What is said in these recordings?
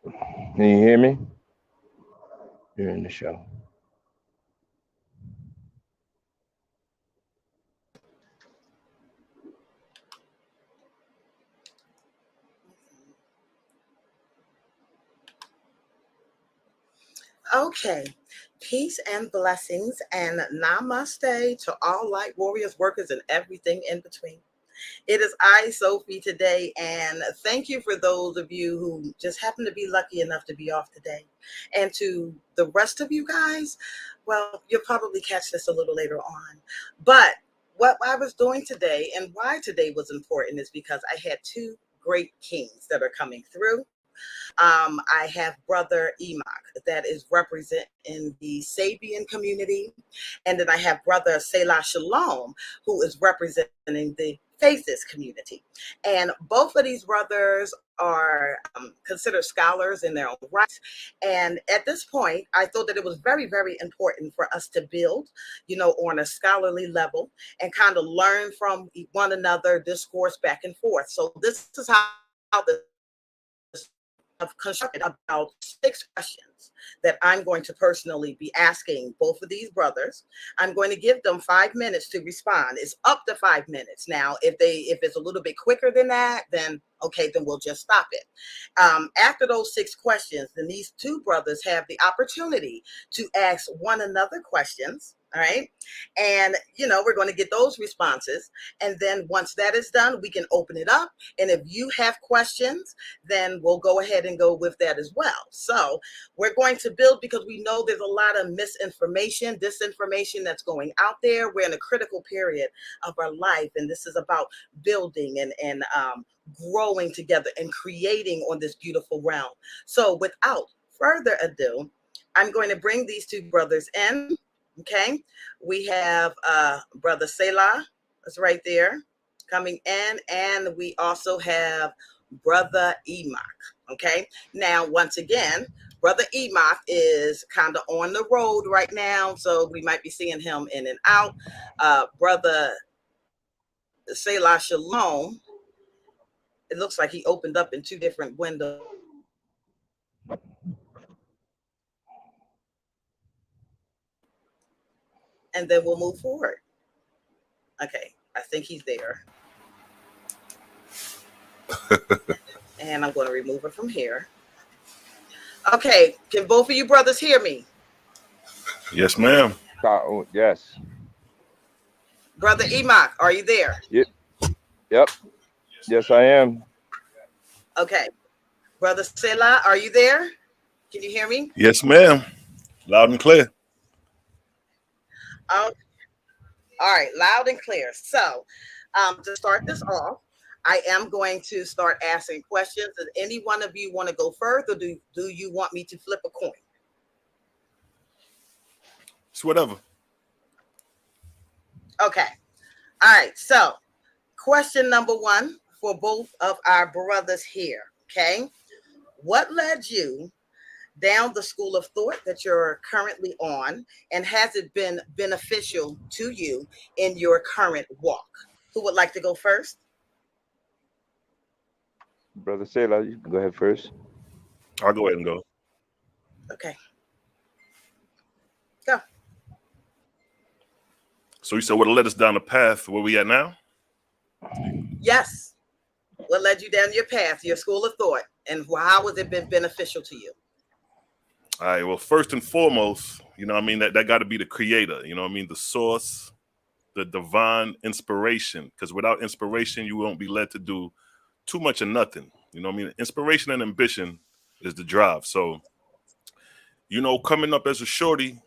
Can you hear me? You're in the show. Okay. Peace and blessings and namaste to all light warriors, workers, and everything in between. It is I, Sophie, today, and thank you for those of you who just happen to be lucky enough to be off today. And to the rest of you guys, well, you'll probably catch this a little later on. But what I was doing today and why today was important is because I had two great kings that are coming through. I have brother Enoch that is representing the Sabian community. And then I have brother Selah Shalom, who is representing the Faithist community. And both of these brothers are considered scholars in their own right. And at this point, I thought that it was very, very important for us to build, on a scholarly level and kind of learn from one another, discourse back and forth. So this is how the I've constructed about 6 questions that I'm going to personally be asking both of these brothers. I'm going to give them 5 minutes to respond. It's up to 5 minutes. Now, if it's a little bit quicker than that, then okay, then we'll just stop it. After those 6 questions, then these two brothers have the opportunity to ask one another questions. All right. And, we're going to get those responses. And then once that is done, we can open it up. And if you have questions, then we'll go ahead and go with that as well. So we're going to build because we know there's a lot of misinformation, disinformation that's going out there. We're in a critical period of our life, and this is about building and growing together and creating on this beautiful realm. So without further ado, I'm going to bring these two brothers in. Okay, we have brother Selah, that's right there, coming in, and we also have brother Enoch. Okay, now once again, brother Enoch is kind of on the road right now, so we might be seeing him in and out. Brother Selah Shalom, it looks like he opened up in 2 different windows. And then we'll move forward. Okay, I think he's there. And I'm going to remove it from here. Okay, can both of you brothers hear me? Yes, ma'am. Yes. Brother Enoch, are you there? Yep. Yep. Yes, I am. Okay. Brother Selah, are you there? Can you hear me? Yes, ma'am. Loud and clear. Oh, all right, loud and clear. So, to start this off, I am going to start asking questions. Does any one of you want to go further? Do you want me to flip a coin? It's whatever. Okay. All right. So, question number 1 for both of our brothers here. Okay. What led you down the school of thought that you're currently on, and has it been beneficial to you in your current walk? Who would like to go first? Brother Selah, you can go ahead first. I'll go ahead and go. Okay. Go. So you said what led us down the path where we at now? Yes. What led you down your path, your school of thought, and how has it been beneficial to you? All right. Well, first and foremost, that got to be the creator. The source, the divine inspiration. Because without inspiration, you won't be led to do too much of nothing. Inspiration and ambition is the drive. So, coming up as a shorty,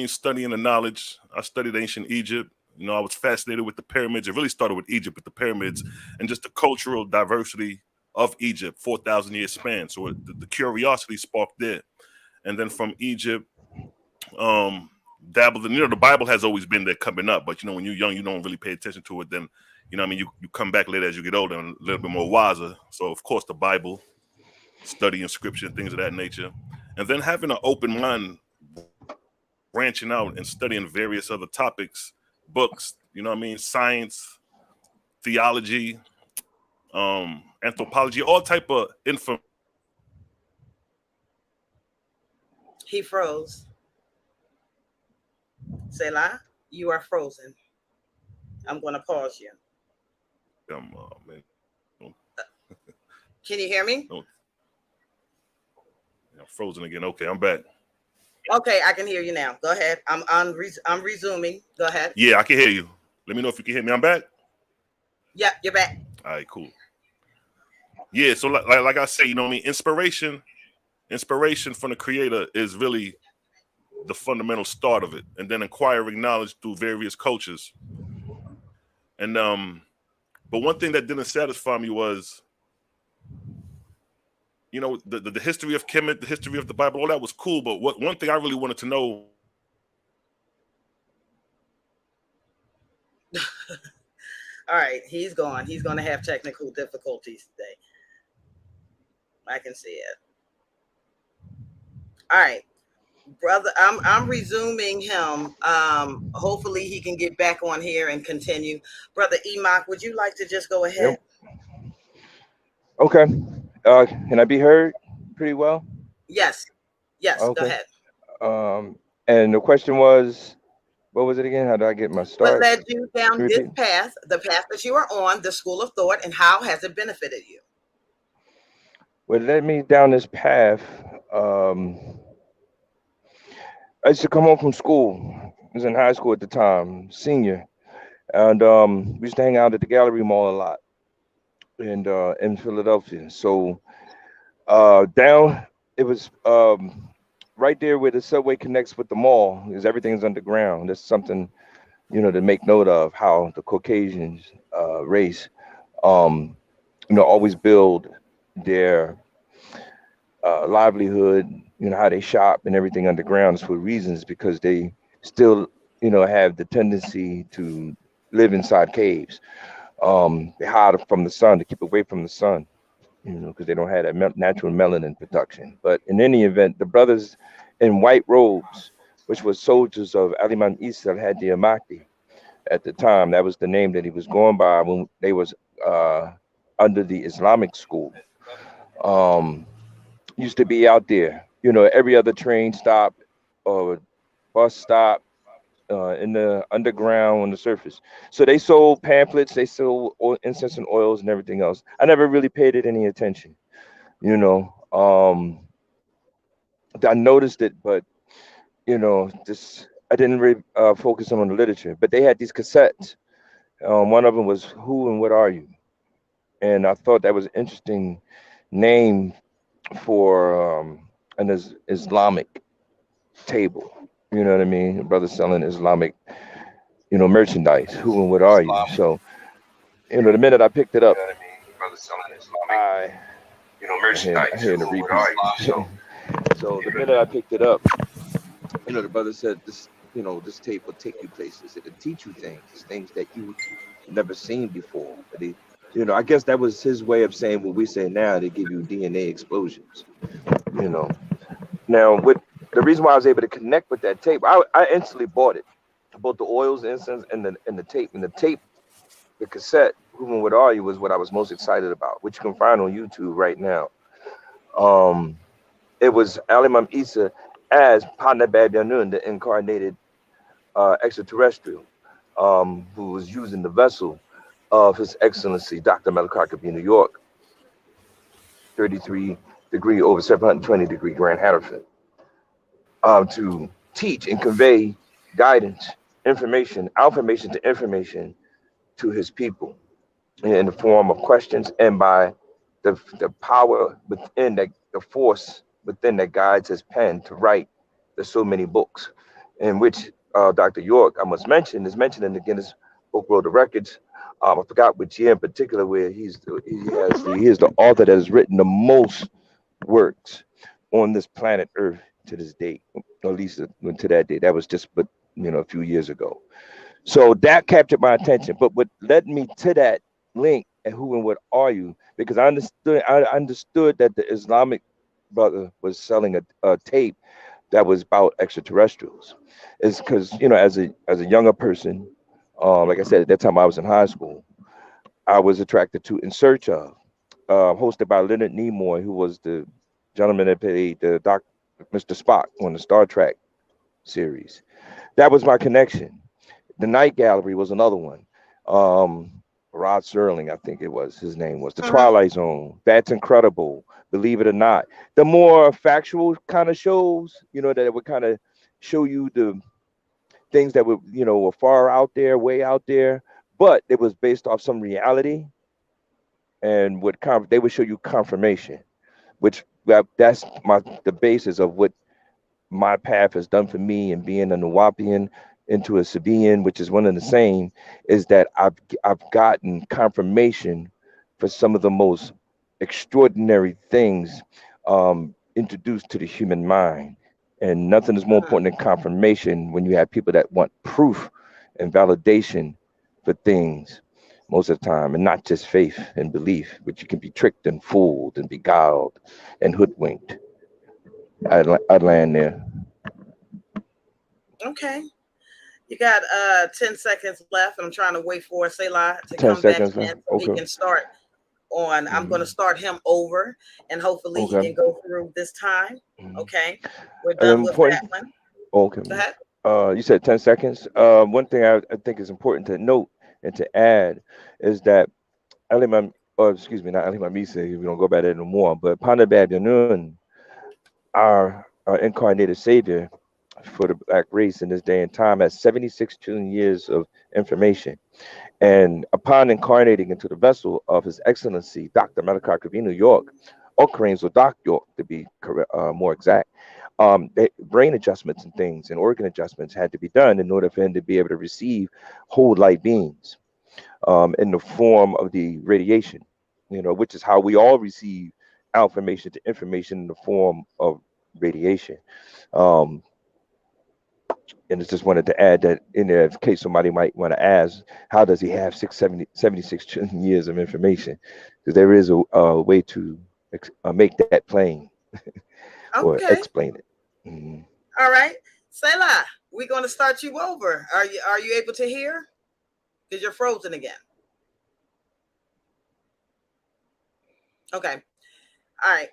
studying the knowledge. I studied ancient Egypt. I was fascinated with the pyramids. It really started with Egypt, with the pyramids and just the cultural diversity of Egypt, 4,000 year span. So the curiosity sparked there. And then from Egypt, dabbled in, the Bible has always been there coming up. But, when you're young, you don't really pay attention to it. Then, you come back later as you get older and a little bit more wiser. So, of course, the Bible, studying scripture, things of that nature. And then having an open mind, branching out and studying various other topics, books, science, theology, anthropology, all type of information He froze. Selah, you are frozen. I'm going to pause you. Come on, man. Can you hear me? Oh, I'm frozen again. Okay, I'm back. Okay, I can hear you now. Go ahead. I'm resuming. Go ahead. Yeah, I can hear you. Let me know if you can hear me. I'm back. Yep, you're back. All right, cool. Yeah, so like I say, you know what I mean? Inspiration from the creator is really the fundamental start of it. And then acquiring knowledge through various cultures. And but one thing that didn't satisfy me was, you know, the history of Kemet, the history of the Bible, all that was cool. But one thing I really wanted to know. All right, he's gone. He's going to have technical difficulties today. I can see it. All right, brother, I'm resuming him. Hopefully he can get back on here and continue. Brother Enoch, would you like to just go ahead? Yep. Okay. Can I be heard pretty well? Yes. Yes, go Okay. ahead. And the question was, what was it again? How did I get my What start? led you down this Repeat. path, the path that you are on, the school of thought, and how has it benefited you? What led me down this path? I used to come home from school. I was in high school at the time, senior, and we used to hang out at the Gallery Mall a lot in Philadelphia. So down, it was right there where the subway connects with the mall, because everything's underground. That's something, you know, to make note of, how the Caucasians race, um, you know, always build their livelihood, you know, how they shop and everything underground is for reasons, because they still, you know, have the tendency to live inside caves. They hide from the sun to keep away from the sun, you know, because they don't have that natural melanin production. But in any event, the brothers in white robes, which was soldiers of Aliman Isa, had the amicably at the time. That was the name that he was going by when they was uh, under the Islamic school. Um, Used to be out there, you know, every other train stop or bus stop, in the underground on the surface. So they sold pamphlets, they sold incense and oils and everything else. I never really paid it any attention, you know. I noticed it, but you know, just I didn't really focus on the literature. But they had these cassettes. One of them was "Who and What Are You," and I thought that was an interesting name for an Islamic table. You know what I mean? A brother selling Islamic, you know, merchandise. Who and what are you? So, you know, the minute I picked it up, I I hear the repeat. So the minute I picked it up, you know, the brother said this, you know, this tape will take you places. It'll teach you things that you never seen before. But he, you know, I guess that was his way of saying what we say now. They give you DNA explosions. You know. Now, with the reason why I was able to connect with that tape, I instantly bought it. I bought the oils, the incense, and the tape. And the tape, the cassette, "Who and What Are You," was what I was most excited about, which you can find on YouTube right now. Um, it was Ali Imam Isa as Panabab Yanun, the incarnated extraterrestrial, who was using the vessel of His Excellency Dr. Malakar New York, 33 degree over 720-degree Grand Hatterford, to teach and convey guidance, information, affirmation to information to his people in the form of questions, and by the power within that, the force within that guides his pen to write. There's so many books, in which Dr. York, I must mention, is mentioned in the Guinness Book World of Records. I forgot which year in particular, where he is the author that has written the most works on this planet Earth to this date, or at least to that date. That was just, but you know, a few years ago. So that captured my attention. But what led me to that link and "Who and What Are You," because I understood that the Islamic brother was selling a tape that was about extraterrestrials. Is because, you know, as a younger person, like I said, at that time I was in high school, I was attracted to "In Search of," hosted by Leonard Nimoy, who was the gentleman that played the Mr. Spock on the Star Trek series. That was my connection. The Night Gallery was another one. Rod Serling, I think it was his name was. The Hmm. Twilight Zone. That's incredible. Believe it or not. The more factual kind of shows, that would kind of show you the things that were, were far out there, way out there, but it was based off some reality, and they would show you confirmation, which that's the basis of what my path has done for me, and being a Nawapian into a Sabian, which is one and the same, is that I've gotten confirmation for some of the most extraordinary things introduced to the human mind. And nothing is more Hmm. important than confirmation when you have people that want proof and validation for things most of the time, and not just faith and belief, but you can be tricked and fooled and beguiled and hoodwinked. I'd land there. Okay. You got 10 seconds left, and I'm trying to wait for Selah to Ten come back seconds in left. so he Okay. can start on. I'm going to Mhm. start him over, and hopefully he Okay. can go through this time. Mhm. Okay. We're And done then with point. that one. Okay. Go ahead. You said 10 seconds. One thing I think is important to note and to add is that Alimam, or excuse me, not Alimam Isa, we don't go about it no more, but Panabab Yanun, our incarnated savior for the black race in this day and time, has 76 trillion years of information. And upon incarnating into the vessel of His Excellency, Dr. Malachi Kavino York, or Kareem's Doc York to be more exact, brain adjustments and things and organ adjustments had to be done in order for him to be able to receive whole light beings in the form of the radiation, which is how we all receive information to information in the form of radiation. Um, and I just wanted to add that in there, in case somebody might want to ask, how does he have 76 trillion years of information? Because there is a way to make that plain or Okay. explain it. Mhm. All right. Selah, we're going to start you over. Are you able to hear? Because you're frozen again. Okay. All right.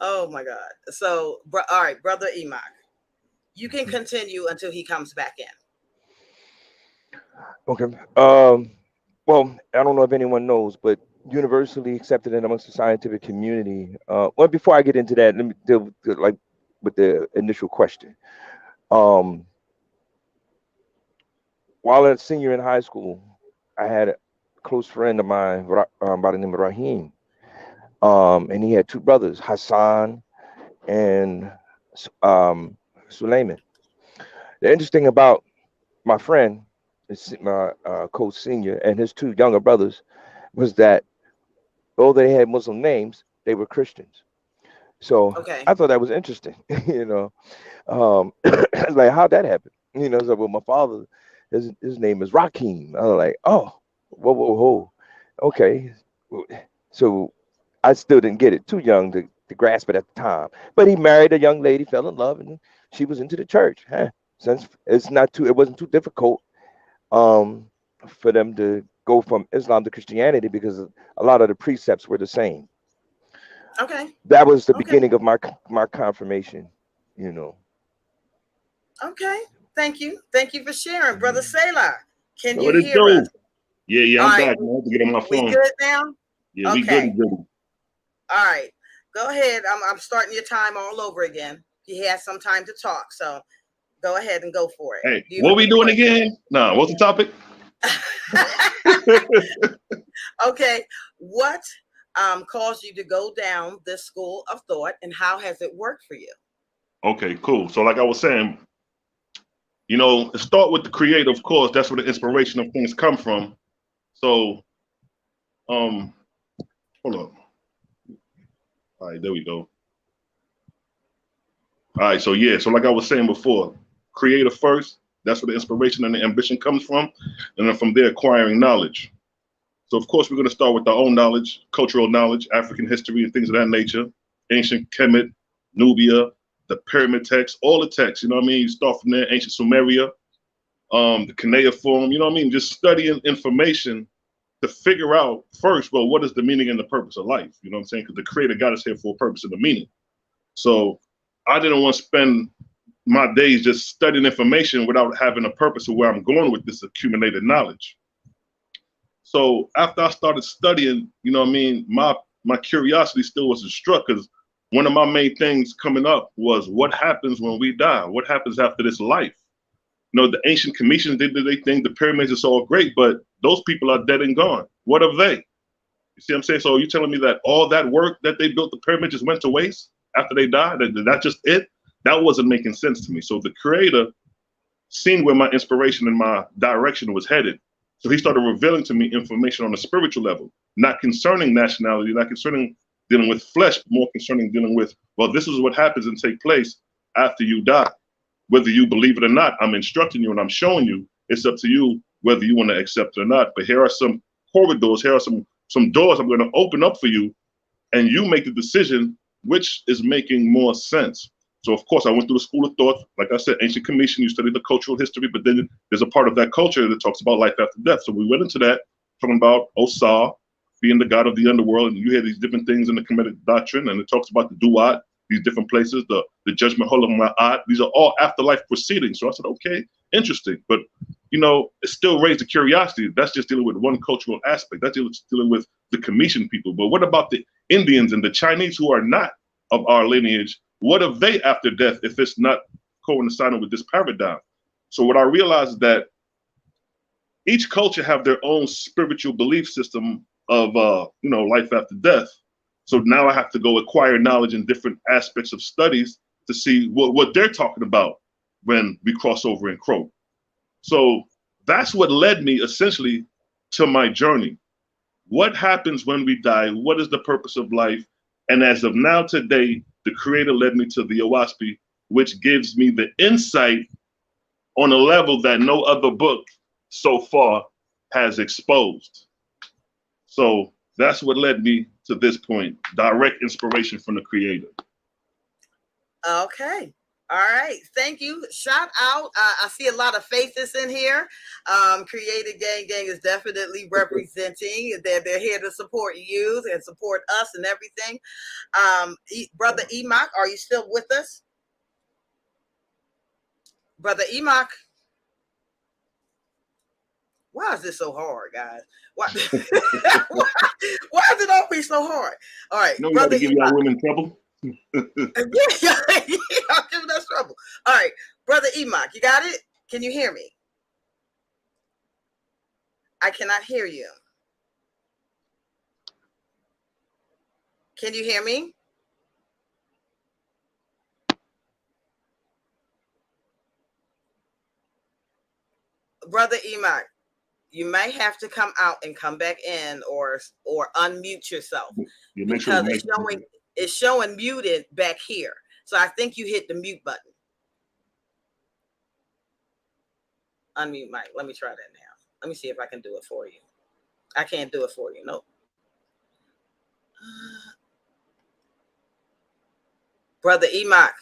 Oh my God. So, all right, brother Enoch, you can continue until he comes back in. Okay. Well, I don't know if anyone knows, but universally accepted in amongst the scientific community. Well, before I get into that, let me deal with the initial question. Um, while a senior in high school, I had a close friend of mine by the name of Rahim, and he had two brothers, Hassan and Suleiman. The interesting about my friend, my co-senior, and his two younger brothers was that though they had Muslim names, they were Christians. So Okay. I thought that was interesting, like how'd that happen? So well, my father, his name is Rakim. I was like, oh, whoa, whoa, whoa, okay. So I still didn't get it. Too young to grasp it at the time. But he married a young lady, fell in love, and she was into the church. Huh? Since it wasn't too difficult um, for them to go from Islam to Christianity because a lot of the precepts were the same. Okay. That was the Okay. beginning of my confirmation. You know. Okay. Thank you. Thank you for sharing, brother Mhm. Selah. Can you What it hear us? do? Yeah, yeah, All I'm right. back. Man. I have to get on my We phone. good now? Yeah, we good Okay. and good. All right. Go ahead. I'm starting your time all over again. He has some time to talk, so go ahead and go for it. Hey, Do you what we doing have again? Nah, what's the topic? a question? Okay. What caused you to go down this school of thought, and how has it worked for you? Okay, cool. So, like I was saying, start with the creator, of course. That's where the inspiration of things come from. So, um, hold on. All right, there we go. All right, so yeah, so like I was saying before, creator first. That's where the inspiration and the ambition comes from, and then from there, acquiring knowledge. So, of course, we're going to start with our own knowledge, cultural knowledge, African history, and things of that nature. Ancient Kemet, Nubia, the pyramid texts, all the texts. You know what I mean? You start from there. Ancient Sumeria, the cuneiform. You know what I mean? Just studying information to figure out first, well, what is the meaning and the purpose of life? You know what I'm saying? Because the Creator got us here for a purpose and a meaning. So I didn't want to spend my days just studying information without having a purpose of where I'm going with this accumulated knowledge. So after I started studying, you know what I mean, my curiosity still wasn't struck, because one of my main things coming up was what happens when we die? What happens after this life? You know, the ancient Commissions, they did their thing, the pyramids is all great, but those people are dead and gone. What of they? You see what I'm saying? So you're telling me that all that work that they built the pyramid just went to waste after they died? That's just it? That wasn't making sense to me. So the creator seen where my inspiration and my direction was headed. So he started revealing to me information on a spiritual level, not concerning nationality, not concerning dealing with flesh, but more concerning dealing with, well, this is what happens and take place after you die. Whether you believe it or not, I'm instructing you and I'm showing you. It's up to you whether you want to accept it or not. But here are some corridors, here are some doors I'm going to open up for you, and you make the decision which is making more sense. So of course I went through the school of thought. Like I said, ancient Commission, you study the cultural history, but then there's a part of that culture that talks about life after death. So we went into that, talking about Osar being the god of the underworld, and you hear these different things in the Kemetic doctrine, and it talks about the Duat, these different places, the judgment hall of Ma'at. These are all afterlife proceedings. So I said, okay, interesting. But you know, it still raised the curiosity. That's just dealing with one cultural aspect. That's dealing with the Commission people. But what about the Indians and the Chinese who are not of our lineage? What of they after death if it's not coinciding with this paradigm? So what I realized is that each culture have their own spiritual belief system of you know, life after death. So now I have to go acquire knowledge in different aspects of studies to see what they're talking about when we cross over and croak. So that's what led me essentially to my journey. What happens when we die? What is the purpose of life? And as of now today, the creator led me to the Owaspi, which gives me the insight on a level that no other book so far has exposed. So that's what led me to this point, direct inspiration from the creator. Okay. All right. Thank you. Shout out. I see a lot of faces in here. Creative Gang is definitely representing. They're here to support you and support us and everything. Brother Enoch, are you still with us? Brother Enoch. Why is this so hard, guys? Why, why is it always so hard? All right, You know, we got Brother to give Enoch. y'all women trouble. Yeah, I'm giving us trouble. All right, Brother Enoch, you got it? Can you hear me? I cannot hear you. Can you hear me? Brother Enoch, you may have to come out and come back in, or unmute yourself, Yeah, make sure because it's showing muted back here. So I think you hit the mute button. Unmute mic. Let me try that now. Let me see if I can do it for you. I can't do it for you. Nope. Brother Enoch.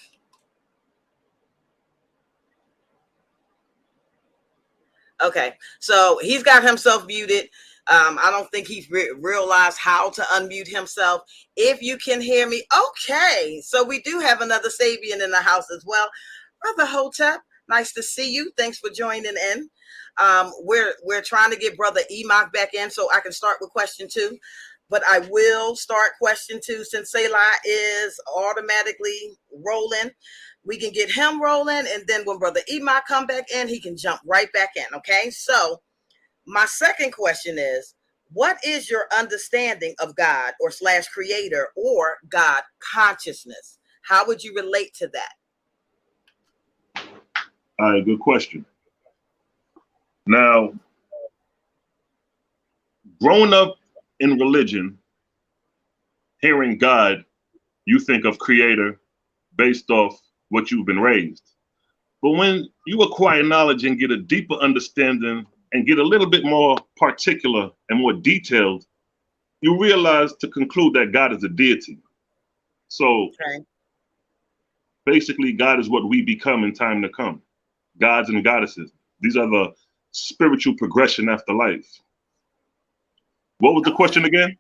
Okay, so he's got himself muted. I don't think he's realized how to unmute himself. If you can hear me, okay. So we do have another Sabian in the house as well. Brother Hotep, nice to see you. Thanks for joining in. We're trying to get Brother Enoch back in so I can start with question 2. But I will start question 2 since Selah is automatically rolling. We can get him rolling, and then when Brother Enoch come back in, he can jump right back in, okay? So my second question is, what is your understanding of God or / creator or God consciousness? How would you relate to that? All right, good question. Now, growing up in religion, hearing God, you think of creator based off what you've been raised. But when you acquire knowledge and get a deeper understanding and get a little bit more particular and more detailed, you realize to conclude that God is a deity. So basically, God is what we become in time to come. Gods and goddesses. These are the spiritual progression after life. What was the question again?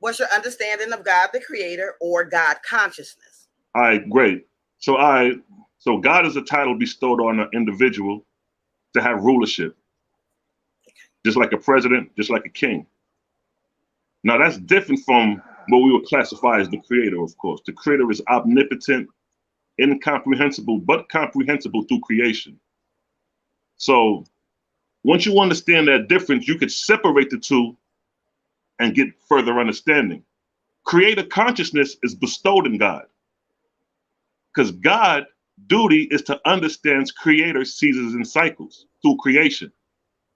What's your understanding of God the Creator or God consciousness? All right, great. So God is a title bestowed on an individual to have rulership, just like a president, just like a king. Now that's different from what we would classify as the creator, of course. The creator is omnipotent, incomprehensible, but comprehensible through creation. So once you understand that difference, you could separate the two and get further understanding. Creator consciousness is bestowed in God because God duty is to understand creator seasons and cycles through creation.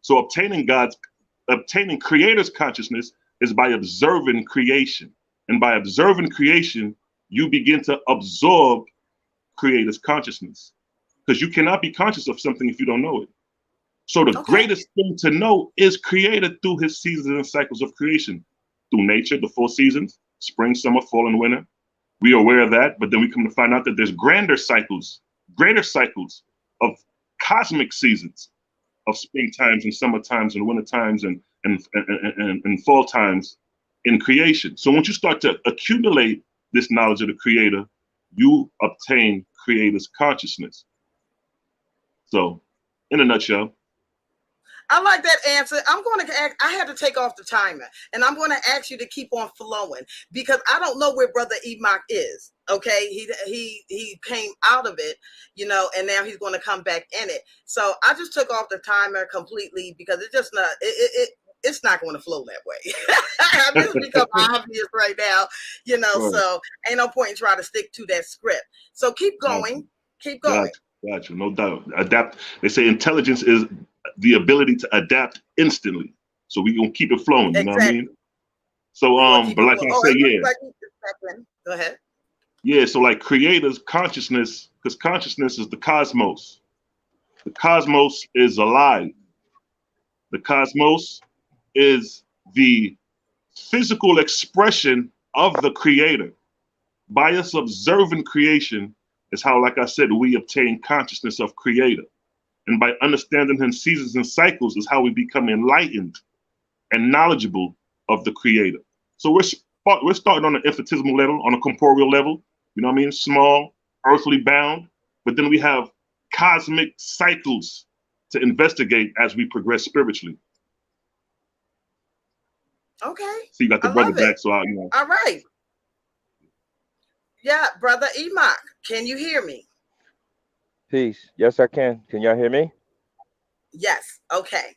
So obtaining creator's consciousness is by observing creation. And by observing creation, you begin to absorb creator's consciousness. Because you cannot be conscious of something if you don't know it. So the Okay. greatest thing to know is creator through his seasons and cycles of creation. Through nature, the 4 seasons, spring, summer, fall, and winter. We are aware of that, but then we come to find out that there's greater cycles of cosmic seasons of spring times and summer times and winter times and fall times in creation. So once you start to accumulate this knowledge of the creator, you obtain creator's consciousness. So in a nutshell, I like that answer. I'm going to ask, I had to take off the timer, and I'm going to ask you to keep on flowing because I don't know where Brother Enoch is. Okay, he came out of it, and now he's going to come back in it. So I just took off the timer completely because it's just not it's not going to flow that way. This has become obvious right now, right. So ain't no point in trying to stick to that script. So keep going, keep going. Got you, no doubt. Adapt. They say intelligence is the ability to adapt instantly. So we gonna keep it flowing. You know what I mean? So but like I say, yeah. Go ahead. Yeah, so like creator's consciousness, because consciousness is the cosmos. The cosmos is alive. The cosmos is the physical expression of the creator. By us observing creation is how, like I said, we obtain consciousness of creator. And by understanding his seasons and cycles is how we become enlightened and knowledgeable of the creator. So we're starting on an infinitesimal level, on a corporeal level, you know what I mean? Small, earthly bound, but then we have cosmic cycles to investigate as we progress spiritually. Okay. So you got the brother back, so All right. Yeah, Brother Enoch, can you hear me? Peace. Yes, I can. Can y'all hear me? Yes. Okay.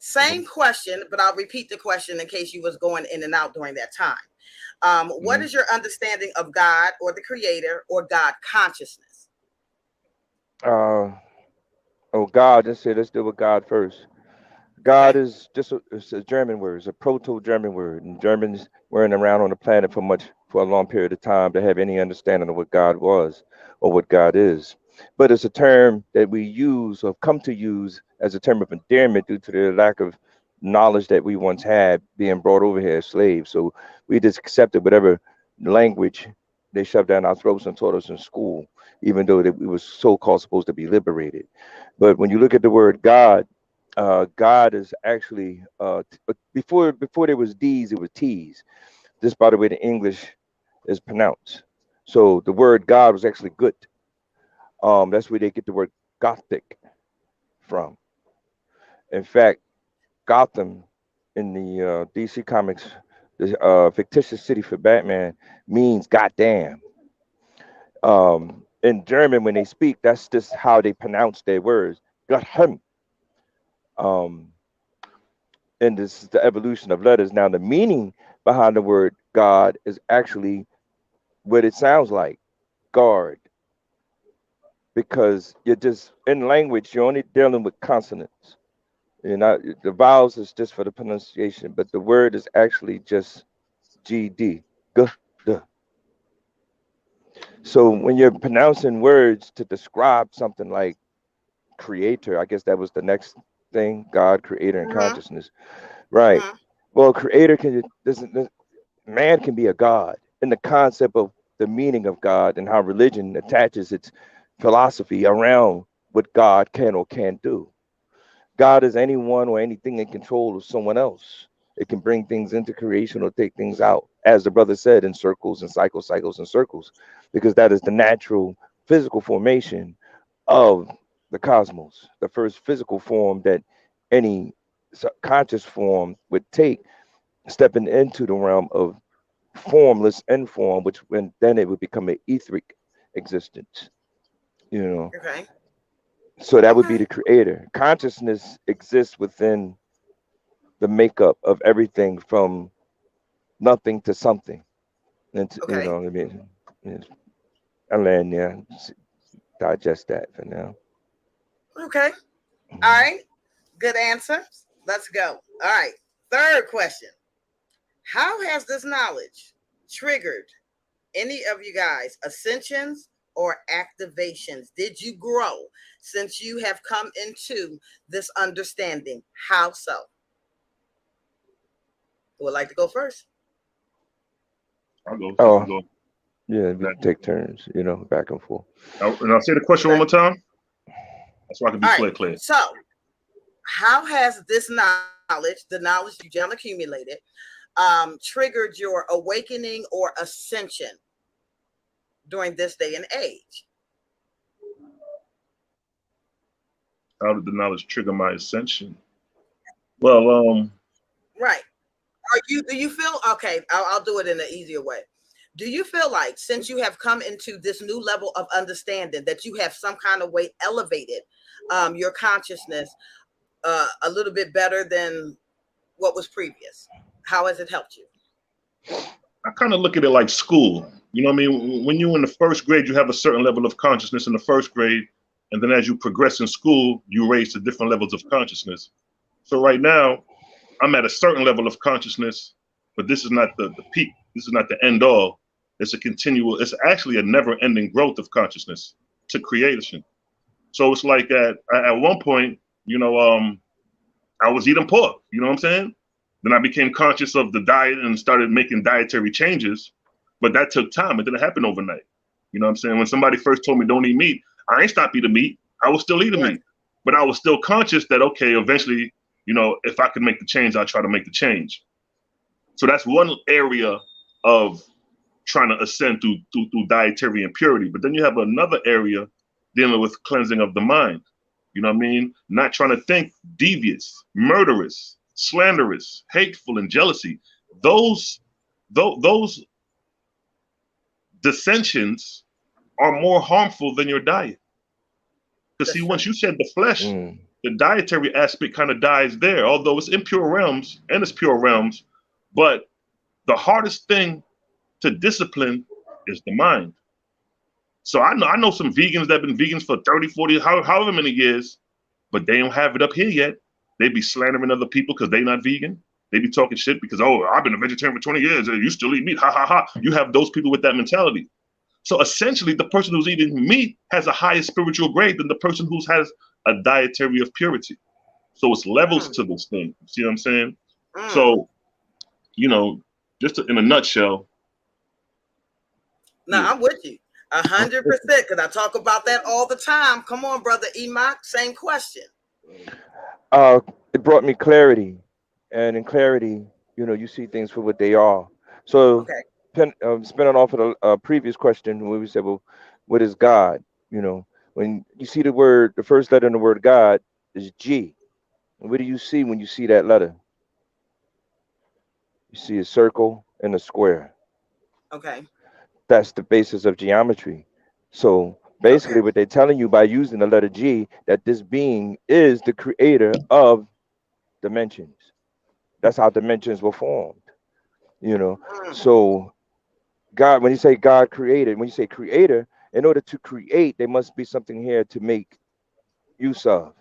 Same question, but I'll repeat the question in case you was going in and out during that time. What is your understanding of God or the creator or God consciousness? God, let's deal with God first. God is just it's a German word. It's a proto-German word, and Germans weren't around on the planet for a long period of time to have any understanding of what God was or what God is. But it's a term that we use or come to use as a term of endearment due to the lack of knowledge that we once had being brought over here as slaves. So we just accepted whatever language they shoved down our throats and taught us in school, even though that we were so-called supposed to be liberated. But when you look at the word God, God is actually before there was D's, it was T's. This, by the way, the English is pronounced. So the word God was actually good. That's where they get the word Gothic from. In fact, Gotham in the DC Comics, the fictitious city for Batman means goddamn. In German, when they speak, that's just how they pronounce their words. Gotham. Um, and this is the evolution of letters. Now, the meaning behind the word God is actually what it sounds like, guard, because you're just in language, you're only dealing with consonants. You're not the vowels is just for the pronunciation, but the word is actually just GD. G, D. So when you're pronouncing words to describe something like creator, I guess that was the next thing, God, creator, and consciousness. Right. Well, creator this man can be a god, and the concept of the meaning of God and how religion attaches its philosophy around what God can or can't do. God is anyone or anything in control of someone else. It can bring things into creation or take things out, as the brother said, in circles and cycles, cycles and circles, because that is the natural physical formation of the cosmos, the first physical form that any conscious form would take, stepping into the realm of formless and form, which when then it would become an etheric existence, you know. Okay. So that would be Okay. the creator. Consciousness exists within the makeup of everything from nothing to something. And you Okay. know what I mean? Yes. I land there. Digest that for now. Okay. All Mhm. right. Good answer. Let's go. All right. Third question. How has this knowledge triggered any of you guys ascensions or activations? Did you grow since you have come into this understanding? How so? Who would like to go first? I'll go. You can Oh, go. yeah, we can take turns, back and forth. And I'll say the question one Okay. more time, so I can be All right. clear. So, how has this knowledge, the knowledge you just accumulated, triggered your awakening or ascension during this day and age? How did the knowledge trigger my ascension? Well, Right. Do you feel okay? I'll do it in an easier way. Do you feel like since you have come into this new level of understanding that you have some kind of way elevated your consciousness a little bit better than what was previous? How has it helped you? I kind of look at it like school. You know what I mean? When you're in the first grade, you have a certain level of consciousness in the first grade, and then as you progress in school, you raise to different levels of consciousness. So right now, I'm at a certain level of consciousness, but this is not the peak. This is not the end all. It's a continual. It's actually a never-ending growth of consciousness to creation. So it's like at one point, you know, I was eating pork. You know what I'm saying? Then I became conscious of the diet and started making dietary changes. But that took time. It didn't happen overnight. You know what I'm saying? When somebody first told me don't eat meat, I ain't stopped eating meat. I was still eating Right. meat. But I was still conscious that, okay, eventually, if I could make the change, I'll try to make the change. So that's one area of trying to ascend through dietary impurity. But then you have another area dealing with cleansing of the mind. You know what I mean? Not trying to think devious, murderous, slanderous, hateful, and jealousy. Those those dissensions are more harmful than your diet. Because see, That's true. once you shed the flesh, Mm. the dietary aspect kind of dies there. Although it's impure realms and it's pure realms, but the hardest thing to discipline is the mind. So I know some vegans that have been vegans for 30, 40, however many years, but they don't have it up here yet. They be slandering other people because they not vegan. They be talking shit because, oh, I've been a vegetarian for 20 years and you still eat meat. Ha ha ha. You have those people with that mentality. So essentially, the person who's eating meat has a higher spiritual grade than the person who has a dietary of purity. So it's levels Mm, to this thing. See what I'm saying? mm. So, you know, in a nutshell, No, yeah. I'm with you 100% because I talk about that all the time. Come on, brother Enoch, same question. Uh, it brought me clarity, and in clarity, you see things for what they are. So, Okay. spinning off of the previous question, when we said, "Well, what is God?" When you see the first letter in the word God is G. And what do you see when you see that letter? You see a circle and a square. Okay. That's the basis of geometry. So Okay. basically, what they're telling you by using the letter G, that this being is the creator of dimensions. That's how dimensions were formed. You know, Mm, so God, when you say God created, when you say creator, in order to create, there must be something here to make use of.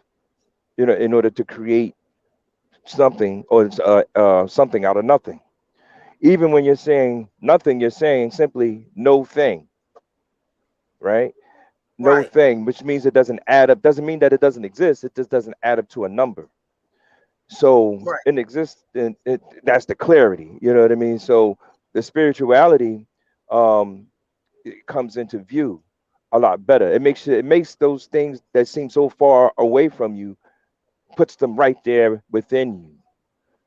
In order to create something or something out of nothing. Even when you're saying nothing, you're saying simply no thing, right? No right. thing, which means it doesn't add up. Doesn't mean that it doesn't exist. It just doesn't add up to a number. So Right. in exist, that's the clarity. You know what I mean? So the spirituality, um, it comes into view a lot better. It makes those things that seem so far away from you, puts them right there within you.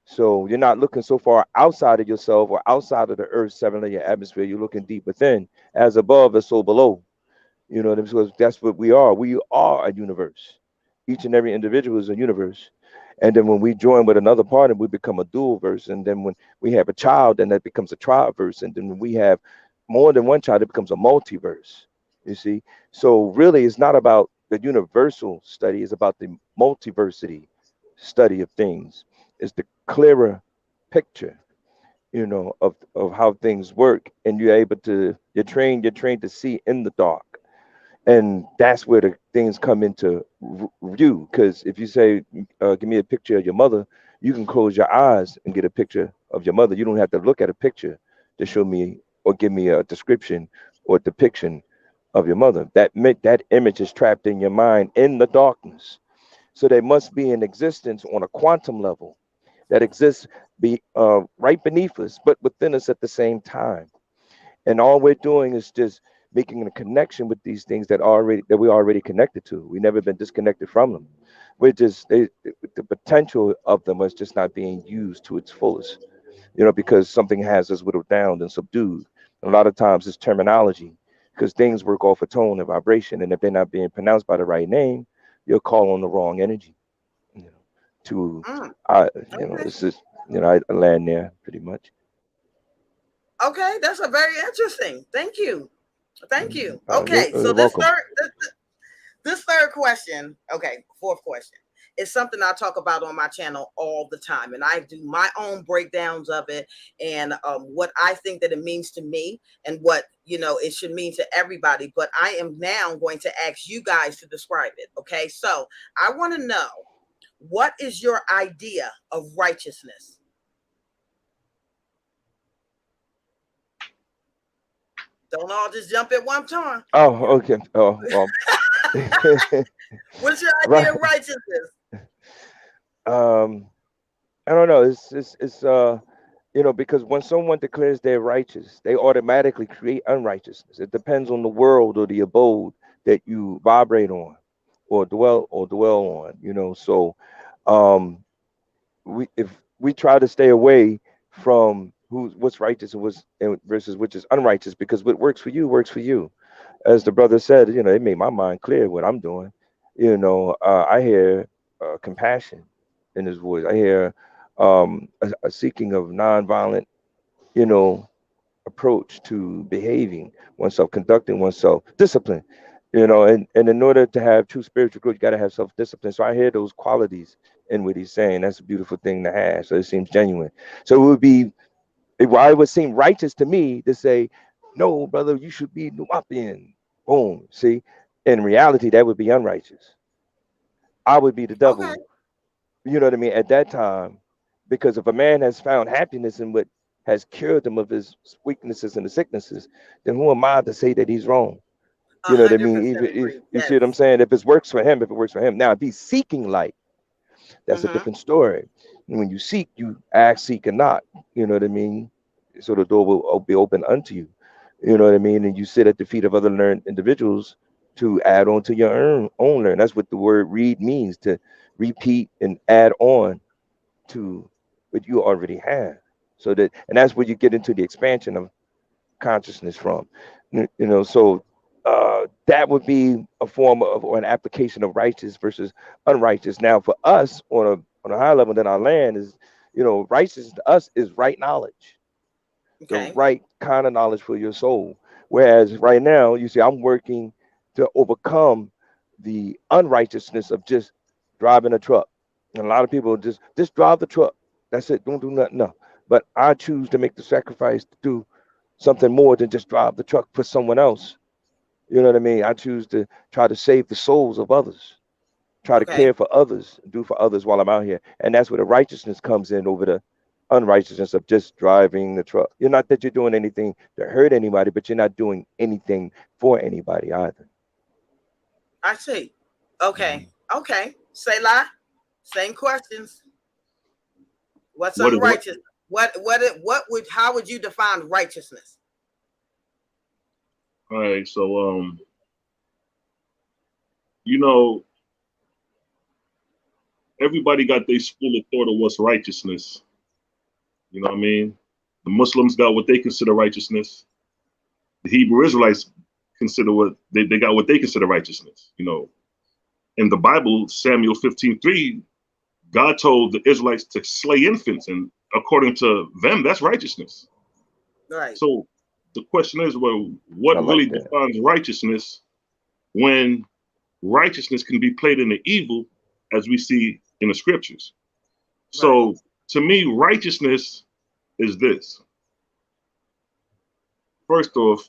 So you're not looking so far outside of yourself or outside of the earth's seven layer atmosphere. You're looking deep within. As above, as so below. You know what I'm saying? That's what we are. We are a universe. Each and every individual is a universe. And then when we join with another partner, we become a dual verse. And then when we have a child, then that becomes a triverse. And then when we have more than one child, it becomes a multiverse. You see? So really, it's not about the universal study, it's about the multiversity study of things. It's the clearer picture, of how things work. And you're trained to see in the dark, and that's where the things come into view. Because if you say, give me a picture of your mother, you can close your eyes and get a picture of your mother. You don't have to look at a picture to show me or give me a description or depiction of your mother. That image is trapped in your mind in the darkness. So they must be in existence on a quantum level that exists right beneath us but within us at the same time. And all we're doing is just making a connection with these things that we're already connected to. We never been disconnected from them. We're just the potential of them is just not being used to its fullest, because something has us whittled down and subdued. A lot of times it's terminology, because things work off a tone and vibration, and if they're not being pronounced by the right name, you'll call on the wrong energy. You know, to Mm, I, okay. it's just, I land there pretty much. Okay, that's a very interesting. Thank you. Thank you. You're, Okay, so you're welcome. this third question, okay, fourth question, is something I talk about on my channel all the time, and I do my own breakdowns of it, and what I think that it means to me, and what it should mean to everybody. But I am now going to ask you guys to describe it. Okay, so I want to know, what is your idea of righteousness? Don't all just jump at one time. Oh, okay. Oh, well. What's your Right. idea of righteousness? Um, I don't know. It's because when someone declares they're righteous, they automatically create unrighteousness. It depends on the world or the abode that you vibrate on, or dwell on. So, um, if we try to stay away from what's righteous and versus which is unrighteous, because what works for you works for you. As the brother said, it made my mind clear what I'm doing. I hear compassion in his voice. I hear a seeking of nonviolent, you know, approach to behaving oneself, conducting oneself, discipline. And in order to have true spiritual growth, you got to have self discipline. So I hear those qualities in what he's saying. That's a beautiful thing to have. So it seems genuine. So why it would seem righteous to me to say, no, brother, you should be Nuwapian. Boom. See, in reality, that would be unrighteous. I would be the Okay. devil. You know what I mean? At that time, because if a man has found happiness in what has cured him of his weaknesses and the sicknesses, then who am I to say that he's wrong? A You know what I hundred mean? percent If agree. you see Yes. what I'm saying, if it works for him, if it works for him. Now, if he's seeking light, that's a Mm-hmm. different story. And when you seek, you ask, seek, and knock. You know what I mean? So the door will be open unto you. You know what I mean? And you sit at the feet of other learned individuals to add on to your own learn. That's what the word read means, to repeat and add on to what you already have. And that's where you get into the expansion of consciousness from. So that would be a form of or an application of righteous versus unrighteous. Now, for us on a higher level than our land is, righteous to us is right knowledge, the Okay. right kind of knowledge for your soul. Whereas right now, you see, I'm working to overcome the unrighteousness of just driving a truck. And a lot of people just drive the truck. That's it. Don't do nothing. No. But I choose to make the sacrifice to do something more than just drive the truck for someone else. You know what I mean? I choose to try to save the souls of others, try to Okay. care for others, do for others while I'm out here. And that's where the righteousness comes in over the unrighteousness of just driving the truck. You're not that you're doing anything to hurt anybody, but you're not doing anything for anybody either. I see. Okay. Mhm. Okay. Say la. Same questions. What's What is what? unrighteous? What would how would you define righteousness? All right. So, you know, everybody got their school of thought of what's righteousness. You know what I mean? The Muslims got what they consider righteousness. The Hebrew Israelites consider what they got what they consider righteousness. You know, in the Bible, Samuel 15:3, God told the Israelites to slay infants, and according to them, that's righteousness. Right. So the question is, well, I what really like that. defines righteousness when righteousness can be played into evil, as we see in the scriptures? Right. So to me, righteousness is this. First off,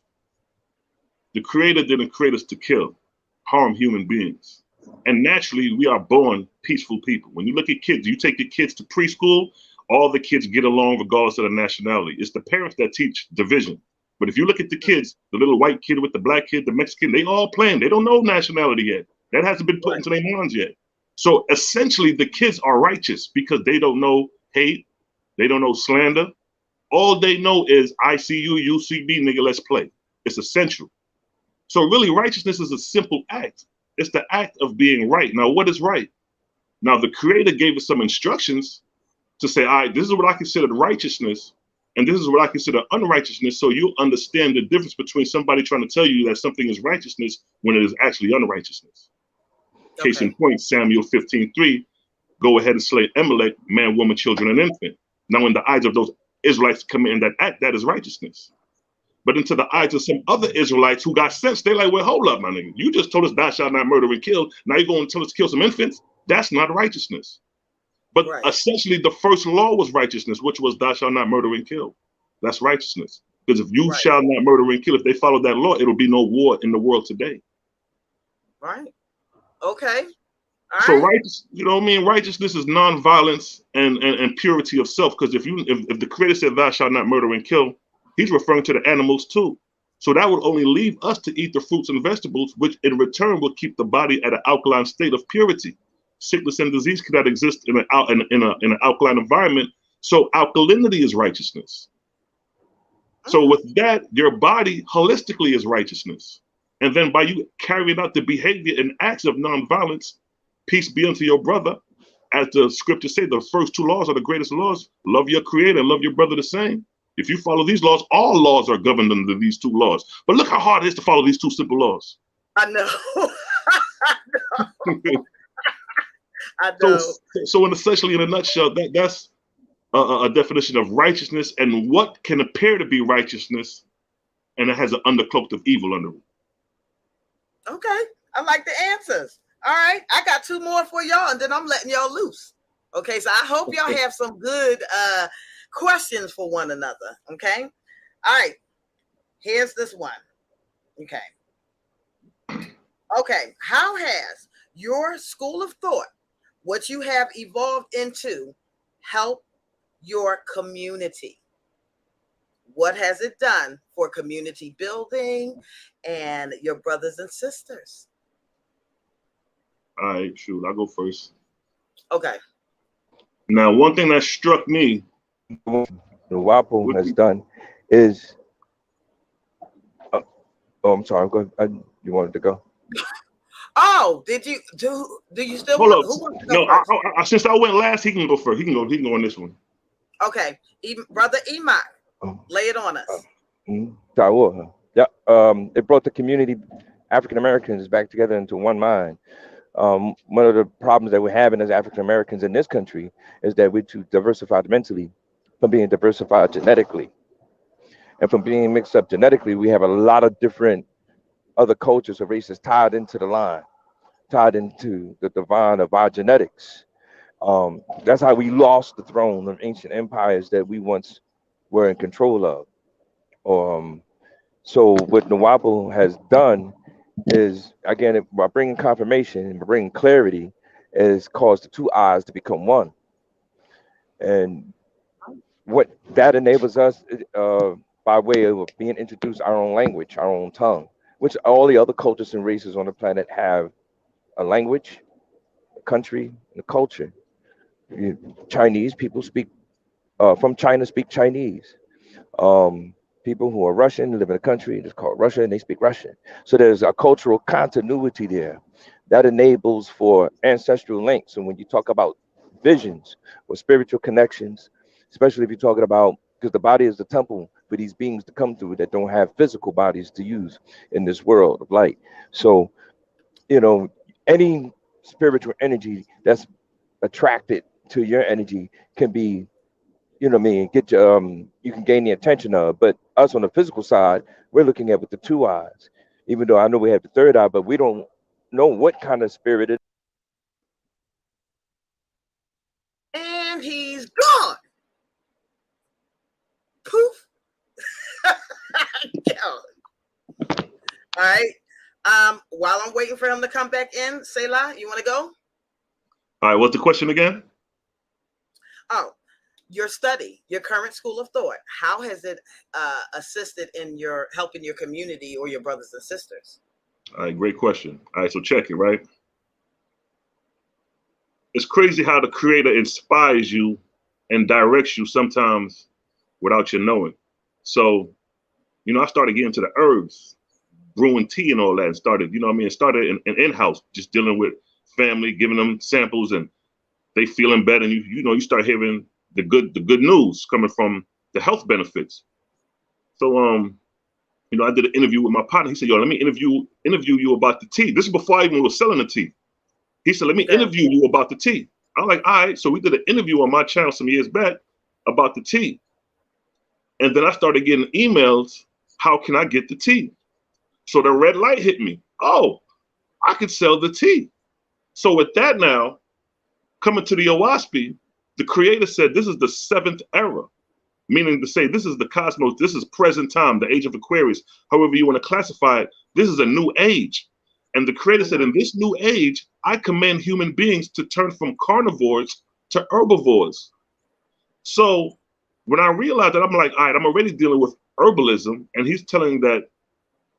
the Creator didn't create us to kill, harm human beings. And naturally, we are born peaceful people. When you look at kids, you take your kids to preschool, all the kids get along regardless of their nationality. It's the parents that teach division. But if you look at the kids, the little white kid with the black kid, the Mexican, they all playing. They don't know nationality yet. That hasn't been put Right. into their minds yet. So essentially, the kids are righteous because they don't know hate, they don't know slander. All they know is I see you, you see me, nigga, let's play. It's essential. So really, righteousness is a simple act. It's the act of being right. Now, what is right? Now, the Creator gave us some instructions to say, all right, this is what I consider righteousness, and this is what I consider unrighteousness, so you'll understand the difference between somebody trying to tell you that something is righteousness when it is actually unrighteousness. Case Okay. in point, Samuel 15:3, go ahead and slay Amalek, man, woman, children, and infant. Now, in the eyes of those Israelites committing that act, that is righteousness. But into the eyes of some other Israelites who got sense, they're like, well, hold up, my nigga. You just told us thou shalt not murder and kill. Now you're going to tell us to kill some infants? That's not righteousness. But Right. essentially, the first law was righteousness, which was thou shalt not murder and kill. That's righteousness. Because if you Right. shall not murder and kill, if they follow that law, it'll be no war in the world today. Right. Okay. All So right. righteous, you know what I mean? Righteousness is non-violence and purity of self. Because if the Creator said thou shalt not murder and kill, he's referring to the animals too. So that would only leave us to eat the fruits and vegetables, which in return will keep the body at an alkaline state of purity. Sickness and disease cannot exist in an alkaline environment. So alkalinity is righteousness. So Mm. with that, your body holistically is righteousness. And then by you carrying out the behavior and acts of nonviolence, peace be unto your brother. As the scriptures say, the first two laws are the greatest laws. Love your creator and love your brother the same. If you follow these laws, all laws are governed under these two laws. But look how hard it is to follow these two simple laws. I know. I so, know. so essentially, in a nutshell, that's a definition of righteousness and what can appear to be righteousness, and it has an undercloak of evil under it. Okay. I like the answers. All right. I got two more for y'all, and then I'm letting y'all loose. Okay. So I hope y'all have some good questions for one another. Okay. All right. Here's this one. Okay. Okay. How has your school of thought, what you have evolved into, help your community? What has it done for community building and your brothers and sisters? All right, shoot, I'll go first. Okay. Now, one thing that struck me, The WAPO would has be, done is, uh, oh, I'm sorry. You wanted to go? Oh, did you do you still hold want up. who wants to go No, first? since I went last, he can go first. He can go on this one. Okay. Brother Enoch, Um, lay it on us. Taiwo, yeah. It brought the community, African Americans, back together into one mind. One of the problems that we're having as African Americans in this country is that we're too diversified mentally from being diversified genetically. And from being mixed up genetically, we have a lot of different other cultures or races tied into the line, tied into the divine of our genetics. That's how we lost the throne of ancient empires that we once were in control of. Um, so what Nawapo has done is, again, by bringing confirmation and bringing clarity, is caused the two eyes to become one. And what that enables us, by way of being introduced our own language, our own tongue, which all the other cultures and races on the planet have a language, a country, and a culture. Chinese people speak, from China speak Chinese. Um, People who are Russian live in a country that's called Russia and they speak Russian. So there's a cultural continuity there that enables for ancestral links. And when you talk about visions or spiritual connections, especially if you're talking about, because the body is the temple for these beings to come through that don't have physical bodies to use in this world of light. So, you know, any spiritual energy that's attracted to your energy can be, you know what I mean, get your you can gain the attention of. But us on the physical side, we're looking at with the two eyes. Even though I know we have the third eye, but we don't know what kind of spirit it. And he's gone. Poof. All right. While I'm waiting for him to come back in, Selah, you want to go? All right, what's the question again? Oh, your study, your current school of thought, how has it assisted in your helping your community or your brothers and sisters? All right, great question. All right, so check it, right? It's crazy how the creator inspires you and directs you sometimes without you knowing. So, I started getting into the herbs, brewing tea and all that, and started, it started in-house, just dealing with family, giving them samples, and they feeling better. And you start hearing the good news coming from the health benefits. So, I did an interview with my partner. He said, "Yo, let me interview you about the tea." This is before I even was selling the tea. He said, "Let me interview you about the tea." I'm like, "All right." So we did an interview on my channel some years back about the tea. And then I started getting emails, how can I get the tea? So the red light hit me. Oh, I could sell the tea. So with that now, coming to the Owaspi, the creator said this is the seventh era, meaning to say this is the cosmos, this is present time, the age of Aquarius, however you want to classify it. This is a new age. And the creator said, in this new age, I command human beings to turn from carnivores to herbivores. So when I realized that, I'm like, all right, I'm already dealing with herbalism. And he's telling that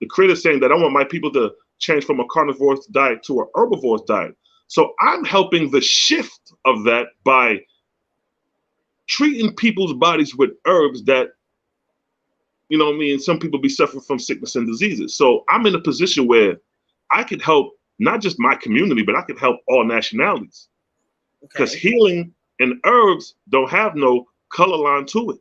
the creator saying that I want my people to change from a carnivorous diet to a herbivorous diet. So I'm helping the shift of that by treating people's bodies with herbs that, some people be suffering from sickness and diseases. So I'm in a position where I could help not just my community, but I could help all nationalities. Because healing and herbs don't have no color line to it.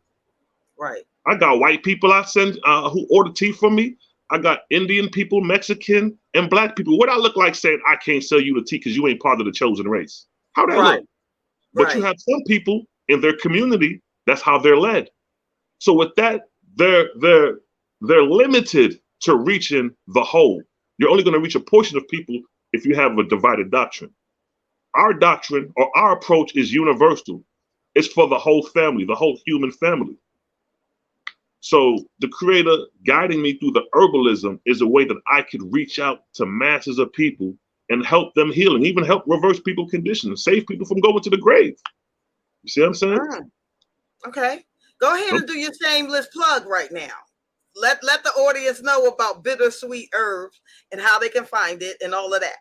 Right. I got white people I send who order tea from me. I got Indian people, Mexican, and black people. What I look like saying I can't sell you the tea because you ain't part of the chosen race? How that look? But you have some people in their community, that's how they're led. So with that, they're limited to reaching the whole. You're only going to reach a portion of people if you have a divided doctrine. Our doctrine or our approach is universal. It's for the whole family, the whole human family. So the creator guiding me through the herbalism is a way that I could reach out to masses of people and help them heal and even help reverse people's conditions, save people from going to the grave. You see what I'm saying? Okay. Go ahead and do your shameless plug right now. Let the audience know about bittersweet herbs and how they can find it and all of that.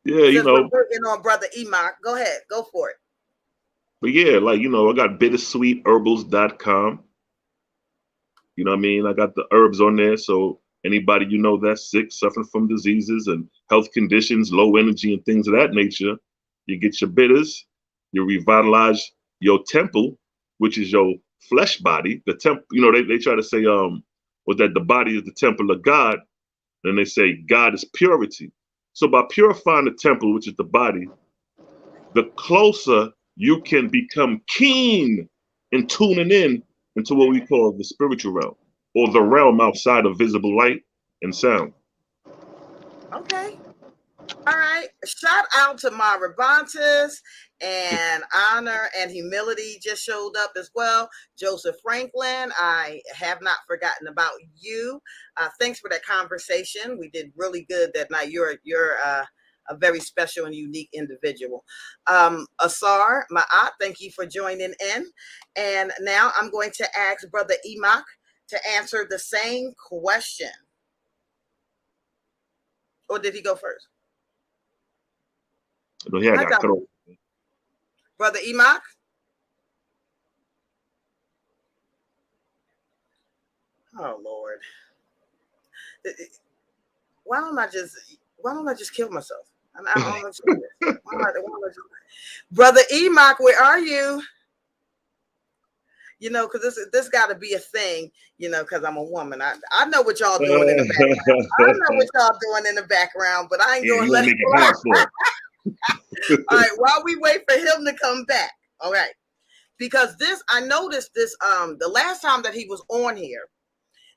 Yeah, Since we're working on Brother Enoch, go ahead, go for it. But yeah, I got bittersweetherbals.com. You know what I mean? I got the herbs on there. So anybody that's sick, suffering from diseases and health conditions, low energy and things of that nature, you get your bitters, you revitalize your temple, which is your flesh body. The temple, they try to say was that the body is the temple of God. Then they say God is purity. So by purifying the temple, which is the body, the closer you can become keen in tuning in into what we call the spiritual realm, or the realm outside of visible light and sound. Okay. All right. Shout out to Mara Bontis, and honor and humility just showed up as well. Joseph Franklin, I have not forgotten about you. Thanks for that conversation. We did really good that night. You're a very special and unique individual. Asar Ma'at, thank you for joining in. And now I'm going to ask Brother Enoch to answer the same question. Or did he go first? No, yeah, I got cut off. Brother Enoch? Oh Lord. Why don't I just kill myself? I don't understand this. Brother Enoch, where are you? You know, because this got to be a thing. You know, because I'm a woman. I know what y'all doing in the background. I know what y'all doing in the background, but I ain't Yeah, gonna you let want to it make it hard for it. All right, while we wait for him to come back. All right. Because this, I noticed this the last time that he was on here,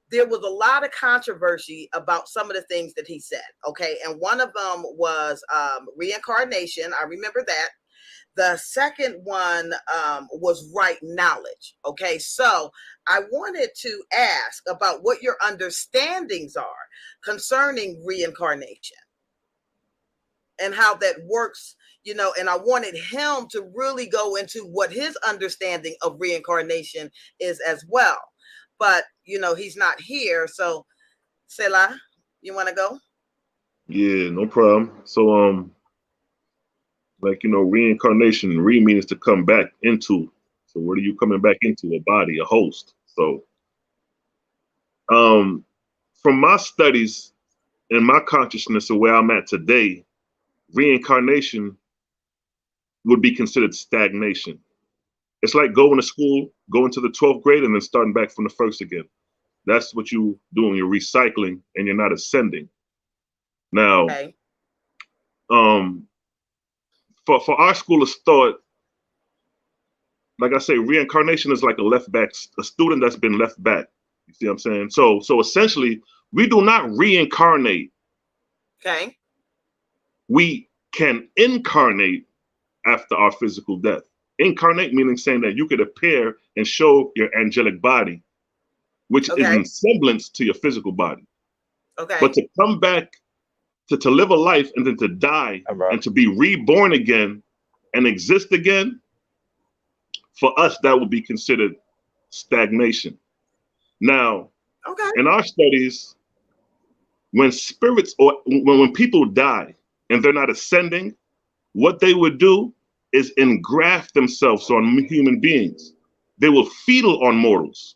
there was a lot of controversy about some of the things that he said. Okay. And one of them was reincarnation. I remember that. The second one was right knowledge. Okay. So I wanted to ask about what your understandings are concerning reincarnation and how that works, you know, and I wanted him to really go into what his understanding of reincarnation is as well. But, you know, he's not here. So, Selah, you want to go? Yeah, no problem. So, like, reincarnation, re means to come back into. So what are you coming back into? A body, a host. So, um, from my studies and my consciousness of where I'm at today, reincarnation would be considered stagnation. It's like going to school, going to the 12th grade, and then starting back from the first again. That's what you doing. You're recycling, and you're not ascending. Now, Okay. um, for our school of thought, like I say, reincarnation is like a left back, a student that's been left back. You see what I'm saying? So essentially, we do not reincarnate. Okay. We can incarnate after our physical death. Incarnate meaning saying that you could appear and show your angelic body, which is Okay. in semblance to your physical body. But Okay. to come back to live a life and then to die All right. and to be reborn again and exist again, for us, that would be considered stagnation. Now, Okay. in our studies, when spirits or when people die and they're not ascending, what they would do is engraft themselves on human beings. They will fetal on mortals.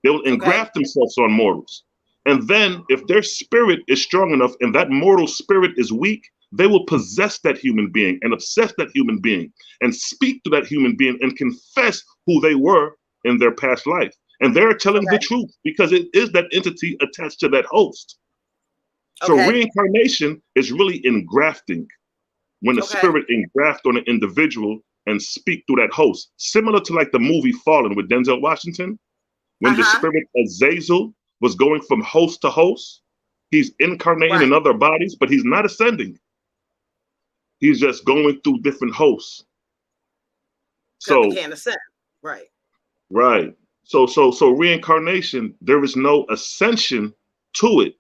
They will Okay. engraft themselves on mortals. And then, if their spirit is strong enough and that mortal spirit is weak, they will possess that human being and obsess that human being and speak to that human being and confess who they were in their past life. And they're telling the Okay. truth because it is that entity attached to that host. So Okay. reincarnation is really engrafting when a Okay. spirit engraft on an individual and speak through that host. Similar to like the movie Fallen with Denzel Washington, when the Uh-huh. spirit Azazel was going from host to host, he's incarnating Right. in other bodies, but he's not ascending. He's just going through different hosts. Because he So, can't ascend. Right. right. So reincarnation, there is no ascension to it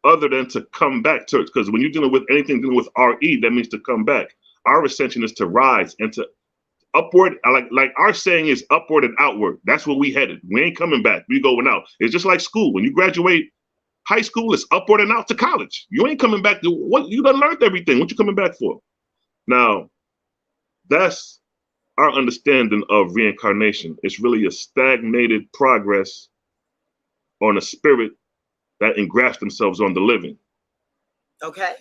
other than to come back to it. Because when you're dealing with anything dealing with RE, that means to come back. Our ascension is to rise and to upward. Like our saying is upward and outward. That's where we headed. We ain't coming back. We going out. It's just like school. When you graduate high school, it's upward and out to college. You ain't coming back to what you done learned everything. What you coming back for? Now, that's our understanding of reincarnation. It's really a stagnated progress on a spirit that engrafts themselves on the living. Okay.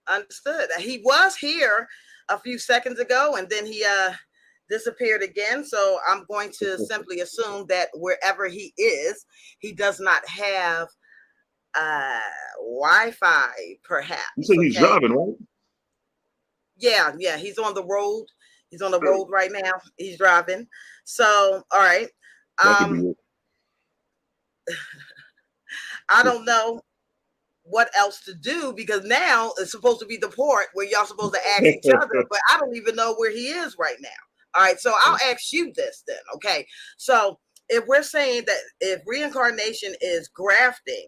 Understood. He was here a few seconds ago and then he disappeared again. So I'm going to simply assume that wherever he is, he does not have Wi-Fi, You perhaps. say he's Okay. driving, right? Yeah, he's on the road. He's on the road right now. He's driving. So, all right. That could be it. I don't know what else to do because now it's supposed to be the port where y'all supposed to ask each other, but I don't even know where he is right now. All right, so I'll ask you this then. Okay, so if we're saying that if reincarnation is grafting,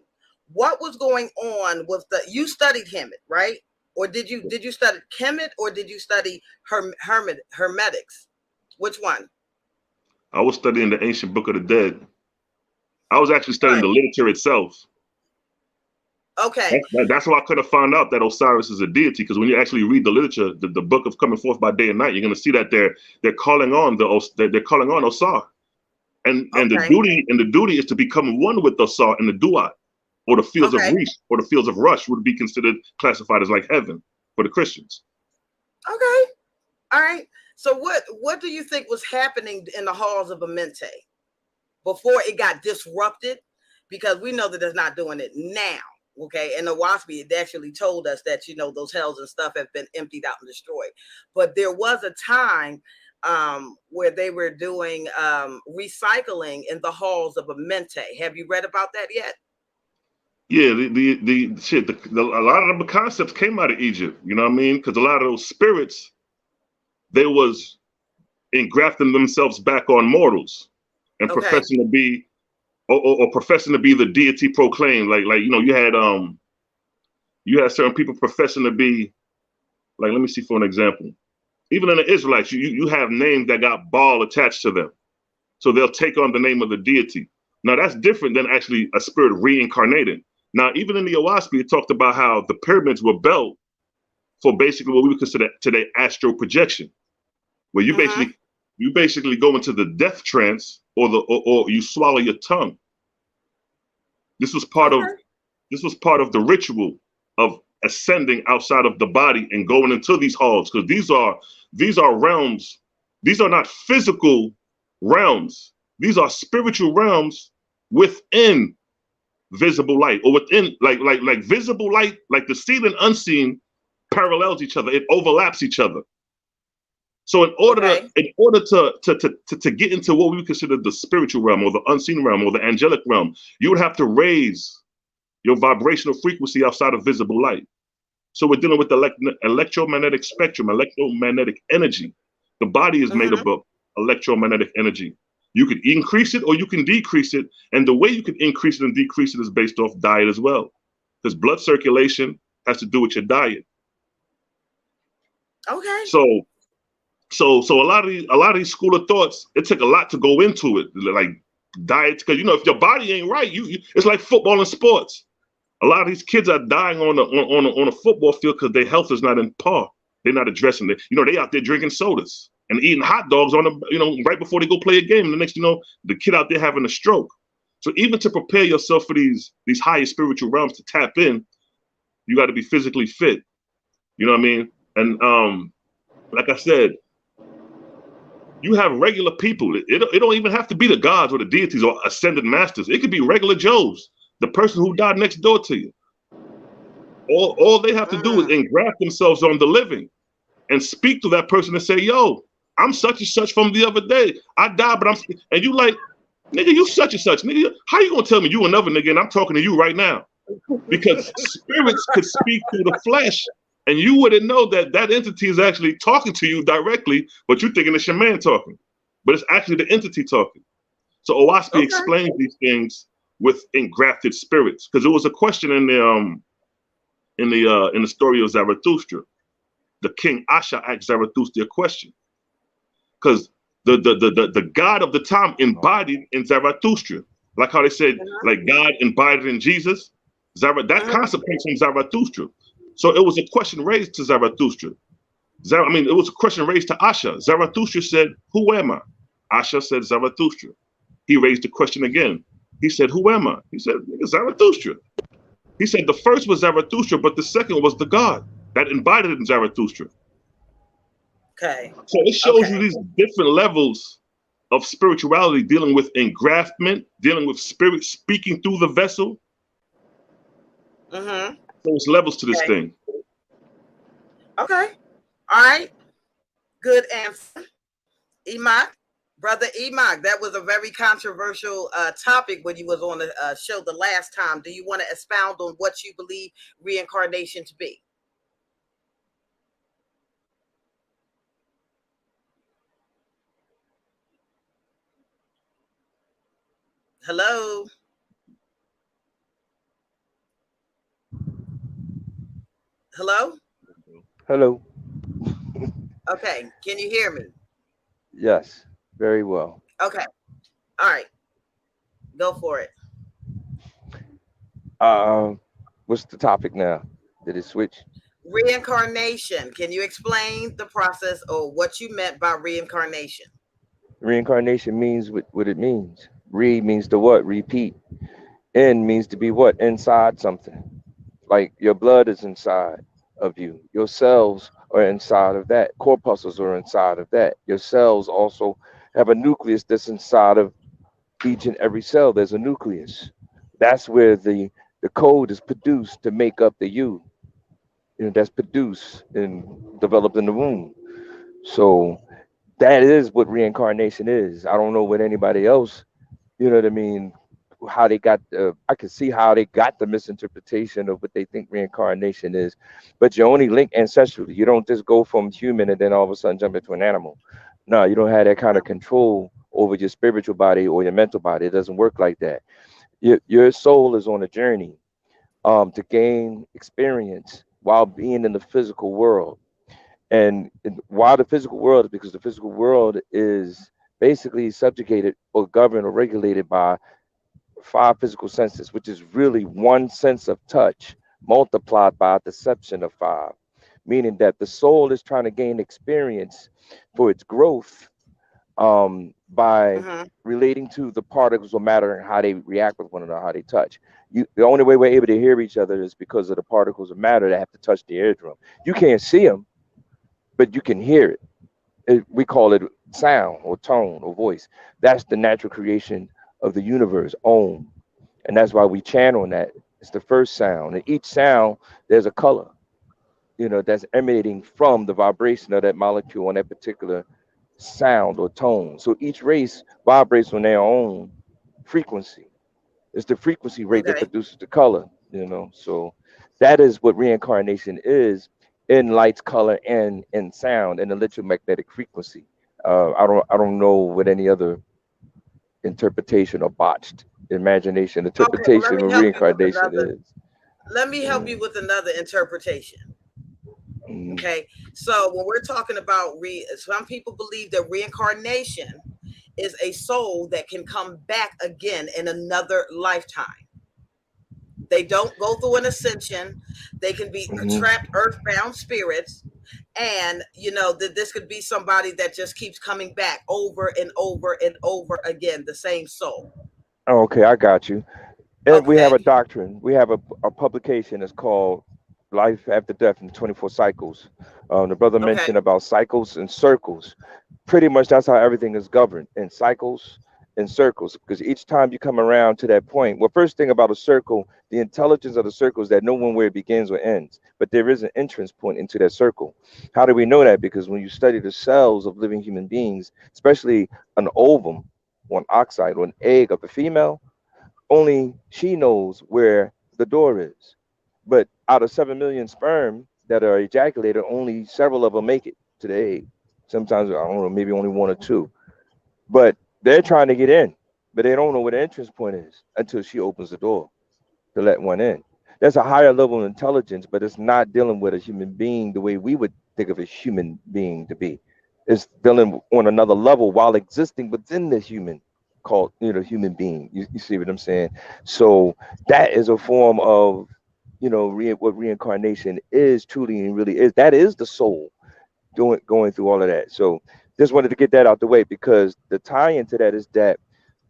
what was going on with you studied Hemet, right? Or did you study Kemet or did you study Hermetics? Which one? I was studying the ancient book of the dead. I was actually All studying right. the literature itself. Okay. That's why I could have found out that Osiris is a deity, because when you actually read the literature, the book of coming forth by day and night, you're going to see that they're calling on they're calling on Osar, and Okay. the duty is to become one with Osar in the Duat, or the fields of Okay. Rish, or the fields of Rush would be considered classified as like heaven for the Christians. Okay. All right. So what do you think was happening in the halls of Amente? before it got disrupted, because we know that it's not doing it now. Okay, and the WASPy had actually told us that, you know, those hells and stuff have been emptied out and destroyed. But there was a time where they were doing recycling in the halls of Amente. Have you read about that yet? Yeah, the shit. A lot of the concepts came out of Egypt. You know what I mean? Because a lot of those spirits, they was engrafting themselves back on mortals and Okay. professing to be, or professing to be the deity proclaimed. Like you know, you had certain people professing to be, like, let me see for an example. Even in the Israelites, you have names that got Baal attached to them, so they'll take on the name of the deity. Now that's different than actually a spirit reincarnated. Now, even in the Owaspi, it talked about how the pyramids were built for basically what we would consider today astral projection, where you basically go into the death trance, or you swallow your tongue. This was part of the ritual of ascending outside of the body and going into these halls, because these are realms. These are not physical realms. These are spiritual realms within visible light, or within like visible light, like the seen and unseen parallels each other. It overlaps each other. So in order to get into what we would consider the spiritual realm, or the unseen realm, or the angelic realm, you would have to raise your vibrational frequency outside of visible light. So we're dealing with the electromagnetic spectrum, electromagnetic energy. The body is made up of electromagnetic energy. You can increase it or you can decrease it. And the way you can increase it and decrease it is based off diet as well. Because blood circulation has to do with your diet. Okay. So a lot of these school of thoughts, it took a lot to go into it, like diet. Because, you know, if your body ain't right, it's like football and sports. A lot of these kids are dying on a football field because their health is not in par. They're not addressing it. You know, they out there drinking sodas and eating hot dogs right before they go play a game. And the next, you know, the kid out there having a stroke. So even to prepare yourself for these higher spiritual realms to tap in, you got to be physically fit. You know what I mean? And like I said, you have regular people. It don't even have to be the gods or the deities or ascended masters. It could be regular Joes, the person who died next door to you. All they have to do is engraft themselves on the living and speak to that person and say, yo, I'm such and such from the other day. I died, but and you like, nigga, you such and such. Nigga, how you gonna tell me you another nigga and I'm talking to you right now? Because spirits could speak through the flesh, and you wouldn't know that entity is actually talking to you directly, but you're thinking it's your man talking. But it's actually the entity talking. So Owaspi explains these things with engrafted spirits. Because there was a question in the story of Zarathustra. The king Asha asked Zarathustra a question. Because the God of the time embodied in Zarathustra. Like how they said, like God embodied in Jesus. That concept comes from Zarathustra. So it was a question raised to Zarathustra. It was a question raised to Asha. Zarathustra said, who am I? Asha said, Zarathustra. He raised the question again. He said, who am I? He said, Zarathustra. He said the first was Zarathustra, but the second was the God that embodied in Zarathustra. Okay. So it shows you these different levels of spirituality, dealing with engraftment, dealing with spirit speaking through the vessel. So there's levels to this thing. Okay. All right. Good answer. Imag, brother Imag, that was a very controversial topic when you was on the show the last time. Do you want to expound on what you believe reincarnation to be? Hello? Hello? Hello. Okay. Can you hear me? Yes, very well. Okay. All right. Go for it. What's the topic now? Did it switch? Reincarnation. Can you explain the process or what you meant by reincarnation? Reincarnation means what it means. Re means to what? Repeat. In means to be what? Inside something. Like your blood is inside of you. Your cells are inside of that. Corpuscles are inside of that. Your cells also have a nucleus that's inside of each and every cell there's a nucleus. That's where the code is produced to make up the you know, that's produced and developed in the womb. So that is what reincarnation is. I don't know what anybody else, you know what I mean, how they got I can see how they got the misinterpretation of what they think reincarnation is, but you only link ancestrally. You don't just go from human and then all of a sudden jump into an animal. No, you don't have that kind of control over your spiritual body or your mental body. It doesn't work like that. Your soul is on a journey to gain experience while being in the physical world. And why the physical world is because the physical world is basically subjugated or governed or regulated by five physical senses, which is really one sense of touch multiplied by a deception of five, meaning that the soul is trying to gain experience for its growth by Mm-hmm. relating to the particles of matter and how they react with one another, how they touch. The only way we're able to hear each other is because of the particles of matter that have to touch the eardrum. You can't see them, but you can hear it. We call it sound or tone or voice. That's the natural creation of the universe, Om. And that's why we chant on that. It's the first sound. And each sound, there's a color, you know, that's emanating from the vibration of that molecule on that particular sound or tone. So each race vibrates on their own frequency. It's the frequency rate that Okay. produces the color, you know. So that is what reincarnation is in lights, color, and in sound and electromagnetic frequency. I don't know what any other interpretation or botched imagination Okay. Well, let interpretation me of help you with reincarnation another. is. Let me help you Mm, with another interpretation. mm, Okay. So when we're talking about some people believe that reincarnation is a soul that can come back again in another lifetime. They don't go through an ascension. They can be mhm. trapped earthbound spirits. And that this could be somebody that just keeps coming back over and over and over again, the same soul. Okay, I got you. And we have Okay. a doctrine. We have a publication that's called Life After Death in 24 Cycles. The brother Okay. mentioned about cycles and circles. Pretty much that's how everything is governed in cycles and circles. Because each time you come around to that point, well, first thing about a circle, the intelligence of the circle is that no one where it begins or ends, but there is an entrance point into that circle. How do we know that? Because when you study the cells of living human beings, especially an ovum or an oxide or an egg of the female, only she knows where the door is. But out of 7 million sperm that are ejaculated, only several of them make it to the egg. Sometimes, I don't know, maybe only one or two. But they're trying to get in, but they don't know where the entrance point is until she opens the door to let one in. That's a higher level of intelligence, but it's not dealing with a human being the way we would think of a human being to be. It's dealing on another level while existing within the human called, you know, human being. You see what I'm saying? So that is a form of, you know, what reincarnation is truly and really is. That is the soul going through all of that. So just wanted to get that out the way because the tie into that is that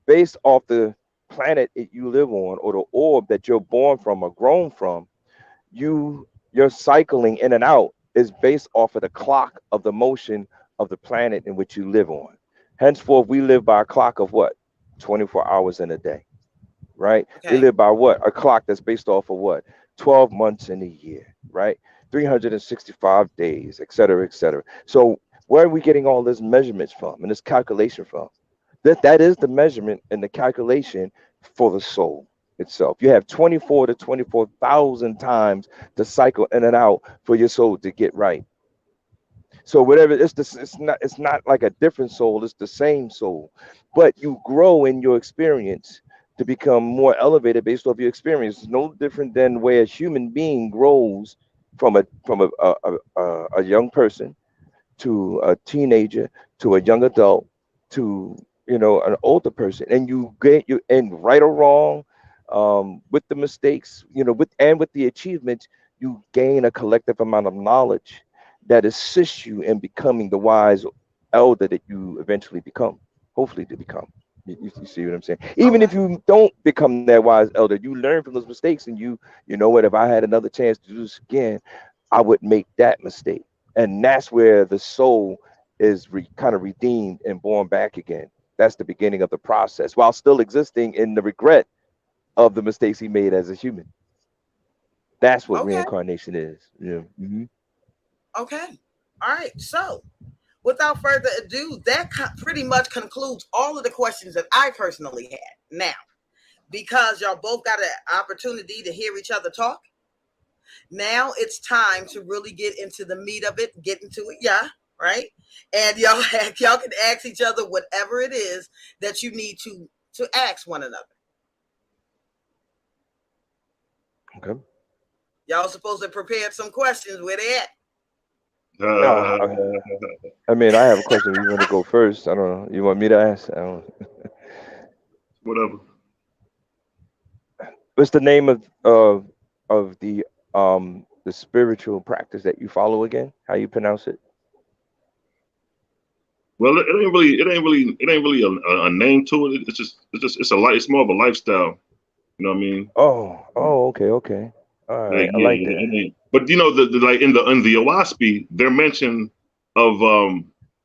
based off the planet that you live on or the orb that you're born from or grown from, your cycling in and out is based off of the clock of the motion of the planet in which you live on. Henceforth, we live by a clock of what? 24 hours in a day, right? We Okay. live by what? A clock that's based off of what? 12 months in a year, right? 365 days, et cetera, et cetera. So where are we getting all this measurements from and this calculation from? That is the measurement and the calculation for the soul itself. You have 24 to 24,000 times to cycle in and out for your soul to get right. So whatever it's not like a different soul, it's the same soul. But you grow in your experience to become more elevated based off your experience. It's no different than where a human being grows from a young person to a teenager to a young adult to, you know, an older person, and you get you and right or wrong, with the mistakes, you know, with the achievements, you gain a collective amount of knowledge that assists you in becoming the wise elder that you eventually become, hopefully to become. You see what I'm saying? Even Okay. if you don't become that wise elder, you learn from those mistakes, and you know what? If I had another chance to do this again, I would make that mistake, and that's where the soul is kind of redeemed and born back again. That's the beginning of the process, while still existing in the regret of the mistakes he made as a human. That's what Okay. reincarnation is. Yeah. Hmm. Okay. All right. So, without further ado, that pretty much concludes all of the questions that I personally had. Now, because y'all both got an opportunity to hear each other talk, now it's time to really get into the meat of it, get into it, yeah, right? And y'all can ask each other whatever it is that you need to ask one another. Okay. Y'all supposed to prepare some questions. Where they at? Uh, I mean, I have a question. You want to go first? I don't know. You want me to ask? I don't. Whatever. What's the name of the spiritual practice that you follow again? How you pronounce it? Well, it ain't really a name to it. It's more of a lifestyle. You know what I mean? Oh, okay, okay. All Like, right, I yeah, like that. but you know, the like in the Owaspy, they're mention of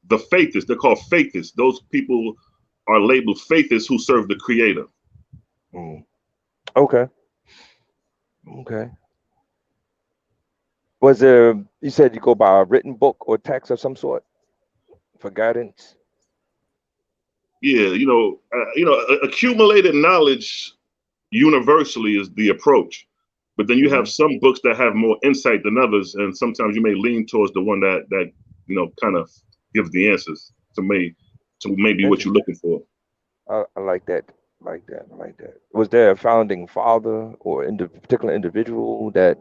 the faithists. They're called faithists. Those people are labeled faithists who serve the Creator. Mm. Okay, okay. Was there? You said you go by a written book or text of some sort for guidance? Yeah, accumulated knowledge universally is the approach. But then you have Hmm. some books that have more insight than others, and sometimes you may lean towards the one that kind of gives the answers to maybe what you're Interesting. looking for. I like that. Like that. I like that. Was there a founding father or particular individual that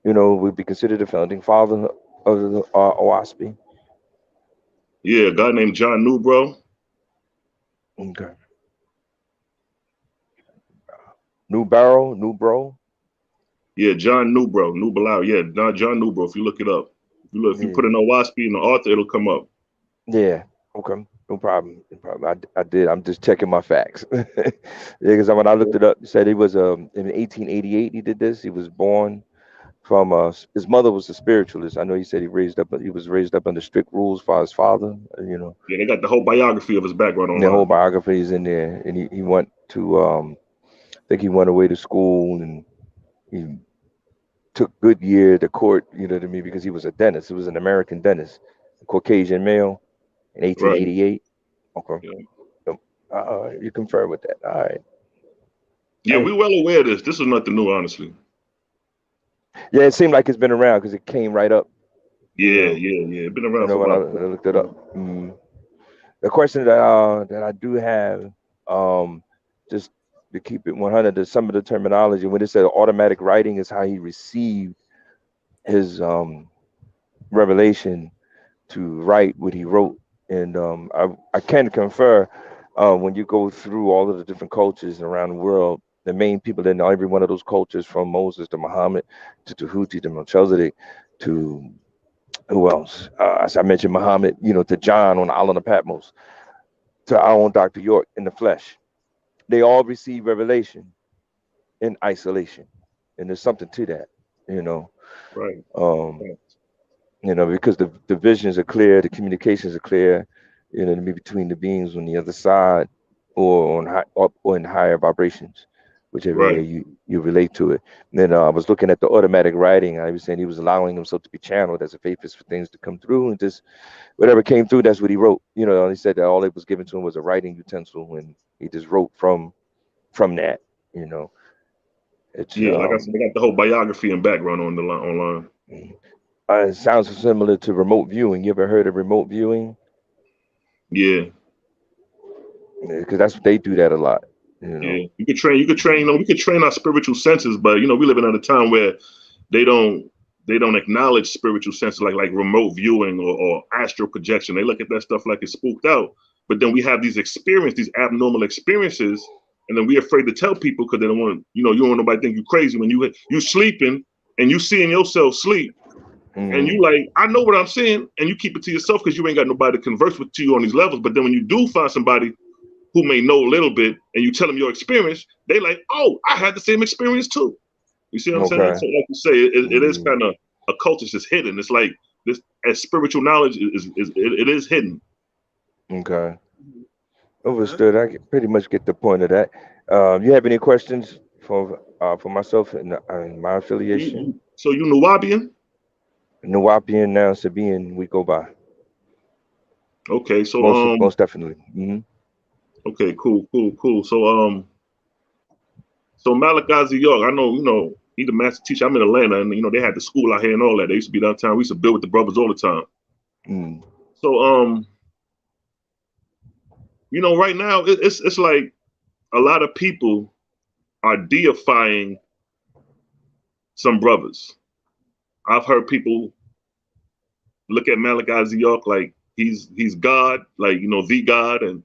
would be considered a founding father of the OWASP? Yeah, a guy named John Newbro. Okay. New Barrel, New Bro. Yeah, John Newbro, Newbelau. Yeah, John Newbro. If you look it up, if you Yeah. put in Owaspy in the author, it'll come up. Yeah. Okay. No problem. No problem. I did. I'm just checking my facts. Yeah, because when I looked it up, it said he was in 1888. He did this. He was born from his mother was a spiritualist. I know he said he was raised up under strict rules by his father. Yeah, they got the whole biography of his background And the whole online. biography is in there. And he went to I think he went away to school, and he took good year to court. You know what I mean? Because he was a dentist. He was an American dentist, a Caucasian male in Right. 1888. Okay. Yeah. Yep. You confer with that. All right. Yeah, Hey. we're well aware of this. This is nothing new, honestly. Yeah, it seemed like it's been around because it came right up. You Yeah, know. yeah, yeah. It's been around for a When I while. looked it up. The question that I do have, just to keep it 100, is some of the terminology when it said automatic writing is how he received his revelation to write what he wrote. And I can confer when you go through all of the different cultures around the world, the main people in every one of those cultures, from Moses to Muhammad to Tahuti to Melchizedek to who else? As I mentioned, Muhammad, to John on the island of Patmos, to our own Dr. York in the flesh. They all receive revelation in isolation. And there's something to that, you know. Right. Um, Right. because the visions are clear, the communications are clear, maybe between the beings on the other side or on high up or in higher vibrations, whichever way Right. you relate to it. And then I was looking at the automatic writing. I was saying he was allowing himself to be channeled as a faithful for things to come through, and just whatever came through, that's what he wrote. He said that all it was given to him was a writing utensil, and he just wrote from that. You know, it's Yeah, like I said, they got the whole biography and background on the online. it sounds similar to remote viewing. You ever heard of remote viewing? Yeah, Because that's what they do that a lot. You know. yeah. We could train our spiritual senses, but we live in a time where they don't they don't acknowledge spiritual senses like remote viewing or astral projection. They look at that stuff like it's spooked out. But then we have these abnormal experiences, and then we're afraid to tell people because they don't want you don't want nobody to think you crazy when you sleeping and you seeing yourself sleep. And you Mm, like, I know what I'm saying, and you keep it to yourself because you ain't got nobody to converse with you on these levels. But then when you do find somebody who may know a little bit and you tell them your experience, they like, oh, I had the same experience too. You see what I'm saying? okay. So like you say, it is Mm, kind of a culture that's hidden. It's like this as spiritual knowledge it is hidden. okay. Mhm. Understood. I pretty much get the point of that. You have any questions for myself and my affiliation? So you Nuwabian? Nawapian now, Sabian, we go by. Okay, so Most definitely. okay, cool. So Malachi York, I know, he's the master teacher. I'm in Atlanta, and they had the school out here and all that. They used to be downtown. We used to build with the brothers all the time. Mm. So right now it's like a lot of people are deifying some brothers. I've heard people look at Malachi York like he's God, like the God, and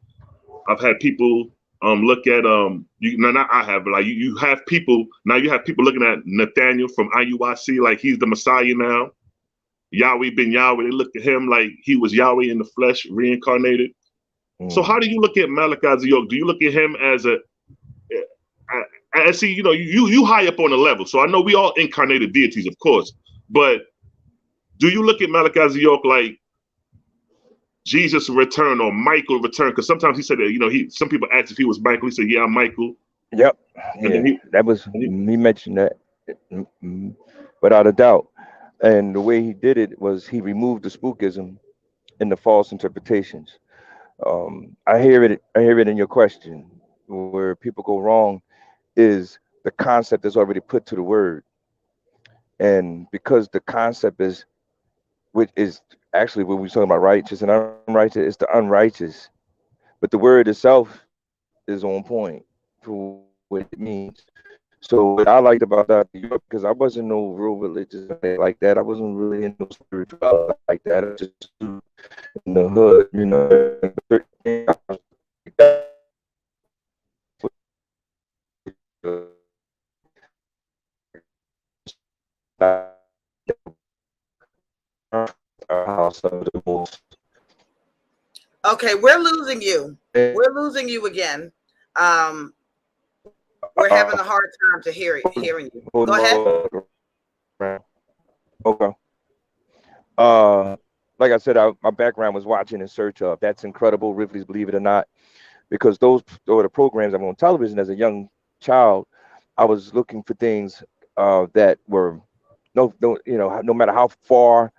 I've had people look at you no not I have, but like you have people now, you have people looking at Nathaniel from IUIC like he's the Messiah now. Yahweh ben Yahweh, they looked at him like he was Yahweh in the flesh, reincarnated. So how Mm. do you look at Malachi York? Do you look at him as I see, you high up on the level. So I know we all incarnated deities, of course, but do you look at Malachi York like Jesus return or Michael return? Because sometimes he said that, some people asked if he was Michael. He said, yeah, I'm Michael. Yep. And then Yeah. That was he mentioned that. Mm. Without a doubt. And the way he did it was he removed the spookism and the false interpretations. I hear it. I hear it in your question. Where people go wrong is the concept is already put to the word, and because the concept is, which is actually what we're talking about, righteous and unrighteous, it's the unrighteous. But the word itself is on point for what it means. So what I liked about Dr. York, because I wasn't no real religious like that. I wasn't really in no spirituality like that. I just knew in the hood, certain things I was like that. How some of the most Okay, we're losing you. We're losing you again. Um, we're having a hard time to hearing you. Go hold ahead. on. Okay. Like I said, my background was watching In Search of. That's incredible. Ripley's Believe It or Not, because those were the programs I'm on television as a young child. I was looking for things that were no, no matter how far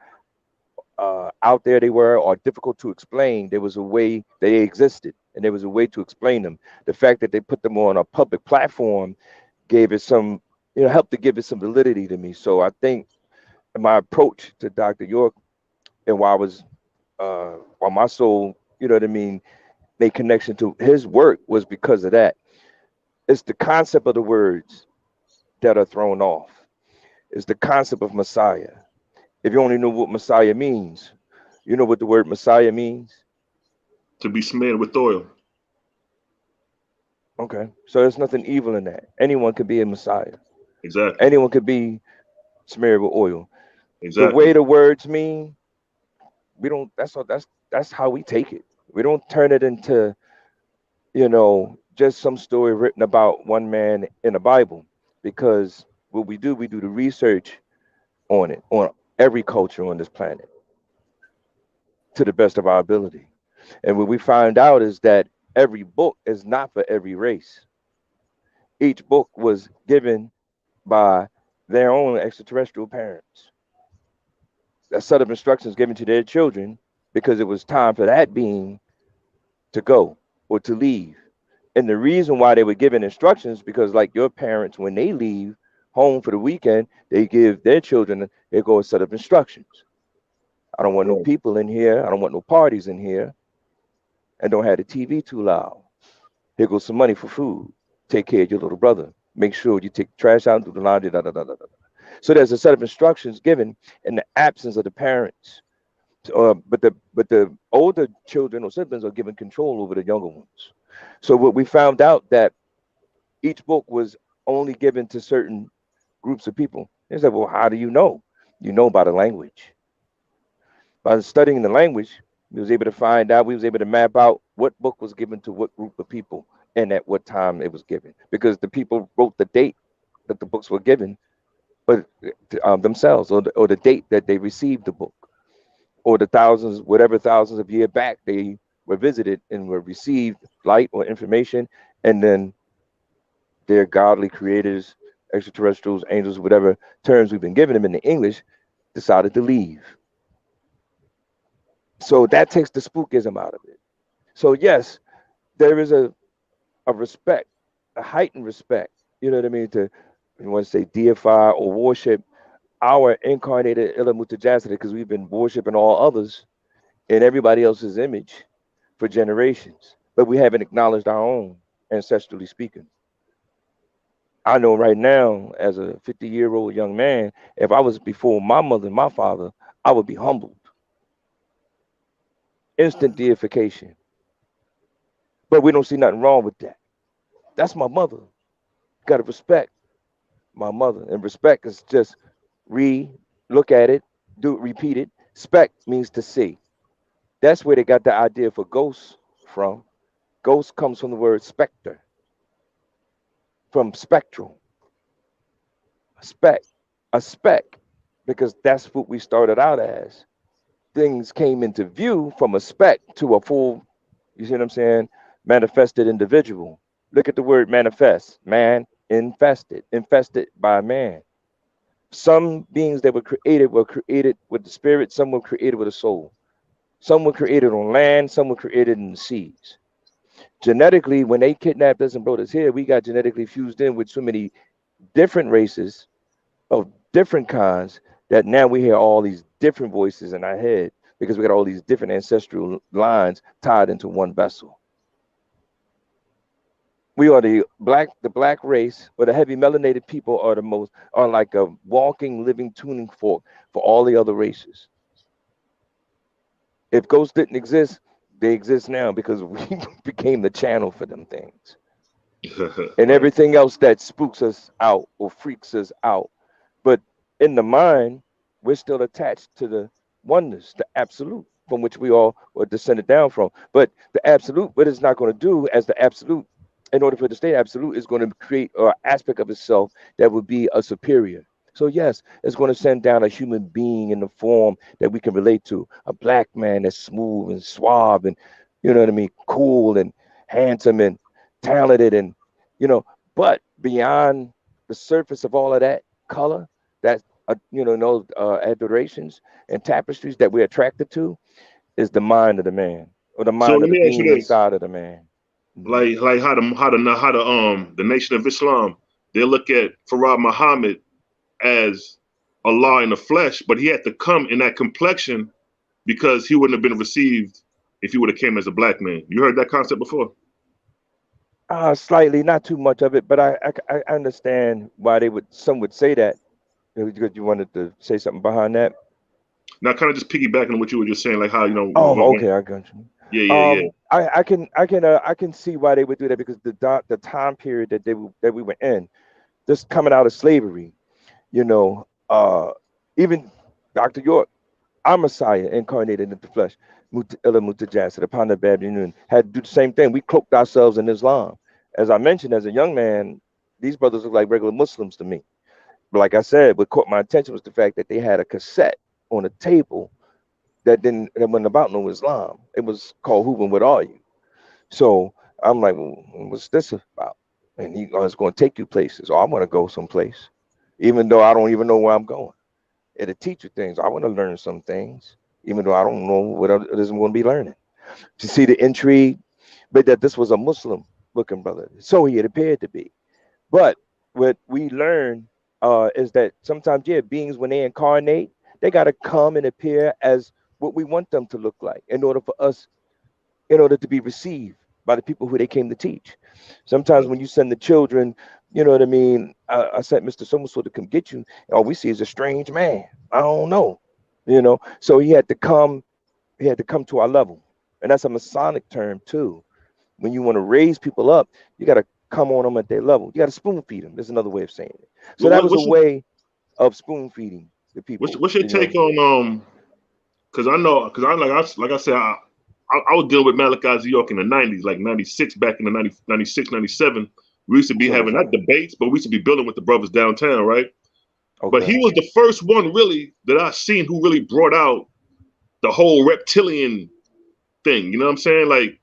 out there they were or difficult to explain, there was a way they existed and there was a way to explain them. The fact that they put them on a public platform gave it some, helped to give it some validity to me. So I think my approach to Dr. York and while my soul, made connection to his work was because of that. It's the concept of the words that are thrown off. It's the concept of Messiah. If you only know what Messiah means, you know what the word Messiah means? to be smeared with oil. Okay. So there's nothing evil in that. Anyone could be a Messiah. Exactly. Anyone could be smeared with oil. The way Exactly. the words mean, we don't that's how we take it. We don't turn it into, just some story written about one man in the Bible. Because what we do the research on it, on every culture on this planet, to the best of our ability. And what we find out is that every book is not for every race. Each book was given by their own extraterrestrial parents. A set of instructions given to their children because it was time for that being to go or to leave. And the reason why they were given instructions, because like your parents, when they leave home for the weekend, they give their children, here go a set of instructions. I don't want no Right. people in here. I don't want no parties in here. And don't have the TV too loud. Here goes some money for food. Take care of your little brother. Make sure you take the trash out and do the laundry. Da, da, da, da, da. So there's a set of instructions given in the absence of the parents. But the older children or siblings are given control over the younger ones. So what we found out that each book was only given to certain groups of people. They said, well, how do you know? You know by the language. By studying the language, we was able to map out what book was given to what group of people and at what time it was given. Because the people wrote the date that the books were given, but themselves, or the date that they received the book, or the thousands, whatever thousands of years back they were visited and were received light or information, and then their godly creators, extraterrestrials, angels, whatever terms we've been giving them in the English, decided to leave. So that takes the spookism out of it. So yes, there is a respect, a heightened respect, you know what I mean, to, you want to say, deify or worship our incarnated Ilamutajasita, because we've been worshiping all others in everybody else's image for generations, but we haven't acknowledged our own, ancestrally speaking. I know right now, as a 50-year-old young man, if I was before my mother and my father, I would be humbled. Instant Mm. deification. But we don't see nothing wrong with that. That's my mother. Got to respect my mother. And respect is just look at it, do it, repeat it. Spect means to see. That's where they got the idea for ghosts from. Ghost comes from the word specter, from spectral, spec, a speck, because that's what we started out as. Things came into view from a speck to a full, you see what I'm saying, manifested individual. Look at the word manifest, man infested, infested by man. Some beings that were created with the spirit, some were created with a soul. Some were created on land, some were created in the seas. Genetically, when they kidnapped us and brought us here, we got genetically fused in with so many different races of different kinds that now we hear all these different voices in our head because we got all these different ancestral lines tied into one vessel. We are the black race, or the heavy melanated people are like a walking, living tuning fork for all the other races. If ghosts didn't exist, they exist now because we became the channel for them things. And Right. everything else that spooks us out or freaks us out. But in the mind, we're still attached to the oneness, the absolute, from which we all were descended down from. But the absolute, what it's not going to do as the absolute, in order for it to stay absolute, is going to create an aspect of itself that would be a superior. So yes, it's going to send down a human being in the form that we can relate to, a black man that's smooth and suave and, you know what I mean, cool and handsome and talented and, you know, but beyond the surface of all of that color, that those adorations and tapestries that we're attracted to, is the mind of the man, or the So mind let of the me ask you being this: inside of the man. Mhm. like how the Nation of Islam, they look at Farad Muhammad as Allah in the flesh, but he had to come in that complexion because he wouldn't have been received if he would have came as a black man. You heard that concept before? Slightly, not too much of it, but I understand why some would say that. Because you wanted to say something behind that. Now, kind of just piggybacking on what you were just saying, like how Oh, okay, I got you. yeah, yeah, yeah. I can see why they would do that, because the time period that we were in, just coming out of slavery, you know, even Dr. York, our Messiah incarnated in the flesh, Ella Mutajassid, upon the Babylon, had to do the same thing. We cloaked ourselves in Islam. As I mentioned, as a young man, these brothers look like regular Muslims to me. But like I said, what caught my attention was the fact that they had a cassette on a table that wasn't about no Islam. It was called Who and What Are You? So I'm like, well, what's this about? And he was going to take you places. Oh, I want to go someplace, even though I don't even know where I'm going. It'll teach you things. I want to learn some things, even though I don't know what it is I'm going to be learning. To see the intrigue, but that this was a Muslim looking brother. So he had appeared to be. But what we learn is that sometimes, yeah, beings, when they incarnate, they got to come and appear as what we want them to look like in order to be received by the people who they came to teach. Sometimes when you send the children, you know what I mean? I sent Mr. So-and-so to come get you. All we see is a strange man. I don't know, So he had to come to our level. And that's a Masonic term too. When you want to raise people up, you got to come on them at their level. You got to spoon feed them. There's another way of saying it. So What, that what, was a what's your way of spoon feeding the what's, people. what's your take on Because I know, because like I said, I was dealing with Malachi York in the 90s, like 96, back in the 90, 96, 97. We used to be So, having not so debates, but we used to be building with the brothers downtown, right? But he okay. was the first one really that I seen who really brought out the whole reptilian thing. You know what I'm saying? Like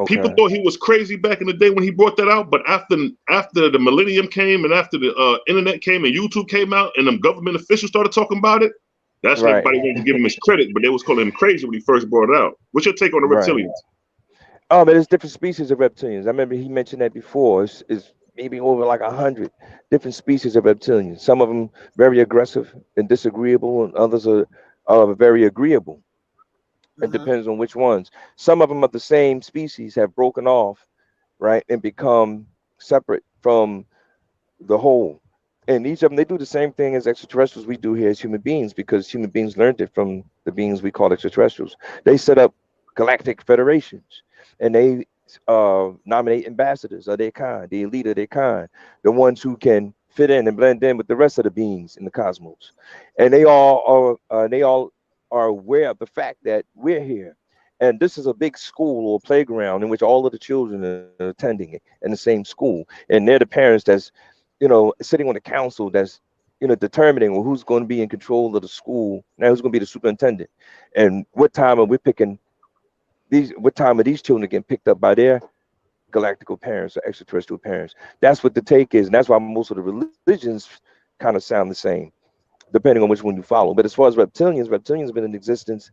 people Okay. thought he was crazy back in the day when he brought that out, but after the millennium came and after the internet came and YouTube came out and them government officials started talking about it, that's when Right. everybody wanted to give him his credit. But they was calling him crazy when he first brought it out. What's your take on the Right. reptilians? But there's different species of reptilians. I remember he mentioned that before. It's maybe over like 100 different species of reptilians. Some of them very aggressive and disagreeable, and others are very agreeable. It Mm-hmm. depends on which ones. Some of them of the same species have broken off, right, and become separate from the whole. And each of them, they do the same thing as extraterrestrials we do here as human beings, because human beings learned it from the beings we call extraterrestrials. They set up galactic federations, and they nominate ambassadors of their kind, the elite of their kind, the ones who can fit in and blend in with the rest of the beings in the cosmos. And they all are aware of the fact that we're here. And this is a big school or playground in which all of the children are attending it in the same school. And they're the parents that's, sitting on the council that's, determining, well, who's going to be in control of the school now, who's going to be the superintendent, and what time are these children getting picked up by their galactical parents or extraterrestrial parents. That's what the take is, and that's why most of the religions kind of sound the same, depending on which one you follow. But as far as reptilians have been in existence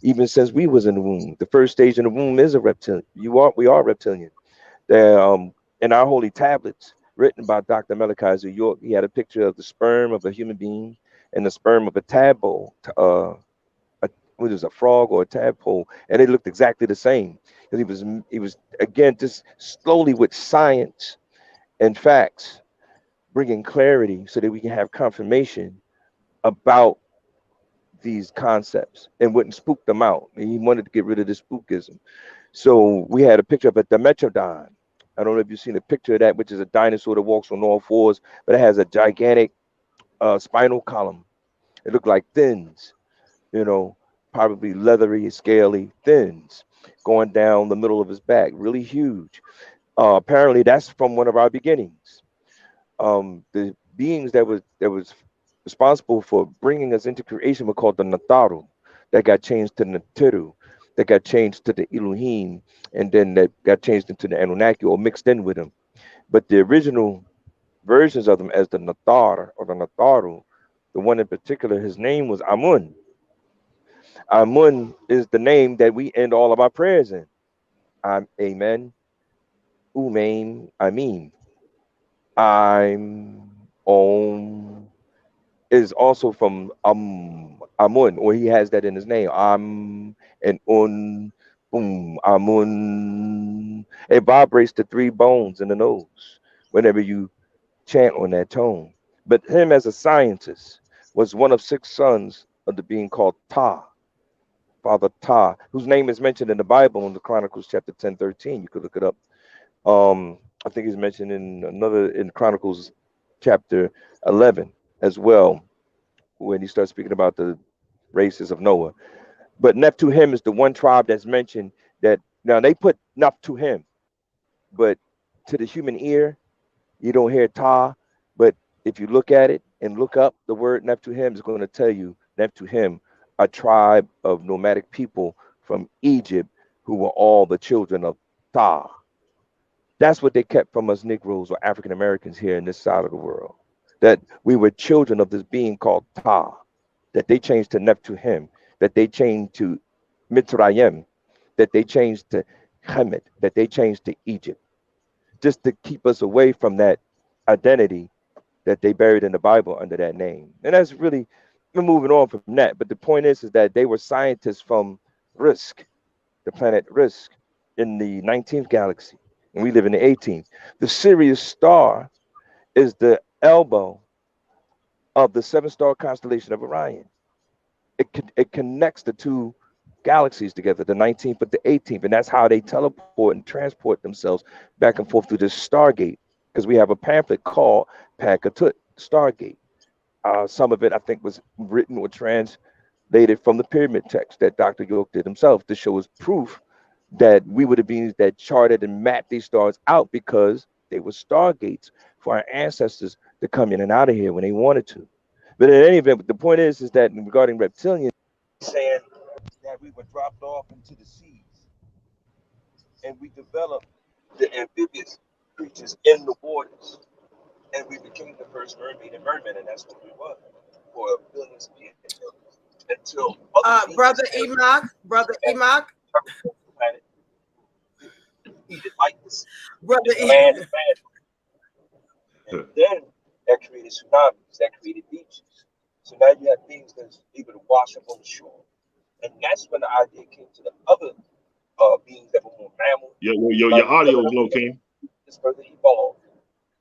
even since we was in the womb. The first stage in the womb is a reptilian. We are reptilian. In our holy tablets, written by Dr. Malachi York, he had a picture of the sperm of a human being and the sperm of a tadpole, whether it was a frog or a tadpole, and they looked exactly the same. Because he was again just slowly with science and facts, bringing clarity so that we can have confirmation about these concepts and wouldn't spook them out. And he wanted to get rid of the spookism. So we had a picture of a Dimetrodon. I don't know if you've seen a picture of that, which is a dinosaur that walks on all fours, but it has a gigantic spinal column. It looked like fins, you know, probably leathery, scaly fins going down the middle of his back, really huge. Apparently, that's from one of our beginnings. The beings that was responsible for bringing us into creation were called the Nataru, that got changed to Natiru, that got changed to the Elohim, and then that got changed into the Anunnaki or mixed in with them. But the original versions of them as the Natar or the Nataru, the one in particular, his name was Amun. Amun is the name that we end all of our prayers in. Amen, Umain, Amin. I'm Om is also from Amun, or he has that in his name. And Un, Amun. It vibrates the three bones in the nose whenever you chant on that tone. But him as a scientist was one of six sons of the being called Ta, Father Ta, whose name is mentioned in the Bible in the Chronicles chapter 10:13. You could look it up. I think he's mentioned in Chronicles chapter 11 as well, when he starts speaking about the races of Noah. But Nephtuhim is the one tribe that's mentioned that now they put Nephtuhim, but to the human ear, you don't hear Ta. But if you look at it and look up the word Nephtuhim, is going to tell you Nephtuhim, a tribe of nomadic people from Egypt who were all the children of Ta. That's what they kept from us Negroes or African Americans here in this side of the world. That we were children of this being called Ta, that they changed to Nephtuhim, that they changed to Mitzrayim, that they changed to Hemet, that they changed to Egypt, just to keep us away from that identity that they buried in the Bible under that name. And that's really, we're moving on from that. But the point is that they were scientists from Risk, the planet Risk, in the 19th galaxy, and we live in the 18th. The Sirius star is the elbow of the seven-star constellation of Orion. It connects the two galaxies together, the 19th but the 18th, and that's how they teleport and transport themselves back and forth through this Stargate. Because we have a pamphlet called Pakatut Stargate. Some of it, I think, was written or translated from the pyramid text that Dr. York did himself to show us proof that we were the beings that charted and mapped these stars out because they were stargates for our ancestors to come in and out of here when they wanted to. But in any event, the point is that regarding reptilians, saying that we were dropped off into the seas. and we developed the amphibious creatures in the waters, and we became the first mermaid and merman, and that's what we were for billions of years until other beings Brother came Enoch, Brother and Enoch, terraformed the planet, heated like this, Brother and land E- expanded, and then that created tsunamis, that created beaches. So now you have things that's able to wash up on the shore, and that's when the idea came to the other beings that were more mammal, Your like audio is low, King. this further evolved,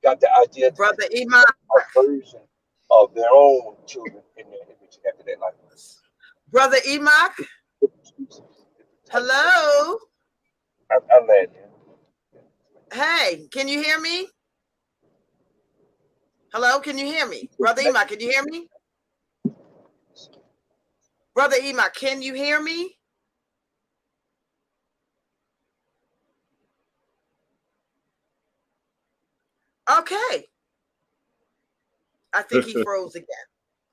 got the idea to Brother create Enoch, a version of their own children in their image and after their likeness. Brother Enoch. Different species, different types of reptiles. Hello. I land here. Hey, can you hear me? Hello, can you hear me? Brother Enoch, can you hear me? Brother Enoch, can you hear me? Okay. I think he froze again.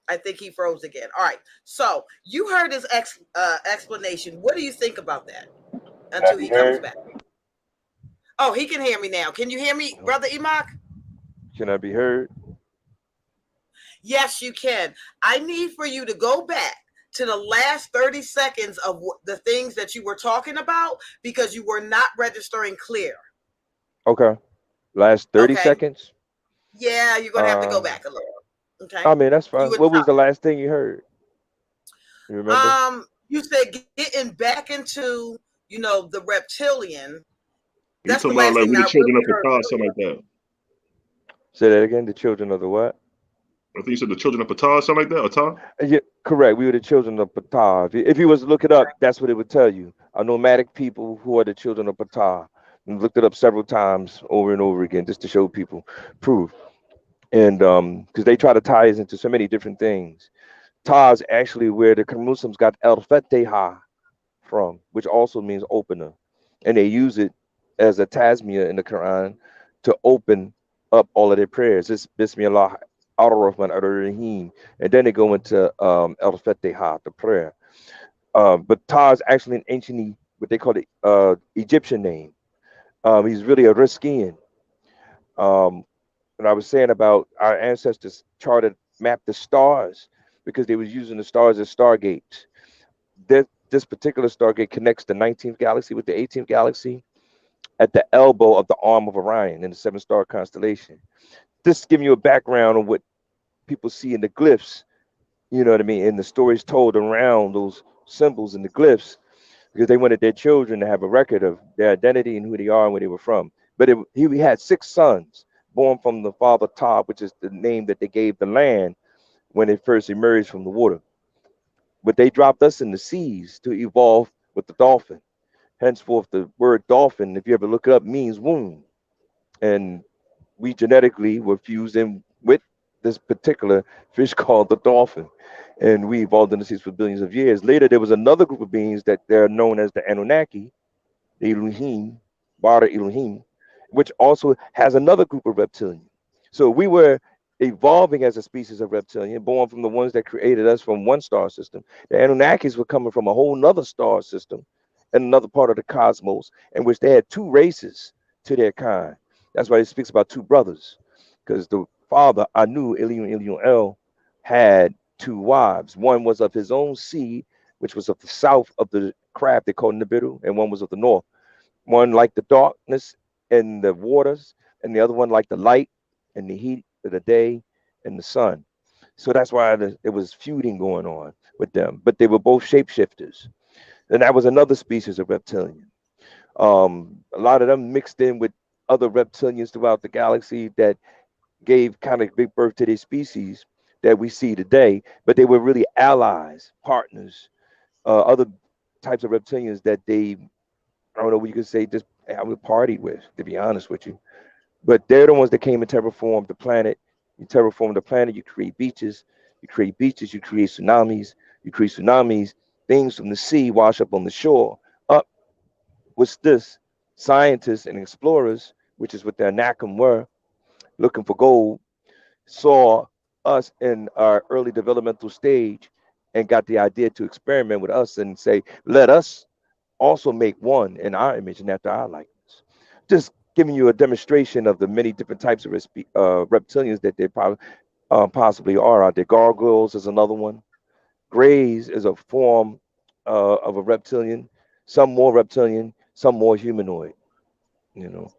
I think he froze again. All right. So you heard his explanation. What do you think about that Can I until be he comes heard? back? Oh, he can hear me now. Can you hear me, Brother Enoch? Can I be heard? Yes, you can. I need for you to go back to the last 30 seconds of the things that you were talking about because you were not registering clear. Okay. Last 30 Okay. seconds. Yeah, you're going to have to go Uh, back a little. Okay. I mean, that's You fine. were What was the last thing you heard? You remember? you said getting back into, the reptilian. You That's the talking about last like thing we the I children really of heard. Ptah, something like that. Say that again. The children of the what? I think you said the children of Ptah, something like that, or Ptah. Yeah, correct. We were the children of Ptah. If you was to look it up, that's what it would tell you. Our nomadic people who are the children of Ptah. We looked it up several times over and over again just to show people proof. And because they try to tie us into so many different things. Ta is actually where the Muslims got El Fatiha from, which also means opener. And they use it as a tasmiyah in the Quran to open up all of their prayers. It's Bismillah ar-Rahman ar-Rahim. And then they go into El Fatiha, the prayer. But Ta is actually an ancient, what they call the Egyptian name. He's really a Riskian. Um, and I was saying about our ancestors charted, mapped the stars because they was using the stars as stargates. This particular stargate connects the 19th galaxy with the 18th galaxy at the elbow of the arm of Orion in the seven star constellation. This giving you a background on what people see in the glyphs, you know what I mean, and the stories told around those symbols and the glyphs, because they wanted their children to have a record of their identity and who they are and where they were from. But he had six sons born from the father Tob, which is the name that they gave the land when it first emerged from the water. But they dropped us in the seas to evolve with the dolphin. Henceforth, the word dolphin, if you ever look it up, means womb. And we genetically were fused in with this particular fish called the dolphin. And we evolved in the seas for billions of years. Later, there was another group of beings that they're known as the Anunnaki, the Elohim, Bara Elohim, which also has another group of reptilian. So we were evolving as a species of reptilian, born from the ones that created us from one star system. The Anunnakis were coming from a whole nother star system in another part of the cosmos, in which they had two races to their kind. That's why he speaks about two brothers, because the father, Anu, Elion, Elion El, had two wives. One was of his own seed, which was of the south of the crab they called Nibiru, and one was of the north. One like the darkness and the waters, and the other one like the light and the heat of the day and the sun. So that's why it was feuding going on with them. But they were both shapeshifters, and that was another species of reptilian. A lot of them mixed in with other reptilians throughout the galaxy that gave kind of big birth to their species that we see today. But they were really allies, partners, other types of reptilians that they, I don't know what you could say, just I would party with, to be honest with you. But they're the ones that came and terraformed the planet. You terraform the planet, you create beaches. You create beaches, you create tsunamis. You create tsunamis, things from the sea wash up on the shore. Up, what's this? Scientists and explorers, which is what the Anakim were, looking for gold, saw us in our early developmental stage and got the idea to experiment with us and say, let us also make one in our image and after our likeness. Just giving you a demonstration of the many different types of reptilians that they probably possibly are out there. Gargoyles is another one. Greys is a form of a reptilian. Some more reptilian, some more humanoid. You know,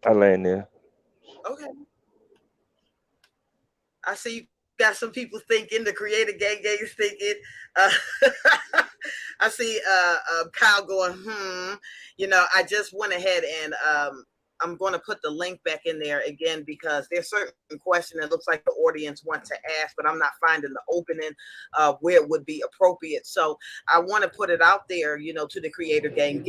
I land there. Okay. I see you got some people thinking, the creator gang is thinking. Uh, I see Kyle going, I just went ahead and I'm going to put the link back in there again because there's certain question that looks like the audience wants to ask, but I'm not finding the opening where it would be appropriate. So I want to put it out there, to the creator gang.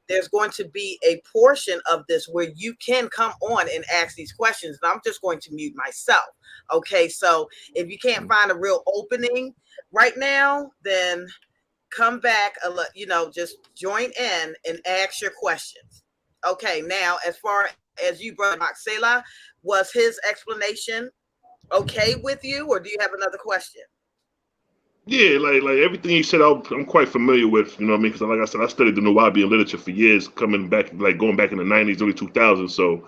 There's going to be a portion of this where you can come on and ask these questions. And I'm just going to mute myself. Okay, so if you can't Mm. find a real opening right now, then come back, just join in and ask your questions. Okay, now as far as you, brother Moxela, was his explanation okay with you, or do you have another question? Yeah, like everything you said, I'm quite familiar with. You know what I mean? Because like I said, I studied the Nuwabian literature for years, coming back like going back in the '90s, early 2000s. So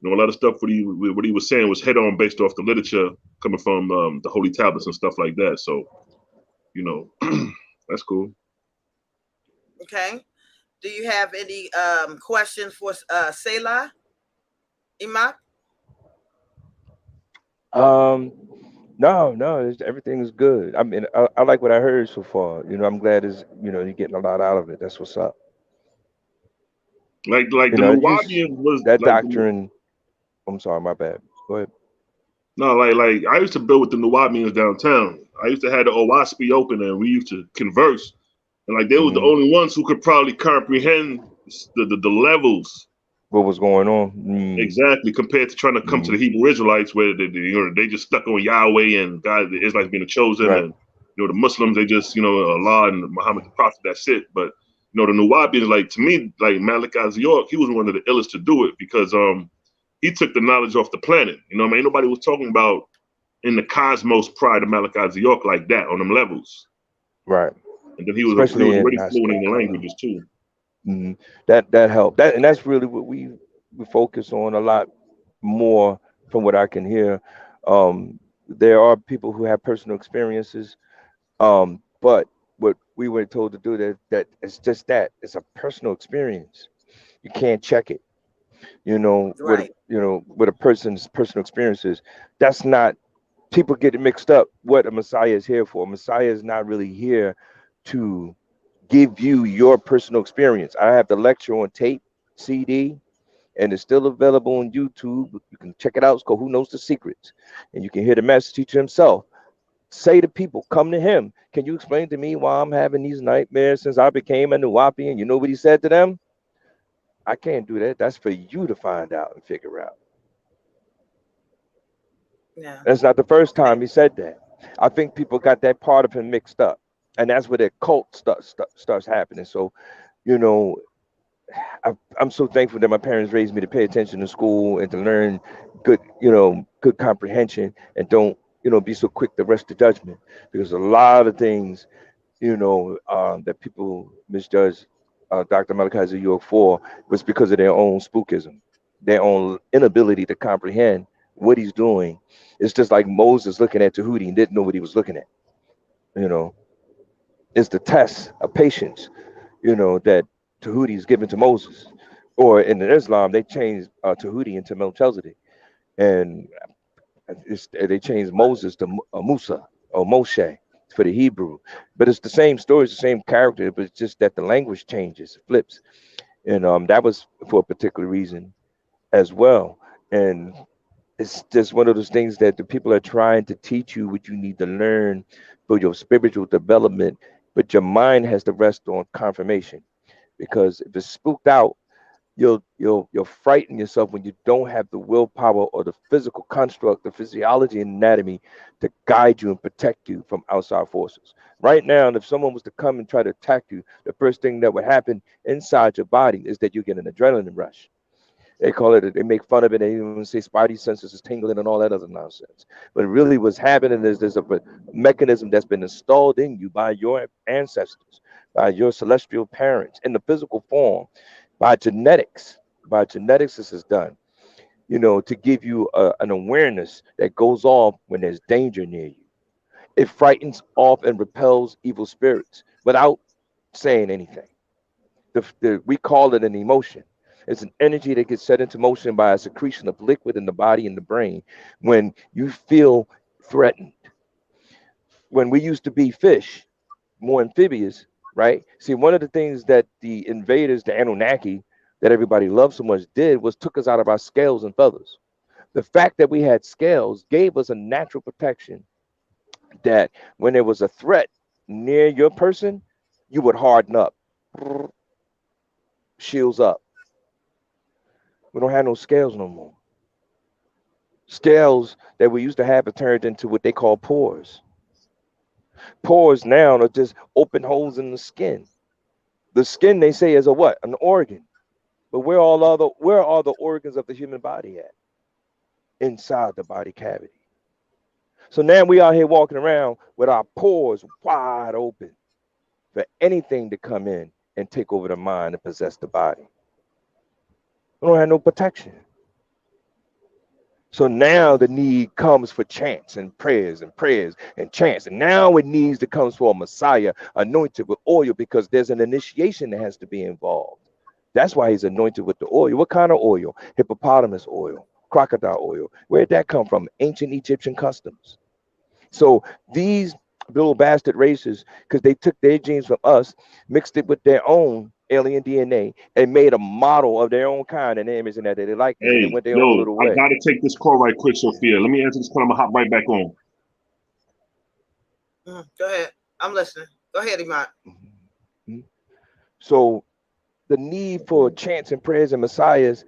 a lot of stuff what he was saying was head on based off the literature coming from the holy tablets and stuff like that. So you know, that's cool. Okay. Do you have any questions for Selah, Imam? Um, no, no, everything is good. I mean, I like what I heard so far. I'm glad is you're getting a lot out of it. That's what's up. Like the Just Nuwabians was that like doctrine. I'm sorry, my bad. Go ahead. no, like I used to build with the Nuwabians downtown. I used to have the OWASP open and we used to converse. And like they were the Hmm. only ones who could probably comprehend the levels What was going on? Mm. exactly compared to trying to come to the Hmm. Hebrew Israelites where they just stuck on Yahweh and God, the Israelites being the chosen, Right. and the Muslims they just Allah and Muhammad the Prophet. That's it. But the Nuwabians, like to me, like Malik York, he was one of the illest to do it because he took the knowledge off the planet. I mean, nobody was talking about in the cosmos prior to Malachi York like that on them levels. Right. And then he Especially was in already high fluent school in the color. languages too. Hmm. That helped. And that's really what we focus on a lot more from what I can hear. There are people who have personal experiences. But what we were told to do that it's just that it's a personal experience. You can't check it. Right. What a person's personal experiences. That's not. People get it mixed up. What a Messiah is here for. A Messiah is not really here to give you your personal experience. I have the lecture on tape, CD, and it's still available on YouTube. You can check it out. It's called Who Knows the Secrets, and you can hear the master teacher himself say to people, come to him. Can you explain to me why I'm having these nightmares since I became a Nuwapian? You know what he said to them? I can't do that. That's for you to find out and figure out. Yeah. And it's not the first Okay. time he said that. I think people got that part of him mixed up. And that's where their cult starts happening. So, you know, I'm so thankful that my parents raised me to pay attention in school and to learn good comprehension and don't, be so quick to rush to judgment because a lot of things that people misjudge Dr. Malachi York for was because of their own spookism, their own inability to comprehend what he's doing. It's just like Moses looking at Tahuti and didn't know what he was looking at. You know, it's the test of patience, that Tahuti is given to Moses. Or in Islam, they changed Tahuti into Melchizedek. And they changed Moses to Musa or Moshe for the Hebrew, but it's the same story, it's the same character, but it's just that the language changes, flips, and that was for a particular reason as well. And it's just one of those things that the people are trying to teach you what you need to learn for your spiritual development, but your mind has to rest on confirmation because if it's spooked out, you'll frighten yourself when you don't have the willpower or the physical construct, the physiology and anatomy to guide you and protect you from outside forces. Right now, if someone was to come and try to attack you, the first thing that would happen inside your body is that you get an adrenaline rush. They call it, they make fun of it. They even say spidey senses is tingling and all that other nonsense. But really, what's happening is there's a mechanism that's been installed in you by your ancestors by your celestial parents in the physical form, by genetics. By genetics, this is done, to give you an awareness that goes off when there's danger near you. It frightens off and repels evil spirits without saying anything. We call it an emotion. It's an energy that gets set into motion by a secretion of liquid in the body and the brain when you feel threatened. When we used to be fish, more amphibious, right? See, one of the things that the invaders, the Anunnaki, that everybody loves so much did was took us out of our scales and feathers. The fact that we had scales gave us a natural protection that when there was a threat near your person, you would harden up, shields up. We don't have no scales no more. Scales that we used to have are turned into what they call pores. Pores now are just open holes in the skin. The skin, they say, is a what? An organ. But where are the organs of the human body at? Inside the body cavity. So now we out here walking around with our pores wide open for anything to come in and take over the mind and possess the body. We don't have no protection. So now the need comes for chants and prayers and chants. And now it needs to come for a Messiah anointed with oil because there's an initiation that has to be involved. That's why he's anointed with the oil. What kind of oil? Hippopotamus oil, crocodile oil. Where'd that come from? Ancient Egyptian customs. So these little bastard races, because they took their genes from us, mixed it with their own alien DNA, and made a model of their own kind and image and that they likeness, and they Hey, went their own yo, little I way. gotta take this call right quick, Sophia. Let me answer this call. I'm gonna hop right back on. Go ahead. I'm listening. Go ahead, Iman. Mhm. So the need for chants and prayers and messiahs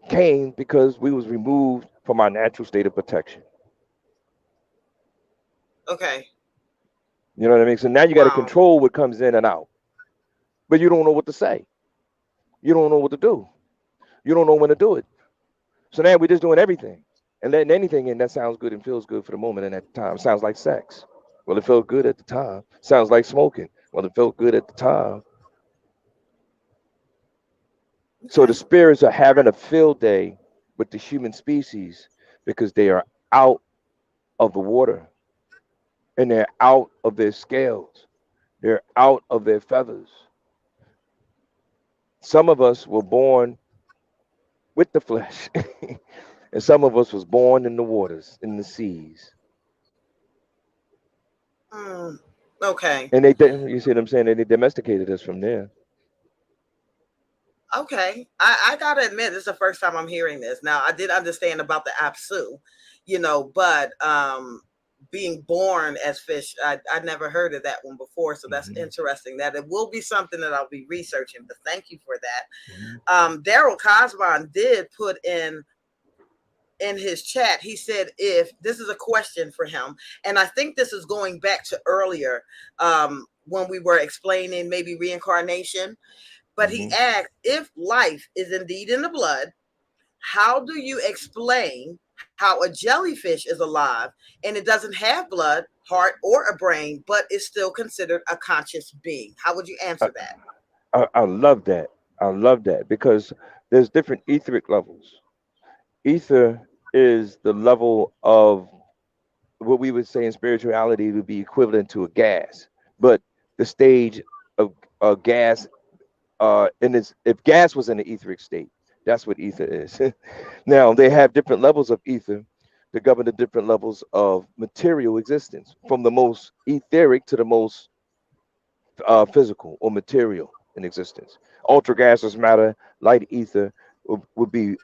came because we was removed from our natural state of protection. Okay. You know what I mean? So now you got to Wow. control what comes in and out, but you don't know what to say. You don't know what to do. You don't know when to do it. So now we're just doing everything and letting anything in that sounds good and feels good for the moment and at the time. Sounds like sex. Well, it felt good at the time. Sounds like smoking. Well, it felt good at the time. So the Okay. spirits are having a field day with the human species because they are out of the water and they're out of their scales. They're out of their feathers. Some of us were born with the flesh, and some of us was born in the waters, in the seas. Mm, okay. And you see what I'm saying? And they domesticated us from there. Okay. I gotta admit, this is the first time I'm hearing this. Now, I did understand about the Apsu, but being born as fish, I never heard of that one before. So that's Hmm. interesting. That it will be something that I'll be researching. But thank you for that. Hmm. Daryl Cosbon did put in his chat, he said, if this is a question for him, and I think this is going back to earlier when we were explaining maybe reincarnation, but he Hmm. asked, if life is indeed in the blood, how do you explain how a jellyfish is alive and it doesn't have blood, heart, or a brain, but is still considered a conscious being? How would you I, answer that? I love that. I love that because there's different etheric levels. Ether is the level of what we would say in spirituality would be equivalent to a gas, but the stage of gas in its if gas was in the etheric state, that's what ether is. Now they have different levels of ether to govern the different levels of material existence, from the most etheric to the most physical or material in existence. Ultra gaseous matter, light ether would be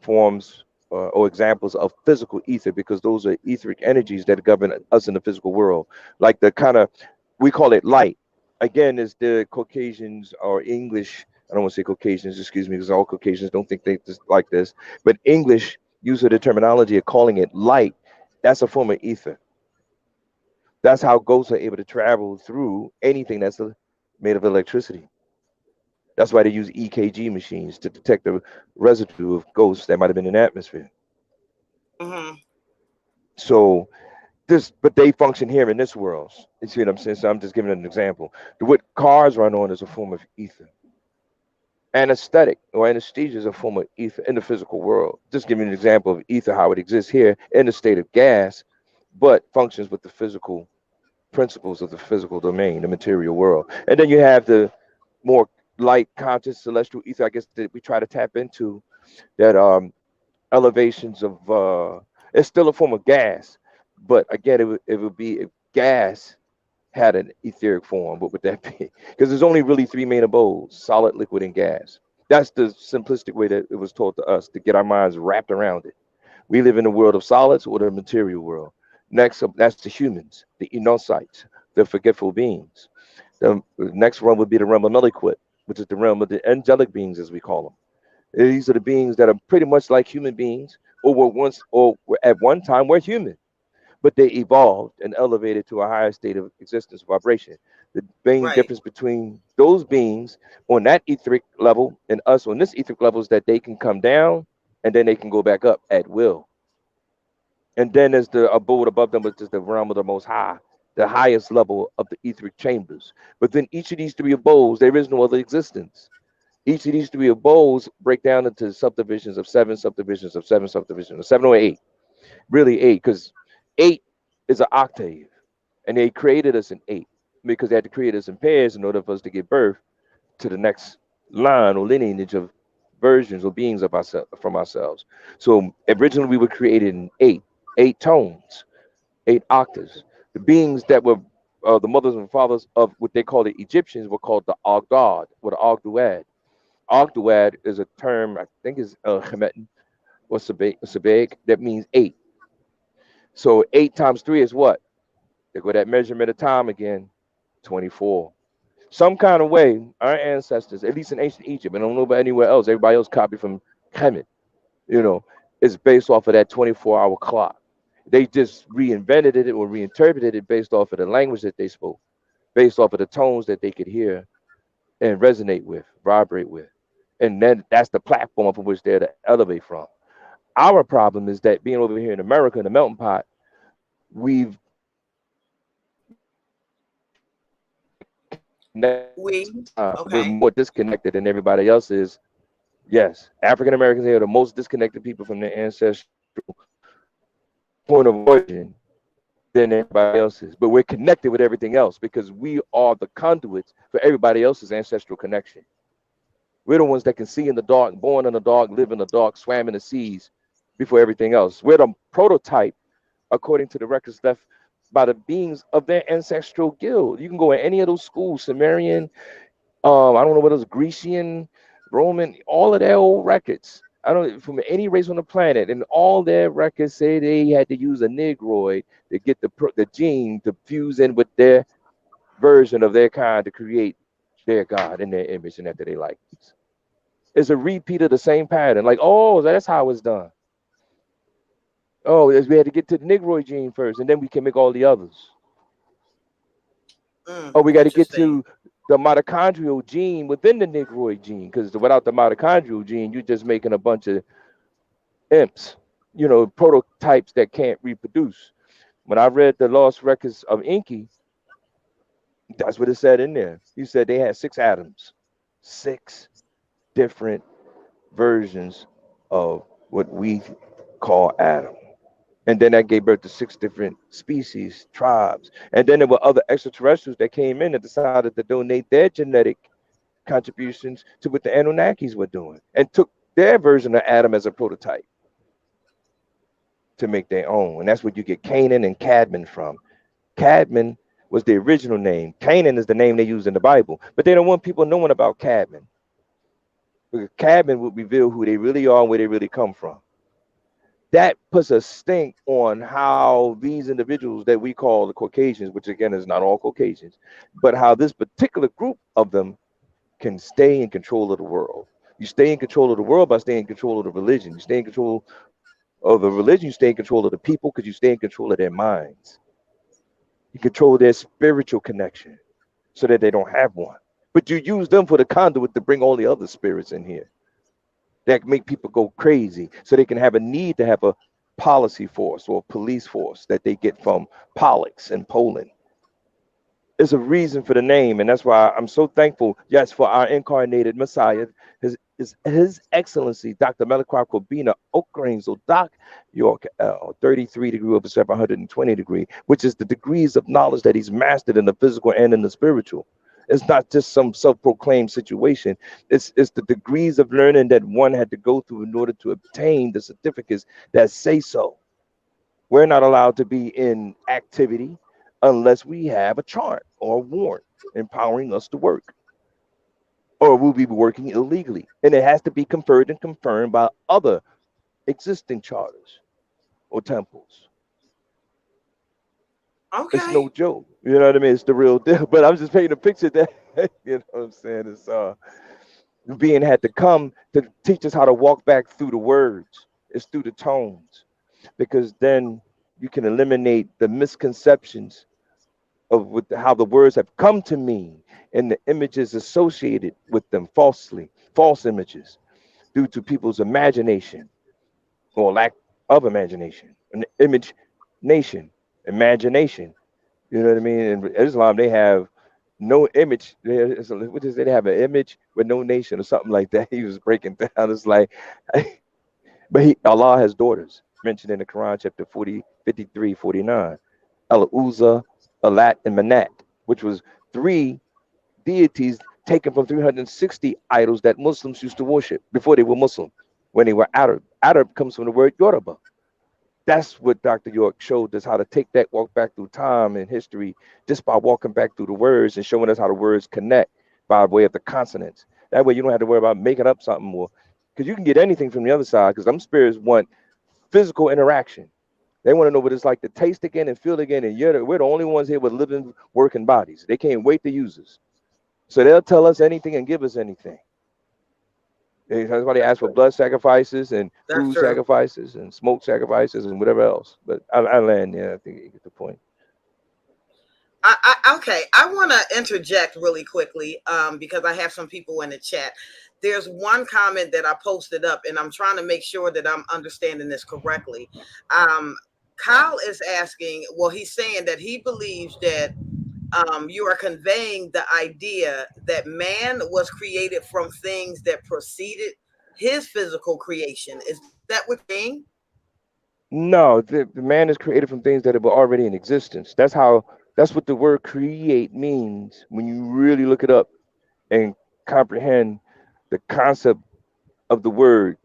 forms or examples of physical ether because those are etheric energies that govern us in the physical world. Like the kind of, we call it light. Again, is the Caucasians or English, I don't want to say Caucasians, excuse me, because all Caucasians don't think they just like this, but English use of the terminology of calling it light. That's a form of ether. That's how ghosts are able to travel through anything that's made of electricity. That's why they use EKG machines to detect the residue of ghosts that might have been in the atmosphere. Mm-hmm. So This, but they function here in this world. You see what I'm saying? So I'm just giving an example. What cars run on is a form of ether. Anesthetic or anesthesia is a form of ether in the physical world. Just giving an example of ether, how it exists here in the state of gas, but functions with the physical principles of the physical domain, the material world. And then you have the more light conscious celestial ether, I guess, that we try to tap into, that elevations of it's still a form of gas, but again it would be if gas had an etheric form. What would that be? Because there's only really three main abodes: solid, liquid, and gas. That's the simplistic way that it was taught to us to get our minds wrapped around it. We live in the world of solids or the material world. Next up, that's the humans, the enosites, the forgetful beings. The next realm would be the realm of Meliquit, which is the realm of the angelic beings, as we call them. These are the beings that are pretty much like human beings, or were once, or were at one time were human, but they evolved and elevated to a higher state of existence, vibration. The main Right. difference between those beings on that etheric level and us on this etheric level is that they can come down and then they can go back up at will. And then there's the abode above them, which is the realm of the most high, the highest level of the etheric chambers. But then each of these three abodes, there is no other existence. Each of these three abodes break down into subdivisions of seven, subdivisions of seven, subdivisions of seven or eight. Really eight, because eight is an octave. And they created us in eight because they had to create us in pairs in order for us to give birth to the next line or lineage of versions or beings of ourselves from ourselves. So originally we were created in eight tones, eight octaves. The beings that were the mothers and fathers of what they call the Egyptians were called the Ogdad or the Ogduad. Ogduad is a term, I think is Hemetan or Sabeg, that means eight. So eight times three is what? They go that measurement of time again, 24. Some kind of way, our ancestors, at least in ancient Egypt, and I don't know about anywhere else, everybody else copied from Kemet, you know, is based off of that 24-hour clock. They just reinvented it or reinterpreted it based off of the language that they spoke, based off of the tones that they could hear and resonate with, vibrate with. And then that's the platform from which they're to elevate from. Our problem is that being over here in America in the melting pot, we've We we're okay. more disconnected than everybody else is. Yes, African Americans are the most disconnected people from their ancestral point of origin than everybody else is. But we're connected with everything else because we are the conduits for everybody else's ancestral connection. We're the ones that can see in the dark, born in the dark, live in the dark, swam in the seas before everything else. We're the prototype, according to the records left by the beings of their ancestral guild. You can go in any of those schools, Sumerian, I don't know what else, Grecian, Roman, all of their old records. I don't from any race on the planet, and all their records say they had to use a negroid to get the gene to fuse in with their version of their kind to create their god in their image and after they likeness. It's a repeat of the same pattern. Like, oh, that's how it's done. Oh, we had to get to the negroid gene first, and then we can make all the others. Oh, we got to get Interesting. to the mitochondrial gene within the negroid gene, because without the mitochondrial gene, you're just making a bunch of imps, prototypes that can't reproduce. When I read the lost records of Inky, that's what it said in there. You said they had six atoms, six different versions of what we call Adam. And then that gave birth to six different species, tribes. And then there were other extraterrestrials that came in and decided to donate their genetic contributions to what the Anunnakis were doing and took their version of Adam as a prototype to make their own. And that's where you get Canaan and Cadman from. Cadman was the original name. Canaan is the name they use in the Bible, but they don't want people knowing about Cadman because Cadman would reveal who they really are and where they really come from. That puts a stink on how these individuals that we call the Caucasians, which again is not all Caucasians, but how this particular group of them can stay in control of the world. You stay in control of the world by staying in control of the religion. You stay in control of the religion, you stay in control of the people because you stay in control of their minds. You control their spiritual connection so that they don't have one. But you use them for the conduit to bring all the other spirits in here that make people go crazy so they can have a need to have a policy force or police force that they get from Pollux in Poland. Is a reason for the name, and that's why I'm so thankful. Yes, for our incarnated Messiah, His Excellency Dr. Malachi Kobina Okranzel Doc York 33 degree over 720 degree, which is the degrees of knowledge that he's mastered in the physical and in the spiritual. It's not just some self-proclaimed situation. It's the degrees of learning that one had to go through in order to obtain the certificates that say so. We're not allowed to be in activity unless we have a chart or a warrant empowering us to work, or we'll be working illegally. And it has to be conferred and confirmed by other existing charters or temples. It's Okay. no joke. You know what I mean? It's the real deal. But I'm just painting a picture that, you know what I'm saying? It's being had to come to teach us how to walk back through the words. It's through the tones. Because then you can eliminate the misconceptions of how the words have come to mean and the images associated with them false images due to people's imagination or lack of imagination. An image nation, imagination. You know what I mean? In Islam, they have no image. What is it? They have an image with no nation or something like that. He was breaking down. It's like, but Allah has daughters mentioned in the Quran, chapter 40, 53, 49. Al-Uzza, Alat, and Manat, which was three deities taken from 360 idols that Muslims used to worship before they were Muslim, when they were Arab. Arab comes from the word Yoruba. That's what Dr. York showed us, how to take that walk back through time and history just by walking back through the words and showing us how the words connect by way of the consonants. That way you don't have to worry about making up something more, because you can get anything from the other side, because some spirits want physical interaction. They want to know what it's like to taste again and feel again. And we're the only ones here with living, working bodies. They can't wait to use us. So they'll tell us anything and give us anything. That's why they That's ask for true. blood sacrifices and That's food true. sacrifices and smoke sacrifices and whatever else. But I land, yeah, I think you get the point. Okay, I want to interject really quickly because I have some people in the chat. There's one comment that I posted up, and I'm trying to make sure that I'm understanding this correctly. Um, Kyle is asking, well, he's saying that he believes that you are conveying the idea that man was created from things that preceded his physical creation. Is that what you're saying? No, the man is created from things that were already in existence. That's what the word create means when you really look it up and comprehend the concept of the word,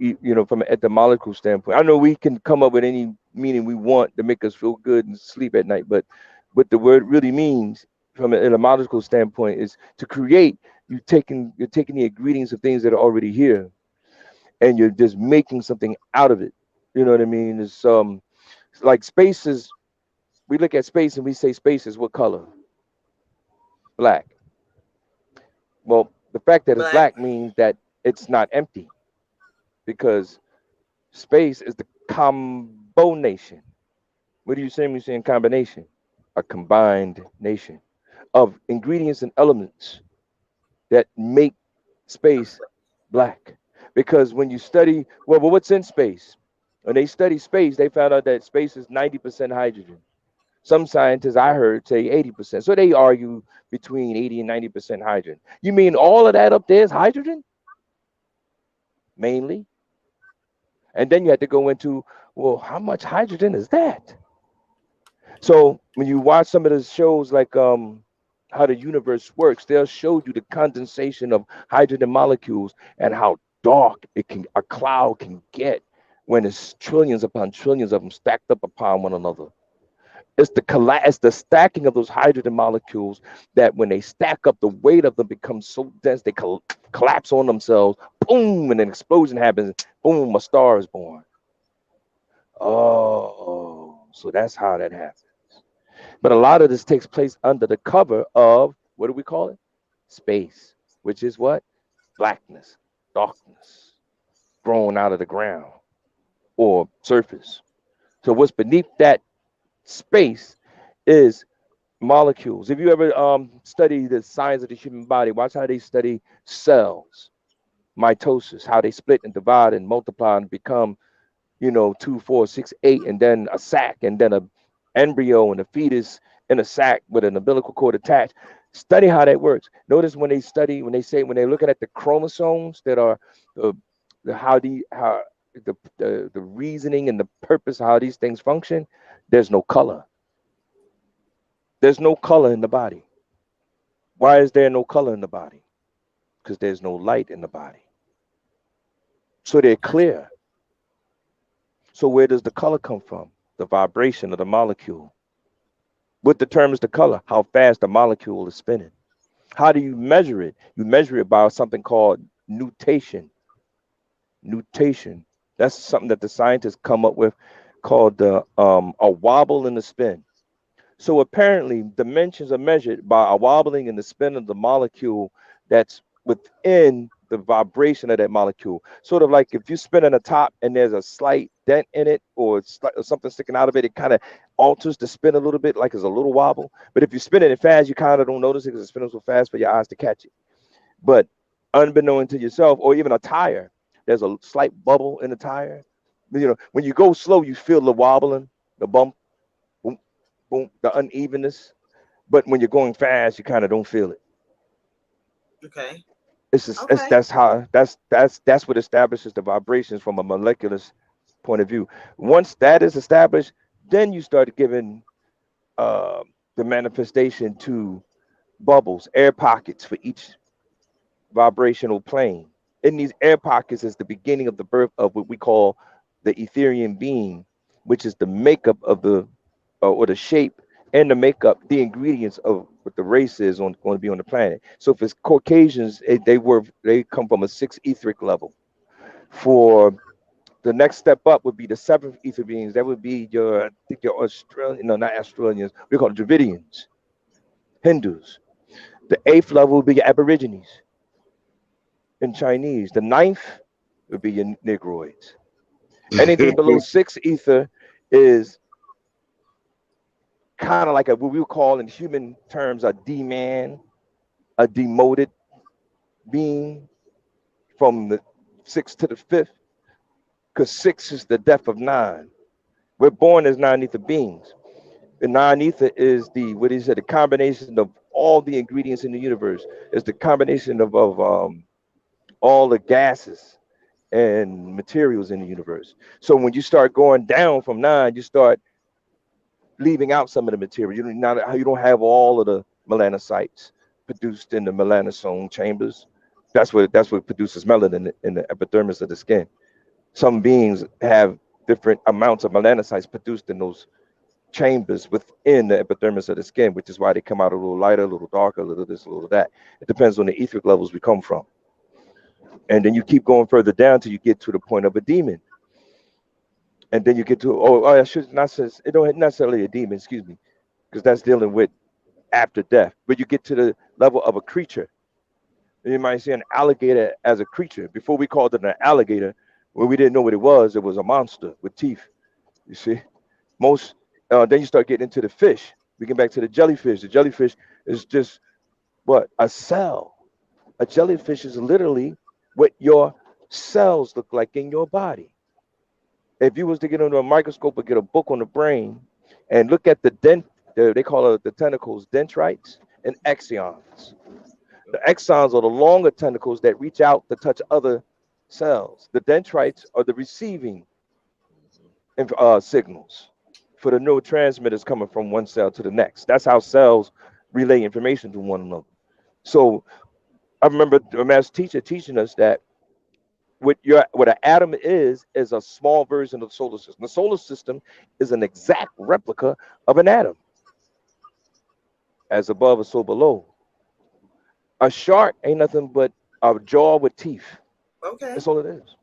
from an etymological standpoint. I know we can come up with any meaning we want to make us feel good and sleep at night, but what the word really means from an etymological standpoint is to create. You're taking the ingredients of things that are already here, and you're just making something out of it. You know what I mean? It's like spaces. We look at space and we say space is what color? Black. Well, the fact that it's Black. black means that it's not empty, because space is the combination. What do you say when you say in combination? A combined nation of ingredients and elements that make space black. Because when you study, well, what's in space? When they study space, they found out that space is 90% hydrogen. Some scientists I heard say 80%. So they argue between 80 and 90% hydrogen. You mean all of that up there is hydrogen? Mainly. And then you had to go into, well, how much hydrogen is that? So when you watch some of the shows like how the universe works, they'll show you the condensation of hydrogen molecules and how dark a cloud can get when it's trillions upon trillions of them stacked up upon one another. It's the stacking of those hydrogen molecules that when they stack up, the weight of them becomes so dense they collapse on themselves. Boom, and an explosion happens. Boom, a star is born. Oh, so that's how that happens. But a lot of this takes place under the cover of, what do we call it? Space, which is what? Blackness, darkness, thrown out of the ground or surface. So what's beneath that space is molecules. If you ever study the science of the human body, watch how they study cells, mitosis, how they split and divide and multiply and become, 2, 4, 6, 8, and then a sac, and then a embryo and a fetus in a sac with an umbilical cord attached. Study how that works. Notice when they study, when they're looking at the chromosomes that are the, how the reasoning and the purpose of how these things function, there's no color. There's no color in the body. Why is there no color in the body? Because there's no light in the body. So they're clear. So where does the color come from? The vibration of the molecule. What determines the color? How fast the molecule is spinning. How do you measure it? You measure it by something called nutation. Nutation. That's something that the scientists come up with called a wobble in the spin. So apparently dimensions are measured by a wobbling in the spin of the molecule that's within the vibration of that molecule. Sort of like if you spin on a top and there's a slight dent in it or something sticking out of it, it kind of alters the spin a little bit, like it's a little wobble. But if you spin it fast, you kind of don't notice it because it's spinning so fast for your eyes to catch it. But unbeknown to yourself, or even a tire, there's a slight bubble in the tire. When you go slow, you feel the wobbling, the bump, boom, boom, the unevenness. But when you're going fast, you kind of don't feel it. Okay. It's just, Okay. that's what establishes the vibrations from a molecular point of view. Once that is established, then you start giving uh, the manifestation to bubbles, air pockets for each vibrational plane. In these air pockets is the beginning of the birth of what we call the etherian being, which is the makeup of the or the shape and the makeup, the ingredients of what the race is going to be on the planet. So if it's Caucasians, they come from a sixth etheric level. For the next step up would be the seventh ether beings. That would be I think your Australian, no, not Australians. We call it Dravidians, Hindus. The eighth level would be your Aborigines in Chinese. The ninth would be your Negroids. Anything below six ether is kind of like what we would call in human terms a D-man, a demoted being from the sixth to the fifth, because six is the death of nine. We're born as nine ether beings. The nine ether is the combination of all the ingredients in the universe. It's the combination of all the gases and materials in the universe. So when you start going down from nine, you start leaving out some of the material. You don't have all of the melanocytes produced in the melanosome chambers. That's what produces melanin in the epidermis of the skin. Some beings have different amounts of melanocytes produced in those chambers within the epidermis of the skin, which is why they come out a little lighter, a little darker, a little this, a little that. It depends on the etheric levels we come from. And then you keep going further down till you get to the point of a demon. And then you get to, I should not say, it don't necessarily a demon, excuse me, because that's dealing with after death. But you get to the level of a creature. You might see an alligator as a creature. Before we called it an alligator, when we didn't know what it was a monster with teeth. You see, then you start getting into the fish. We get back to the jellyfish. The jellyfish is just what? A cell. A jellyfish is literally what your cells look like in your body. If you was to get under a microscope or get a book on the brain and look at they call it the tentacles, dendrites and axons. The axons are the longer tentacles that reach out to touch other cells. The dendrites are the receiving signals for the neurotransmitters coming from one cell to the next. That's how cells relay information to one another. So I remember a master teacher teaching us that what an atom is a small version of the solar system. The solar system is an exact replica of an atom, as above or so below. A shark ain't nothing but a jaw with teeth. Okay. That's all it is.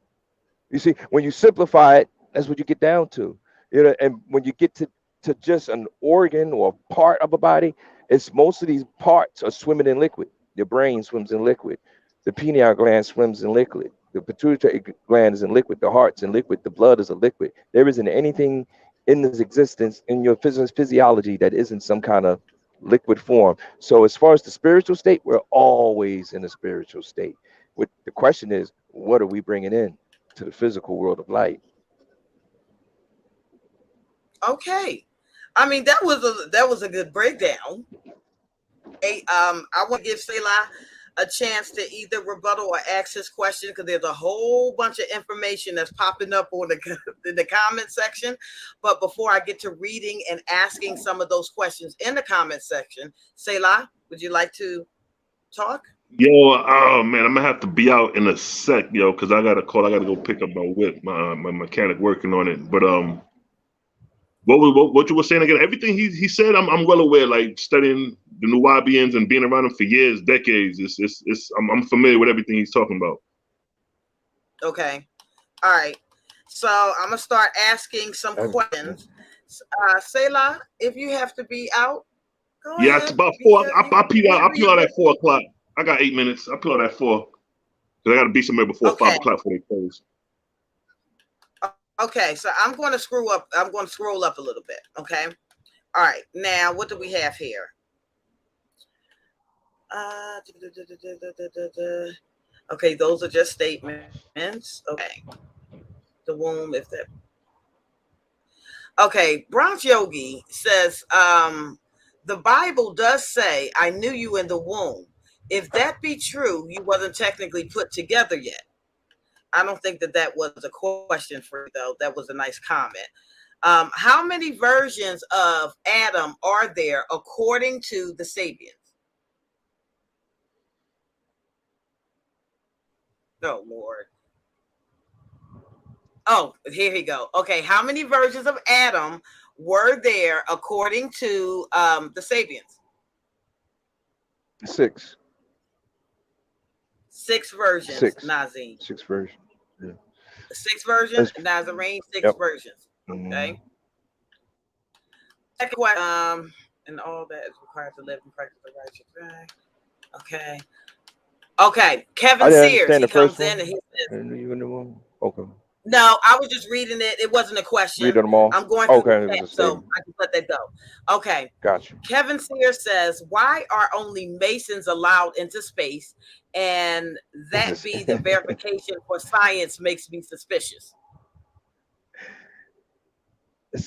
You see, when you simplify it, that's what you get down to. And when you get to just an organ or part of a body, it's most of these parts are swimming in liquid. Your brain swims in liquid. The pineal gland swims in liquid. The pituitary gland is in liquid. The heart's in liquid. The blood is a liquid. There isn't anything in this existence in your physiology that isn't some kind of liquid form. So as far as the spiritual state, we're always in a spiritual state. What the question is, what are we bringing in to the physical world of light? Okay. I mean, that was a good breakdown. Hey, I want to give Selah a chance to either rebuttal or ask his question because there's a whole bunch of information that's popping up on the in the comment section. But before I get to reading and asking some of those questions in the comment section, Selah, would you like to talk? Yo, oh man, I'm gonna have to be out in a sec, yo, because I got a call. I gotta go pick up my whip. My mechanic working on it. But what you were saying again? Everything he said, I'm well aware. Like studying the Nuwabians and being around them for years, decades. I'm familiar with everything he's talking about. Okay. All right. So I'm gonna start asking some questions. Selah, if you have to be out, go Yeah, it's ahead. about four. Because I peel out. I whenever peel you out at 4 o'clock. I got 8 minutes. I peel out at 4 because I got to be somewhere before okay. 5 o'clock before they close. Okay, so I'm going to screw up. I'm going to scroll up a little bit. Okay. All right. Now, what do we have here? Okay, those are just statements. Okay. The womb, if that. Okay, Bronx Yogi says, the Bible does say, I knew you in the womb. If that be true, you wasn't technically put together yet. I don't think that was a question for you, though. That was a nice comment. How many versions of Adam are there according to the Sabians? Oh, Lord. Oh, here we go. Okay, how many versions of Adam were there according to the Sabians? 6. 6 versions, 6. Nazim. 6 versions. Yeah. 6 versions, Nazarene, 6 Yep. versions. Mm-hmm. Okay. Second question, and all that is required to live and practice the righteous way. Okay. Okay. Kevin I didn't Sears, understand he the first comes in one. and he says, I knew you in the womb. Okay. no, I was just reading it. It wasn't a question. Read them all. I'm going through Okay, the it was chat, a so statement. I can let that go. Okay. Gotcha. Kevin Sears says, why are only Masons allowed into space? And that be the verification for science makes me suspicious.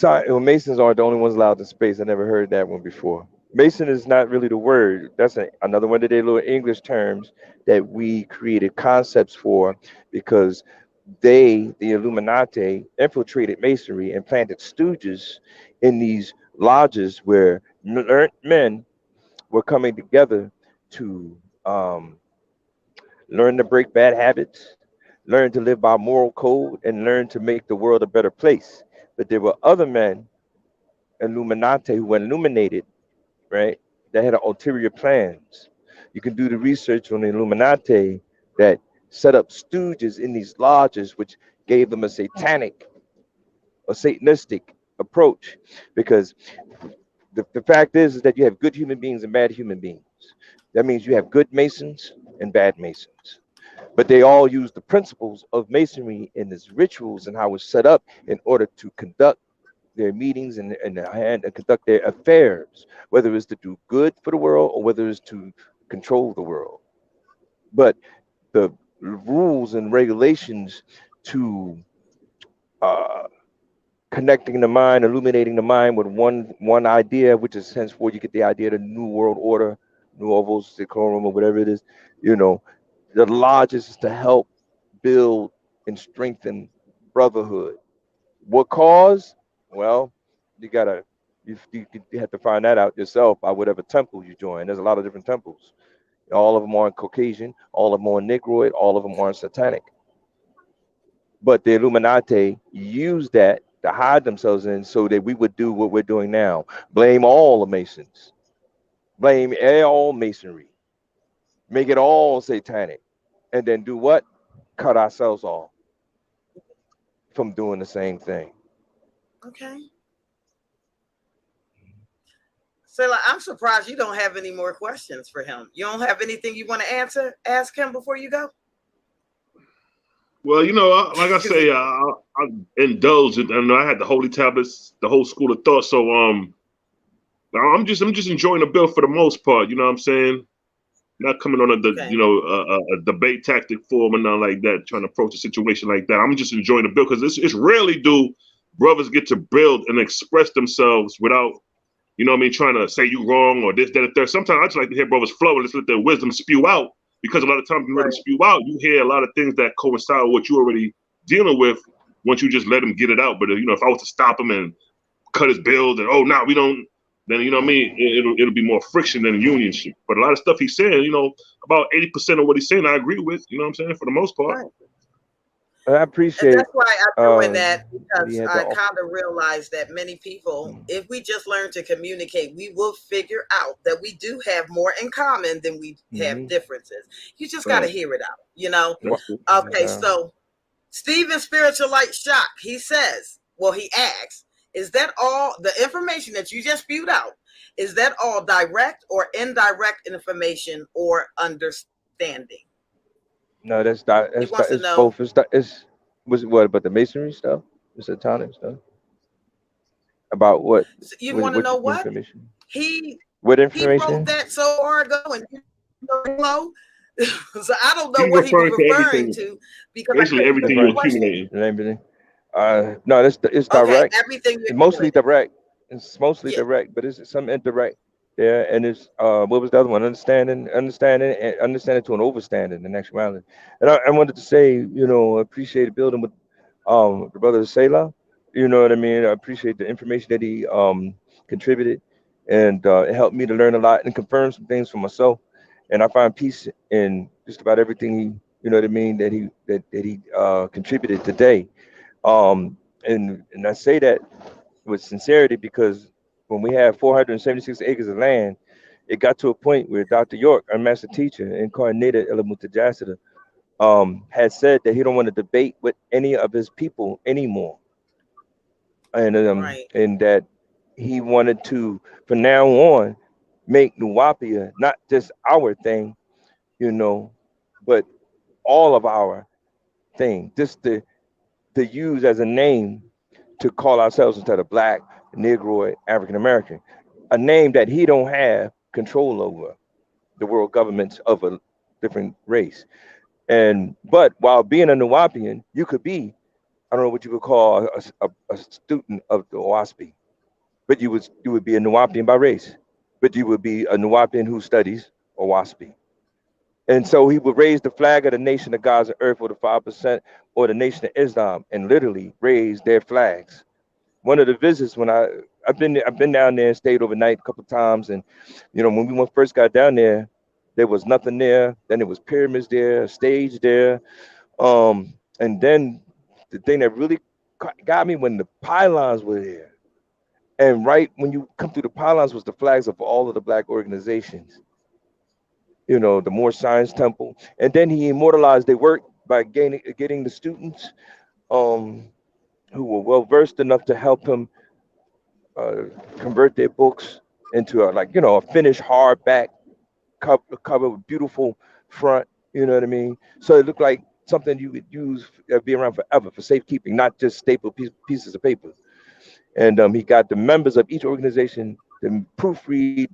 Well, Masons aren't the only ones allowed in space. I never heard that one before. Mason is not really the word. That's another one of their little English terms that we created concepts for because they, the Illuminati, infiltrated Masonry and planted stooges in these lodges where learned men were coming together to learn to break bad habits, learn to live by moral code, and learn to make the world a better place. But there were other men, Illuminati, who were illuminated, right? That had ulterior plans. You can do the research on the Illuminati that set up stooges in these lodges, which gave them a satanic or satanistic approach. Because the fact is that you have good human beings and bad human beings. That means you have good Masons and bad Masons. But they all use the principles of Masonry and its rituals and how it's set up in order to conduct their meetings and conduct their affairs, whether it's to do good for the world or whether it's to control the world. But the rules and regulations to uh, connecting the mind, illuminating the mind with one idea, which is henceforth you get the idea of the New World Order, Novus Seclorum, or whatever it is. You know, the lodges is to help build and strengthen brotherhood. What cause? Well, you gotta you have to find that out yourself by whatever temple you join. There's a lot of different temples. All of them are Caucasian, all of them are Negroid, all of them are satanic. But the Illuminati use that to hide themselves in so that we would do what we're doing now. Blame all the Masons. Blame all Masonry. Make it all satanic. And then do what? Cut ourselves off from doing the same thing. Okay. So I'm surprised you don't have any more questions for him. You don't have anything you want to ask him before you go? Well, like I say, I indulged. I had the holy tablets, the whole school of thought. So I'm just enjoying the bill for the most part. You know what I'm saying? Not coming on a debate tactic form and nothing like that, trying to approach a situation like that. I'm just enjoying the bill because it's rarely do brothers get to build and express themselves without, you know what I mean, trying to say you wrong or this, that, and third. Sometimes I just like to hear brothers flow and just let their wisdom spew out, because a lot of times you let them spew out, you hear a lot of things that coincide with what you already dealing with once you just let them get it out. But if I was to stop him and cut his build and we don't, then you know what I mean, it'll be more friction than unionship. But a lot of stuff he's saying, about 80% of what he's saying I agree with, you know what I'm saying, for the most part. Right. I And appreciate that's why I threw in that, what he because had to I offer. kind of realized that many people, if we just learn to communicate, we will figure out that we do have more in common than we have differences. You just got to hear it out. Okay, so Stephen Spiritual Light Shock, he says, he asks, is that all the information that you just spewed out? Is that all direct or indirect information or understanding? No, He wants to it's know. both. It's was what about the masonry stuff? The satanic stuff? About what? You want to What know what? information? He What he wrote information? that so far ago, and hello. So I don't know He's what he was referring to referring everything, to, because I basically couldn't hear everything the you're question. accumulating. And everything. No, it's Okay, direct. everything you It's mostly accumulated. direct. It's mostly Yeah. direct, but it's some indirect. Yeah, and it's what was the other one? Understanding to an overstanding in actuality. And I wanted to say, appreciate building with the brother Selah. You know what I mean? I appreciate the information that he contributed, and it helped me to learn a lot and confirm some things for myself. And I find peace in just about everything he, you know what I mean, that he contributed today. And I say that with sincerity because when we had 476 acres of land, it got to a point where Dr. York, our master teacher, incarnated Elamutajasida, had said that he don't want to debate with any of his people anymore, Right. and that he wanted to, from now on, make Nuwapia not just our thing, you know, but all of our thing, just to use as a name to call ourselves instead of black, Negroid, African American, a name that he don't have control over the world governments of a different race. And but while being a Nuwapian, you could be, I don't know what you would call a student of the OWASP, but you would be a Nuwapian by race, but you would be a Nuwapian who studies OWASP. And so he would raise the flag of the nation of God's earth, or the 5%, or the nation of Islam, and literally raise their flags. One of the visits when I've been down there and stayed overnight a couple of times, and when we first got down there was nothing there. Then there was pyramids there, a stage there, and then the thing that really got me when the pylons were there, and right when you come through the pylons was the flags of all of the black organizations. The Moore Science Temple, and then he immortalized their work by getting the students um, who were well versed enough to help him uh, convert their books into a finished hardback cover with beautiful front. You know what I mean? So it looked like something you could use, be around forever for safekeeping, not just staple pieces of paper. And he got the members of each organization to proofread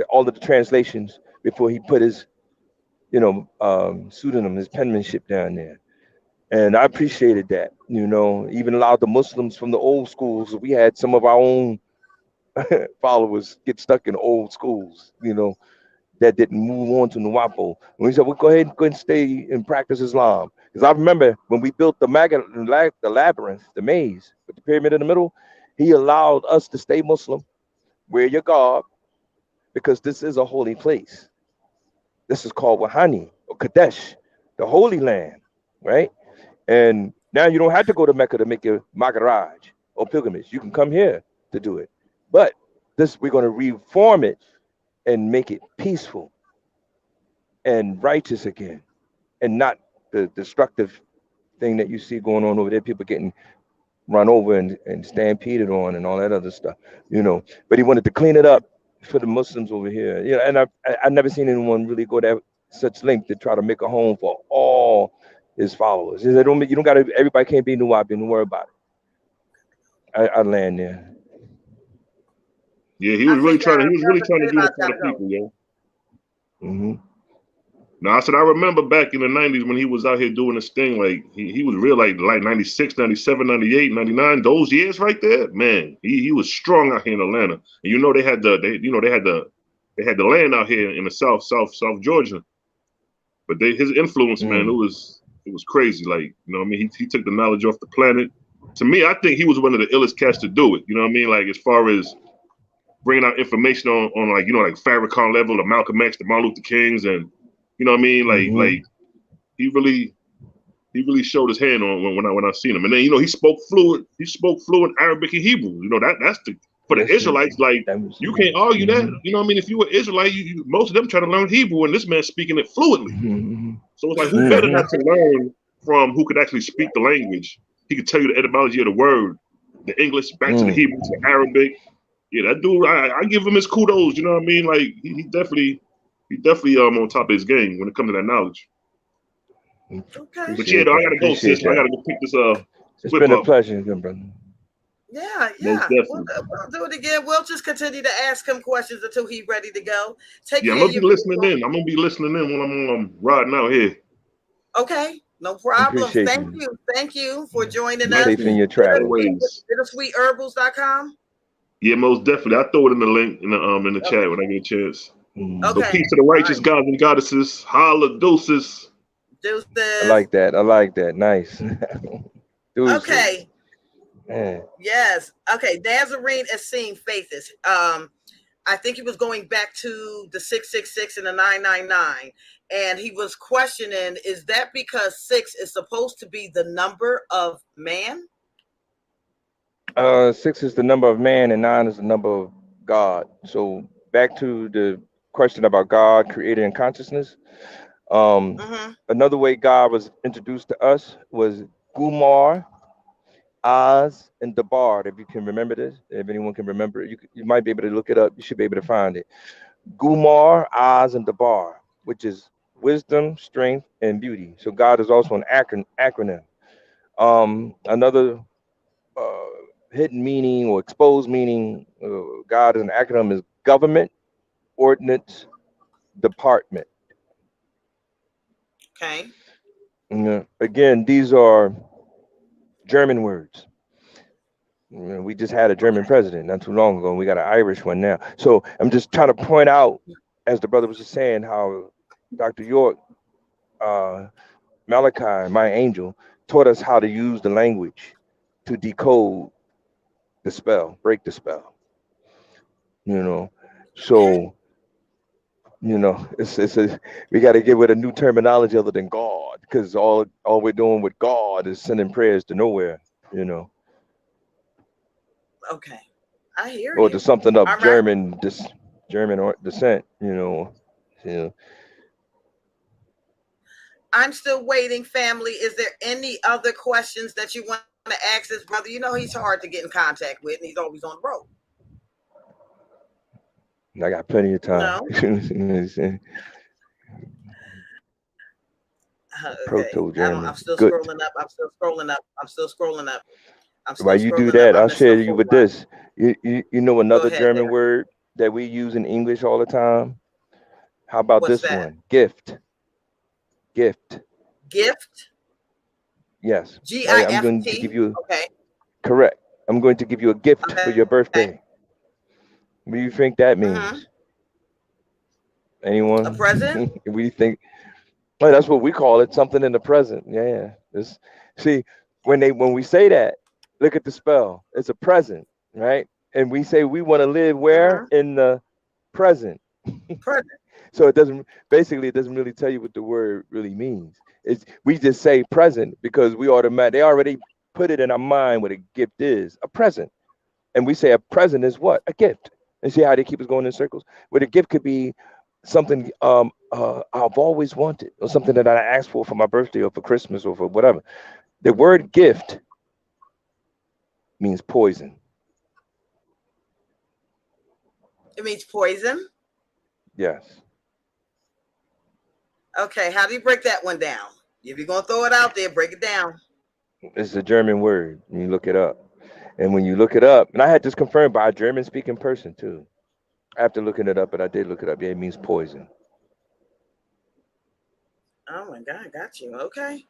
all of the translations before he put his pseudonym, his penmanship down there. And I appreciated that. Even allowed the Muslims from the old schools. We had some of our own followers get stuck in old schools, that didn't move on to Nuwapo. And we said, well, go ahead and stay and practice Islam. Because I remember when we built the labyrinth, the maze with the pyramid in the middle, he allowed us to stay Muslim, wear your garb, because this is a holy place. This is called Wahani or Kadesh, the Holy Land, right? And now you don't have to go to Mecca to make your Magaraj or pilgrimage. You can come here to do it. But we're going to reform it and make it peaceful and righteous again, and not the destructive thing that you see going on over there. People getting run over and stampeded on and all that other stuff, But he wanted to clean it up for the Muslims over here. And I never seen anyone really go to such length to try to make a home for all his followers. You don't got to. Everybody can't be Nuwapi. Don't worry about it. I land there. Yeah, he I was really think trying to. He was really Brother trying to Selah unify got the to go. people, yo. Hmm. No, I said I remember back in the 90s when he was out here doing this thing, like he was real like 96, 97, 98, 99, those years right there, man, he was strong out here in Atlanta. And you know they had the land out here in the South Georgia. But his influence, man, it was crazy. Like, you know what I mean? He took the knowledge off the planet. To me, I think he was one of the illest cats to do it. You know what I mean? Like as far as bringing out information on like, you know, like Farrakhan level, the Malcolm X, the Martin Luther Kings, and you know what I mean? Like he really showed his hand on when I seen him. And then, you know, he spoke fluent Arabic and Hebrew. You know, that's the for the Israelites, like you can't argue that. You know what I mean? If you were Israelite, most of them try to learn Hebrew, and this man's speaking it fluently. So it's like, who better not to learn from who could actually speak the language? He could tell you the etymology of the word, the English back to the Hebrew to Arabic. Yeah, that dude, I give him his kudos. You know what I mean? Like he definitely on top of his game when it comes to that knowledge. Okay. But yeah, though, I gotta go, sis. I gotta go pick this It's been a pleasure, good brother. Yeah. We'll do it again. We'll just continue to ask him questions until he's ready to go. I'm gonna be listening in. I'm gonna be listening in when I'm riding out here. Okay, no problem. Thank you for joining us. Safe in your travels. Bittersweetherbals.com. Yeah, most definitely. I'll throw it in the link in the chat when I get a chance. Okay. So peace to the righteous gods and goddesses. Holla, deuces. I like that. Nice. Okay. Man. Yes. Okay. Nazarene Essene Faithist. I think he was going back to the 666 and the 999, and he was questioning: is that because 6 is supposed to be the number of man? 6 is the number of man, and 9 is the number of God. So back to the question about God, creator, and consciousness. Another way God was introduced to us was Gumar, Oz, and Dabar. If you can remember this, if anyone can remember it, you might be able to look it up. You should be able to find it. Gumar, Oz, and Dabar, which is wisdom, strength, and beauty. So God is also an acronym. Another hidden meaning or exposed meaning, God is an acronym, is government, ordinance, department. Okay. Again, these are German words. We just had a German president not too long ago, and we got an Irish one now. So I'm just trying to point out, as the brother was just saying, how Dr. York, Malachi, my angel, taught us how to use the language to decode the spell, break the spell. So we got to get with a new terminology other than God, because all we're doing with God is sending prayers to nowhere. Okay, I hear or you. to something of All German or descent. I'm still waiting, family. Is there any other questions that you want to ask this brother? You know he's hard to get in contact with, and he's always on the road. I got plenty of time. No. Proto German. I'm still Good. scrolling up. While you do that, I'll share you with this. You know another German word that we use in English all the time? How about What's this that? one? Gift. Gift? Yes. G-I-F-T? I'm going to give you. Okay. Correct. I'm going to give you a gift for your birthday. What do you think that means? Anyone? A present? What do you think? Well, that's what we call it. Something in the present. Yeah. See, when we say that, look at the spell. It's a present, right? And we say we want to live where? In the present. Present. So it doesn't really tell you what the word really means. We just say present because they already put it in our mind what a gift is, a present. And we say a present is what? A gift. And see how they keep us going in circles? But a gift could be something I've always wanted, or something that I asked for my birthday or for Christmas or for whatever. The word gift means poison. It means poison? Yes. Okay, how do you break that one down? If you're going to throw it out there, break it down. It's a German word. You look it up. And when you look it up, and I had this confirmed by a German-speaking person too. After looking it up, but I did look it up. Yeah, it means poison. Oh my God, got you. Okay.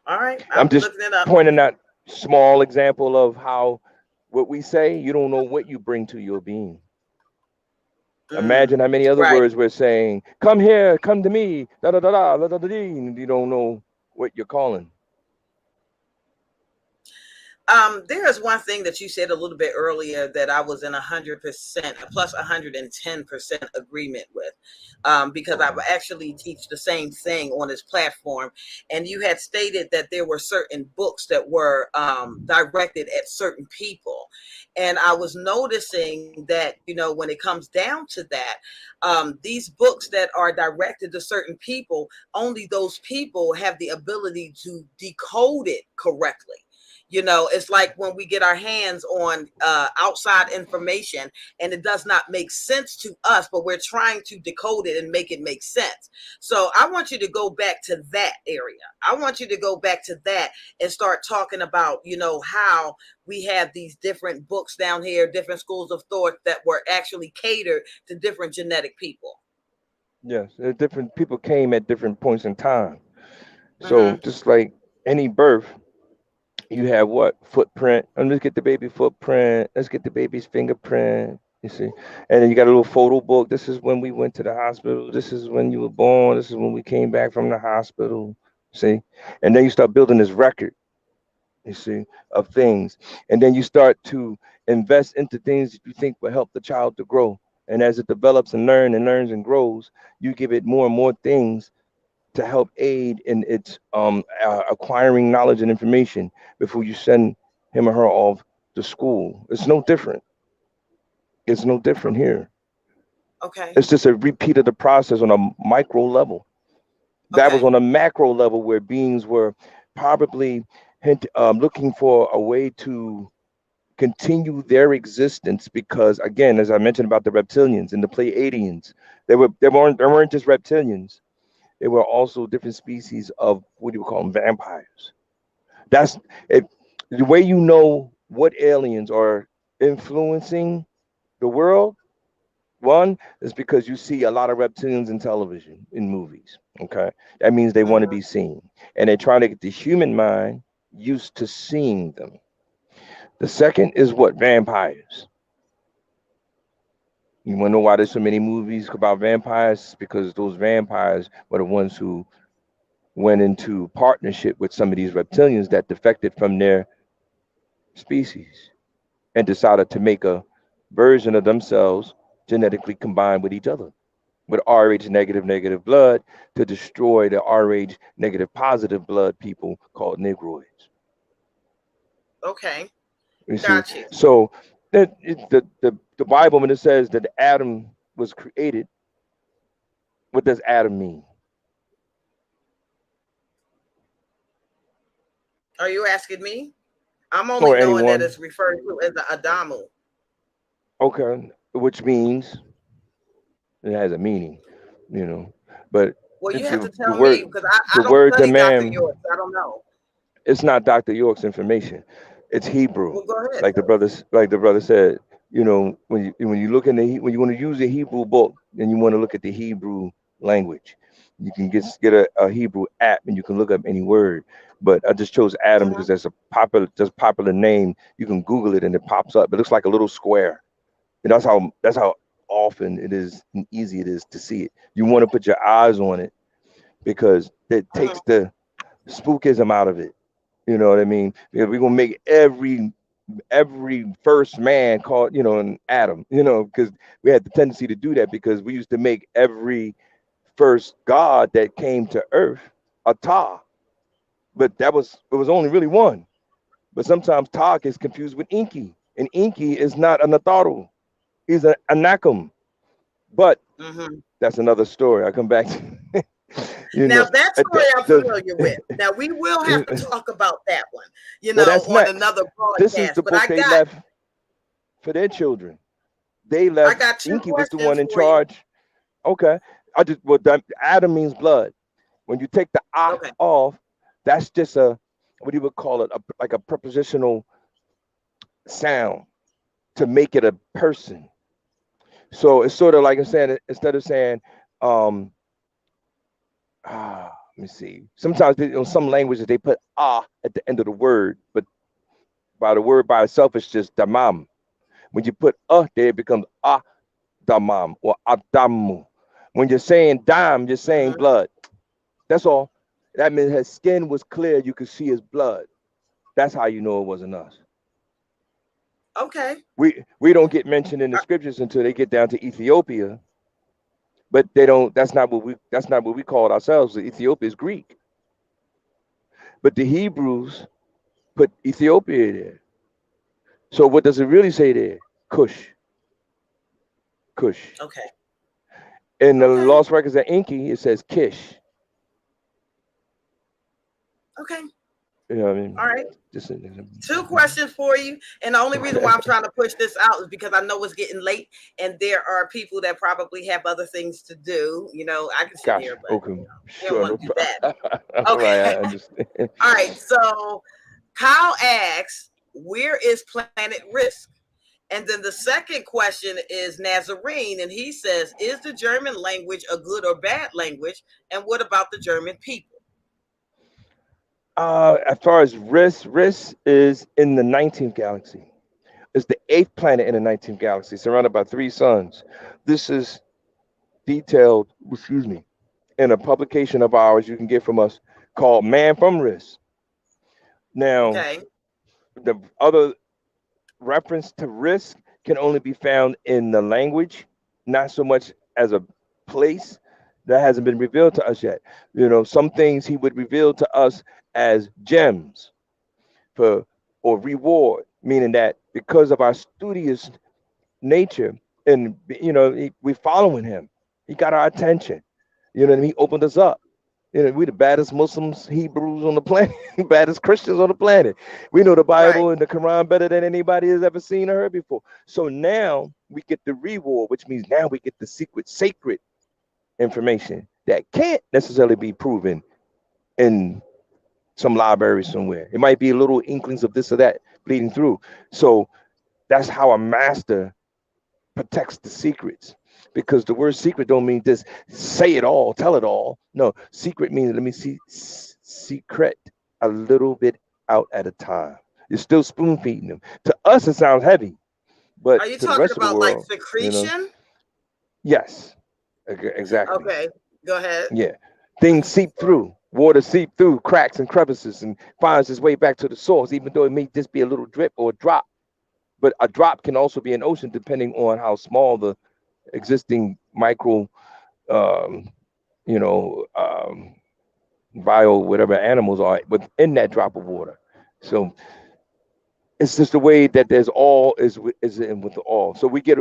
All right. I'll I'm be just looking it up. pointing that small example of how what we say, you don't know what you bring to your being. Imagine Mm, how many other right. words we're saying, come here, come to me, da da da da da da da, and you don't know what you're calling. There is one thing that you said a little bit earlier that I was in 100% plus 110% agreement with, because I Okay. actually teach the same thing on this platform. And you had stated that there were certain books that were directed at certain people. And I was noticing that, when it comes down to that, these books that are directed to certain people, only those people have the ability to decode it correctly. It's like when we get our hands on outside information and it does not make sense to us, but we're trying to decode it and make it make sense. So I want you to go back to that area. I want you to go back to that and start talking about, how we have these different books down here, different schools of thought that were actually catered to different genetic people. Yes, different people came at different points in time. So Mm-hmm. just like any birth, you have what footprint, and let's get the baby footprint, let's get the baby's fingerprint, you see, and then you got a little photo book. This is when we went to the hospital, this is when you were born, this is when we came back from the hospital, see. And then you start building this record, you see, of things, and then you start to invest into things that you think will help the child to grow. And as it develops and learns and grows, you give it more and more things to help aid in its acquiring knowledge and information before you send him or her off to school. It's no different. It's no different here. Okay. It's just a repeat of the process on a micro level. That was Okay. on a macro level where beings were probably looking for a way to continue their existence because, again, as I mentioned about the reptilians and the Pleiadians, they weren't just reptilians. They were also different species of what do you call them, vampires. That's it. The way you know what aliens are influencing the world. One is because you see a lot of reptilians in television, in movies. Okay, that means they want to Mm-hmm. be seen, and they're trying to get the human mind used to seeing them. The second is what vampires. You want to know why there's so many movies about vampires? Because those vampires were the ones who went into partnership with some of these reptilians that defected from their species and decided to make a version of themselves genetically combined with each other with RH negative blood to destroy the RH negative positive blood people called Negroids. Okay. You see, Got you. so the Bible when it says that Adam was created, what does Adam mean? Are you asking me? I'm only Or knowing that anyone? it's referred to as the Adamu. Okay, which means it has a meaning, you know. But Well, you it's have to the tell word me because I the don't word study Dr. demand. York. So I don't know. It's not Dr. York's information. It's Hebrew. Well, go ahead. Like the brother said, when you look in when you want to use a Hebrew book, then you want to look at the Hebrew language. You can get a Hebrew app and you can look up any word. But I just chose Adam Mhm. because that's a popular name. You can Google it and it pops up. It looks like a little square. And that's how often it is and easy it is to see it. You want to put your eyes on it because it Mhm. takes the spookism out of it. You know what I mean? Because we're gonna make every first man called, an Adam, because we had the tendency to do that because we used to make every first god that came to earth a Ta. But it was only really one. But sometimes Ta is confused with Inky. And Inky is not a Nataru. He's an Anakim. But Mhm. that's another story. I come back to you Now know. that uh, story The, I'm familiar with. Now we will have to the, talk about that one, well, that's on next. another This is broadcast. the But book they left for their children. They I left. got two Inky was the one questions in for you. charge. Okay. Adam means blood. When you take the ah Okay. off, that's just what you would call it, like a prepositional sound to make it a person. So it's sort of like I'm saying, instead of saying, um, Let me see. Sometimes in some languages they put ah at the end of the word, but by the word by itself it's just damam. When you put there, it becomes adamam or adamu. When you're saying dam, you're saying Hmm. blood. That's all. That means his skin was clear. You could see his blood. That's how you know it wasn't us. Okay. We don't get mentioned in the scriptures until they get down to Ethiopia, but they don't. That's not what we called ourselves. Ethiopia is Greek, but the Hebrews put Ethiopia there. So what does it really say there? Cush, Cush. Okay. In the Okay. Lost Records of Inky, it says Kish. Okay. You know what I mean? All right. Just Two questions for you. And the only reason why I'm trying to push this out is because I know it's getting late and there are people that probably have other things to do. I can sit Gotcha. here, but Okay. they don't Sure. want No to do that. problem. Right. I Okay. understand. All right. So Kyle asks, where is Planet Risk? And then the second question is Nazarene, and he says, is the German language a good or bad language? And what about the German people? As far as Riss is in the 19th galaxy. It's the eighth planet in the 19th galaxy, surrounded by three suns. This is detailed, excuse me, in a publication of ours you can get from us called Man from Riss. Now, Okay. the other reference to risk can only be found in the language, not so much as a place that hasn't been revealed to us yet. Some things he would reveal to us as gems for or reward, meaning that because of our studious nature and we following him, he got our attention. What I mean? He opened us up. We the baddest Muslims, Hebrews on the planet, baddest Christians on the planet. We know the Right. Bible and the Quran better than anybody has ever seen or heard before. So now we get the reward, which means now we get the secret, sacred information that can't necessarily be proven in some library somewhere. It might be little inklings of this or that bleeding through. So that's how a master protects the secrets, because the word secret don't mean just say it all, tell it all. No, secret means, let me see, secret, a little bit out at a time. You're still spoon feeding them. To us it sounds heavy, but Are you to the talking rest of the about like world, secretion? yes, exactly. Okay, go ahead. Yeah, things seep through, water seep through cracks and crevices and finds its way back to the source, even though it may just be a little drip or a drop. But a drop can also be an ocean depending on how small the existing micro, um, you know, um, bio whatever animals are within that drop of water. So it's just the way that there's all is in with the all. So we get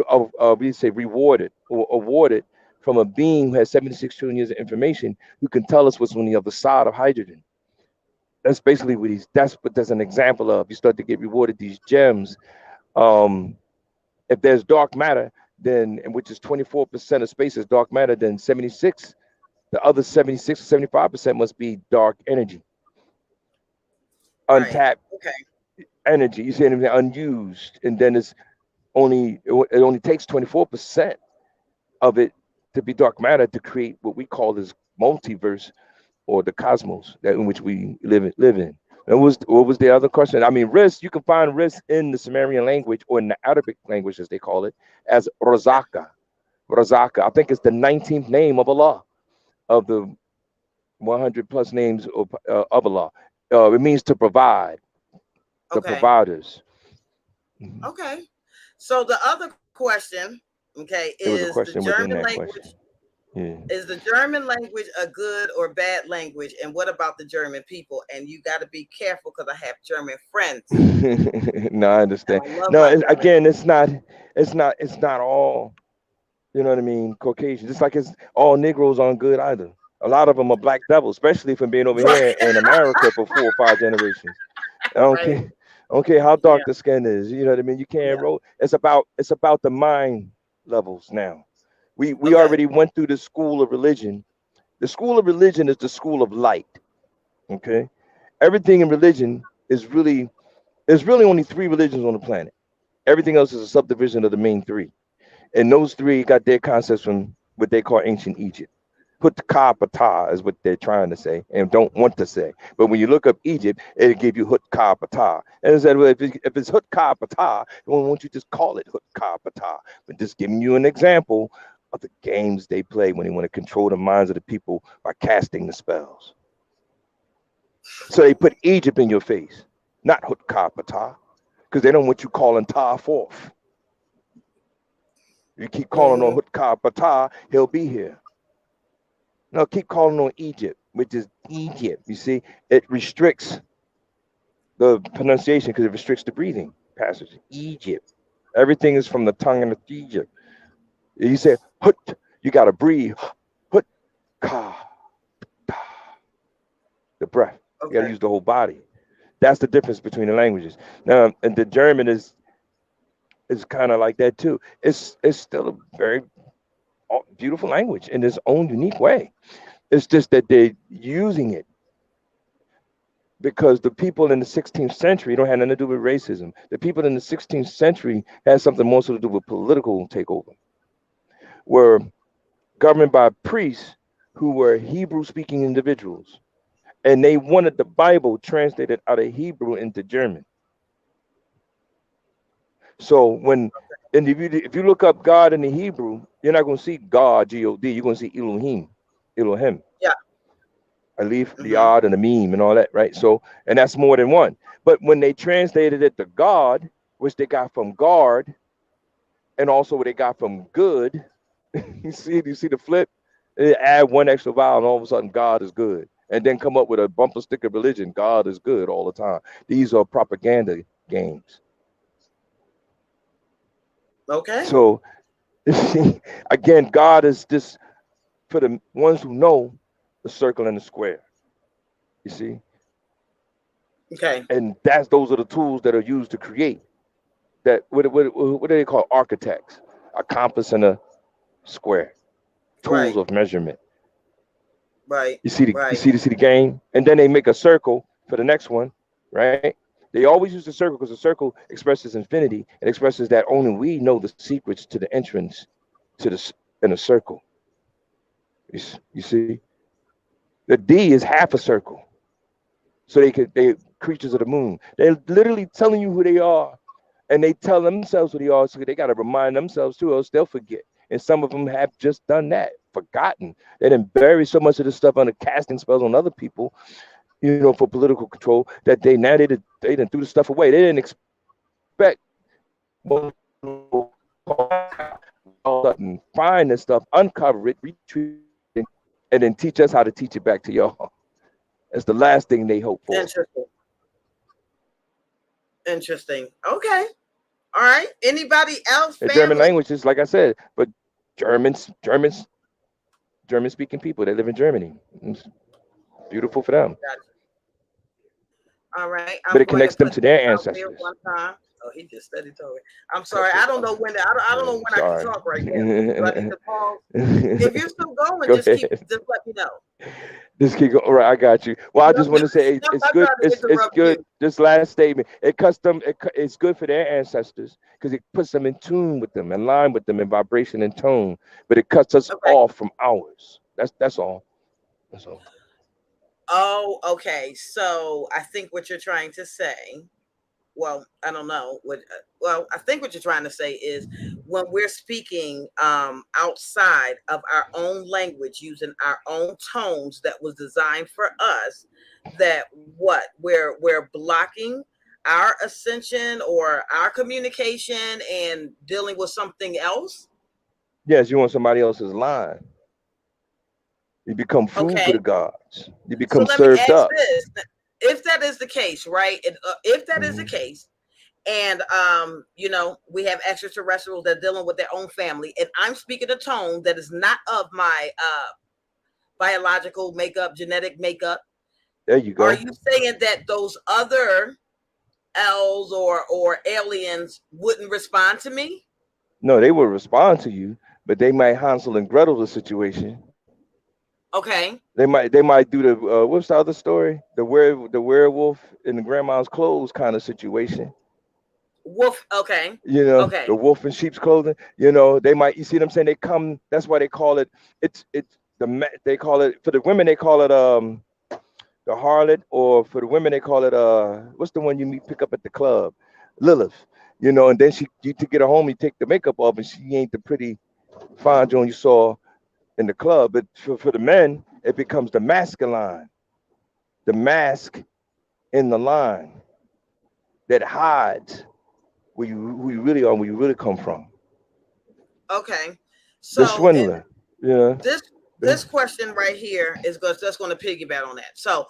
we say rewarded or awarded from a being who has 76 trillion years of information, who can tell us what's on the other side of hydrogen. That's basically that's what there's an example of. You start to get rewarded these gems. Um, if there's dark matter, then, which is 24% of space is dark matter, then 76, the other 76 or 75% must be dark energy, Right. untapped Okay. energy. You see anything unused, and then it only takes 24% of it to be dark matter to create what we call this multiverse or the cosmos that in which we live in. And what was the other question? I mean, risk, you can find risk in the Sumerian language or in the Arabic language, as they call it, as Okay. Razaka. Razaka. I think it's the 19th name of Allah, of the 100 plus names of Allah. It means to provide, the Okay. providers. Mhm. Okay. So the other question, okay, It was a is the question within German that language question. Yeah. is the German language a good or bad language? And what about the German people? And you got to be careful because I have German friends No, I and understand. I love No, my German again, people. it's not all. You know what I mean? Caucasian. Just like it's all Negroes aren't good either. A lot of them are black devils, especially from being over Right. here in America for 4 or 5 generations. I don't Right. care. I don't care how Yeah. dark the skin is. You know what I mean? You can't Yeah. roll. It's about the mind levels now. We Okay. already went through the school of religion. The school of religion is the school of light. Okay. Everything in religion is really there's really only three religions on the planet. Everything else is a subdivision of the main three. And those three got their concepts from what they call ancient Egypt. Hut ka pata is what they're trying to say and don't want to say. But when you look up Egypt, it'll give you hut ka pata. And it said, well, if it's hut ka pata, why won't you just call it hut ka pata? But just giving you an example of the games they play when they want to control the minds of the people by casting the spells. So they put Egypt in your face, not hut ka pata, because they don't want you calling Ta forth. You keep calling on Mm-hmm. hut ka pata, he'll be here. No, keep calling on Egypt, which is Egypt. You see, it restricts the pronunciation because it restricts the breathing passage. Egypt. Everything is from the tongue and the Egypt. You say hut, you gotta breathe. Hut ka, the breath. You gotta Okay. use the whole body. That's the difference between the languages. Now, and the German is kind of like that too. It's still a very beautiful language in its own unique way. It's just that they're using it because the people in the 16th century don't have nothing to do with racism. The people in the 16th century had something more so to do with political takeover, were governed by priests who were Hebrew speaking individuals. And they wanted the Bible translated out of Hebrew into German. So when and if you look up God in the Hebrew, you're not going to see God, G-O-D. You're going to see Elohim, Elohim, Yeah. Alif, Mm-hmm. Liad, and the meme and all that, right? So, and that's more than one. But when they translated it to God, which they got from guard, and also what they got from good, you see the flip? They add one extra vowel, and all of a sudden God is good. And then come up with a bumper sticker religion. God is good all the time. These are propaganda games. Okay. So again, God is just for the ones who know the circle and the square. You see, Okay. and those are the tools that are used to create that. What do they call architects? A compass and a square. Tools Right. of measurement. Right. You Right. see the game, and then they make a circle for the next one, right? They always use the circle because the circle expresses infinity. It expresses that only we know the secrets to the entrance to in a circle. You see, the D is half a circle, so they creatures of the moon. They're literally telling you who they are, and they tell themselves who they are, so they got to remind themselves too, else they'll forget. And some of them have just done that, forgotten. They didn't bury so much of this stuff under casting spells on other people, you know, for political control that they didn't threw the stuff away. They didn't expect most all sudden find this stuff, uncover it, retrieve it, and then teach us how to teach it back to y'all. That's the last thing they hope for. Interesting. Interesting. Okay. All right. Anybody else, The German family? language is like I said, but Germans, German speaking people, they live in Germany. It's beautiful for them. All right. But I'm it going to connects them put to this their out there ancestors. one time. Oh, he just said it to me. I'm Cut sorry. it. I don't know when I don't know when I can Sorry. talk right now. Do I need to pause? If you're still going, Go ahead. just let me know. This kid go, all right, I got you. Well, I No, just want to say no, I'm it's not good. trying to It's interrupt good. you. This last statement, it cuts them. It's good for their ancestors because it puts them in tune with them, in line with them, in vibration and tone. But it cuts us Okay. off from ours. That's all. That's all. Oh, okay. So I think what you're trying to say, well, I don't know what, well, I think what you're trying to say is when we're speaking outside of our own language, using our own tones that was designed for us, that what we're blocking our ascension or our communication and dealing with something else. Yes, you want somebody else's line. You become food for Okay. the gods. You So become let me served ask up. this. If that is the case, right? If that is the Mhm. case, and we have extraterrestrials that are dealing with their own family, and I'm speaking a tone that is not of my biological makeup, genetic makeup. There you Are go. you saying that those other elves or aliens wouldn't respond to me? No, they will respond to you, but they might Hansel and Gretel the situation. Okay. They might do the what's the other story? The werewolf in the grandma's clothes kind of situation. Wolf. Okay. You know, Okay. the wolf in sheep's clothing. You know, they might. You see what I'm saying? They come. That's why they call it. It's they call it, for the women they call it the harlot, or for the women they call it what's the one you meet pick up at the club, Lilith. You know, and then you to get her home, you take the makeup off, and she ain't the pretty fine Joan you saw in the club. But for the men, it becomes the masculine, the mask in the line that hides who you really are, where you really come from. Okay. The So, and swindler, you know. this question right here is just going to piggyback on that. So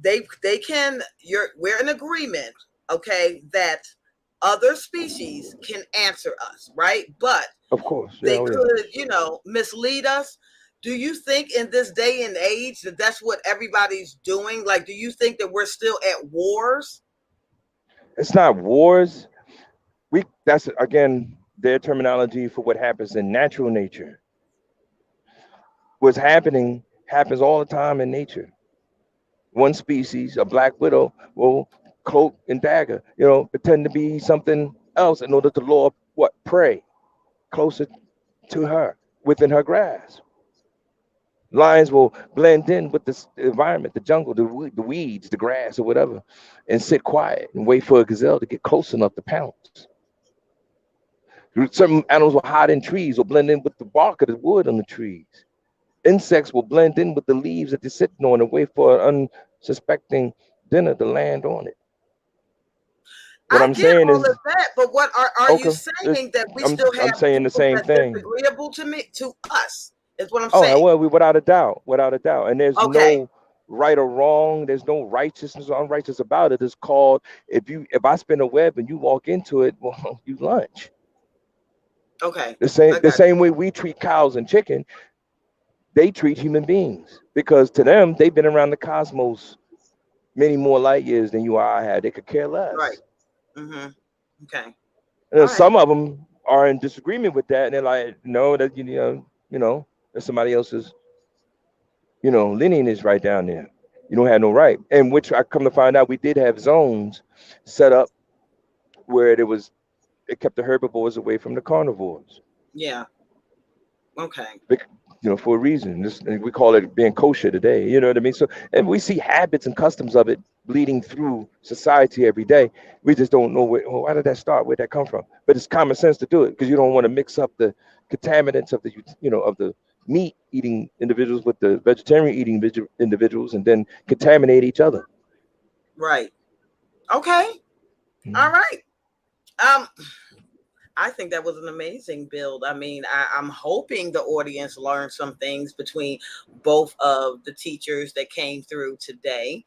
they can, we're in agreement, okay, that other species can answer us, right? But Of course, yeah, they oh yeah. could, mislead us. Do you think in this day and age that that's what everybody's doing? Like, do you think that we're still at wars? It's not wars. That's again their terminology for what happens in natural nature. What's happening happens all the time in nature. One species, a black widow, will cloak and dagger, pretend to be something else in order to lure what prey closer to her within her grasp. Lions will blend in with the environment, the jungle, the weeds, the grass, or whatever, and sit quiet and wait for a gazelle to get close enough to pounce. Certain animals will hide in trees or blend in with the bark of the wood on the trees. Insects will blend in with the leaves that they're sitting on and wait for an unsuspecting dinner to land on it. What I I'm get saying all of is, that, but what are you okay, saying that we I'm still I'm have saying the people same that's thing. disagreeable to us? Is what I'm Oh, saying. well, without a doubt, without a doubt. And there's Okay, no right or wrong. There's no righteousness or unrighteous about it. It's called, if I spin a web and you walk into it, well, you lunch. okay, The same I the got same way we treat cows and chicken, they treat human beings, because to them they've been around the cosmos many more light years than you or I had. They could care you. Right. less. Mm-hmm. Okay. And then All right. some of them are in disagreement with that, and they're like, no, that that somebody else's lineage right down there. You don't have no right. And which I come to find out, we did have zones set up where it kept the herbivores away from the carnivores. Yeah. Okay. For a reason. We call it being kosher today. You know what I mean? So, and we see habits and customs of it bleeding through society every day. We just don't know why did that start? Where'd that come from? But it's common sense to do it, because you don't want to mix up the contaminants of the meat eating individuals with the vegetarian eating individuals, and then contaminate each other. Right. Okay. All Mhm. right. Um, I think that was an amazing build. I mean, I'm hoping the audience learned some things between both of the teachers that came through today.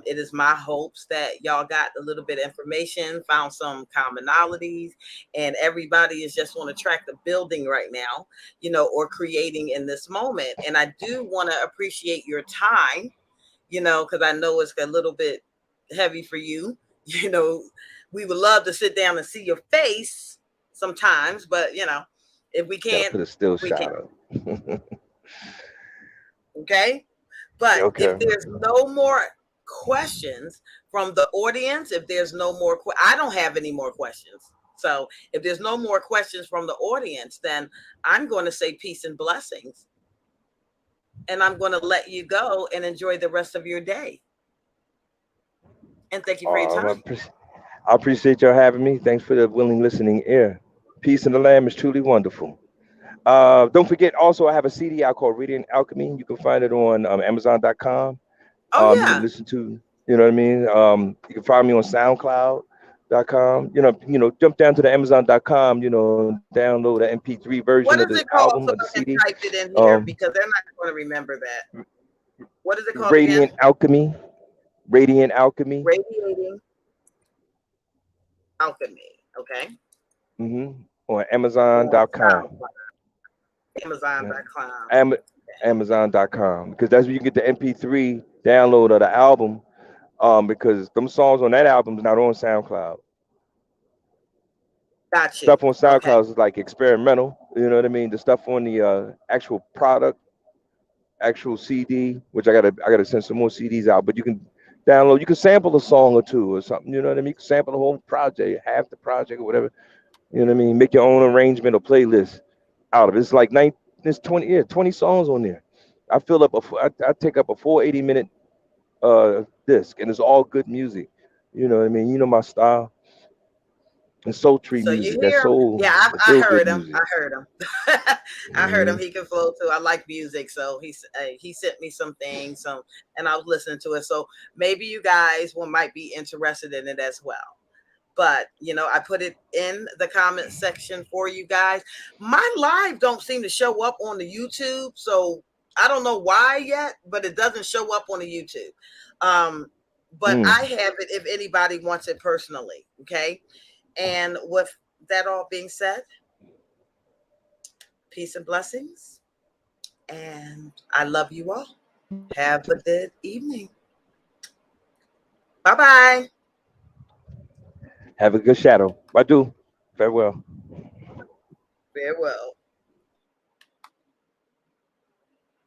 It is my hopes that y'all got a little bit of information, found some commonalities, and everybody is just on a track of building right now, or creating in this moment. And I do want to appreciate your time, because I know it's a little bit heavy for you. You know, we would love to sit down and see your face sometimes, but if we Gotta can't, put a still we can't. shot up. Okay. But if Okay. there's no more questions from the audience, if there's no more, I don't have any more questions. So if there's no more questions from the audience, then I'm going to say peace and blessings. And I'm going to let you go and enjoy the rest of your day. And thank you for your Um, I, time. pre- I appreciate y'all having me. Thanks for the willing listening ear. Peace in the Lamb is truly wonderful. Don't forget, also, I have a CD out called Reading Alchemy. You can find it on Amazon.com. Oh, You can yeah. listen to, you know what I mean? You can find me on SoundCloud.com. Jump down to the Amazon.com, download the MP3 version of What the is it album called or the so I CD. can type it in here Um, because they're not going to remember that. What is it called again? Radiant Alchemy. Radiant Alchemy. Radiating Alchemy. Okay. On On Amazon.com. SoundCloud, Amazon.com. Am- Amazon.com, because that's where you get the MP3 download of the album. Because them songs on that album is not on SoundCloud. Got you. Stuff on Okay. SoundCloud is like experimental. You know what I mean? The stuff on the actual product, actual CD, which I gotta send some more CDs out. But you can download. You can sample a song or two or something. You know what I mean? You can sample the whole project, half the project or whatever. You know what I mean? Make your own arrangement or playlist out of it. It's like There's 20 songs on there. I fill up I take up a full 80-minute disc, and it's all good music. You know what I mean? You know my style and sultry So you music. That hear him? soul, Yeah, the I feel good heard him. I music. heard him. I heard him. Hmm. He can flow too. I like music, so he sent me some things, and I was listening to it. So maybe you guys might be interested in it as well. But I put it in the comment section for you guys. My live don't seem to show up on the YouTube, so I don't know why yet, but it doesn't show up on the YouTube. Um, but Mm. I have it if anybody wants it personally. Okay. And with that all being said, peace and blessings. And I love you all. Have a good evening. Bye bye. Have a good shadow. I do. Farewell. Farewell.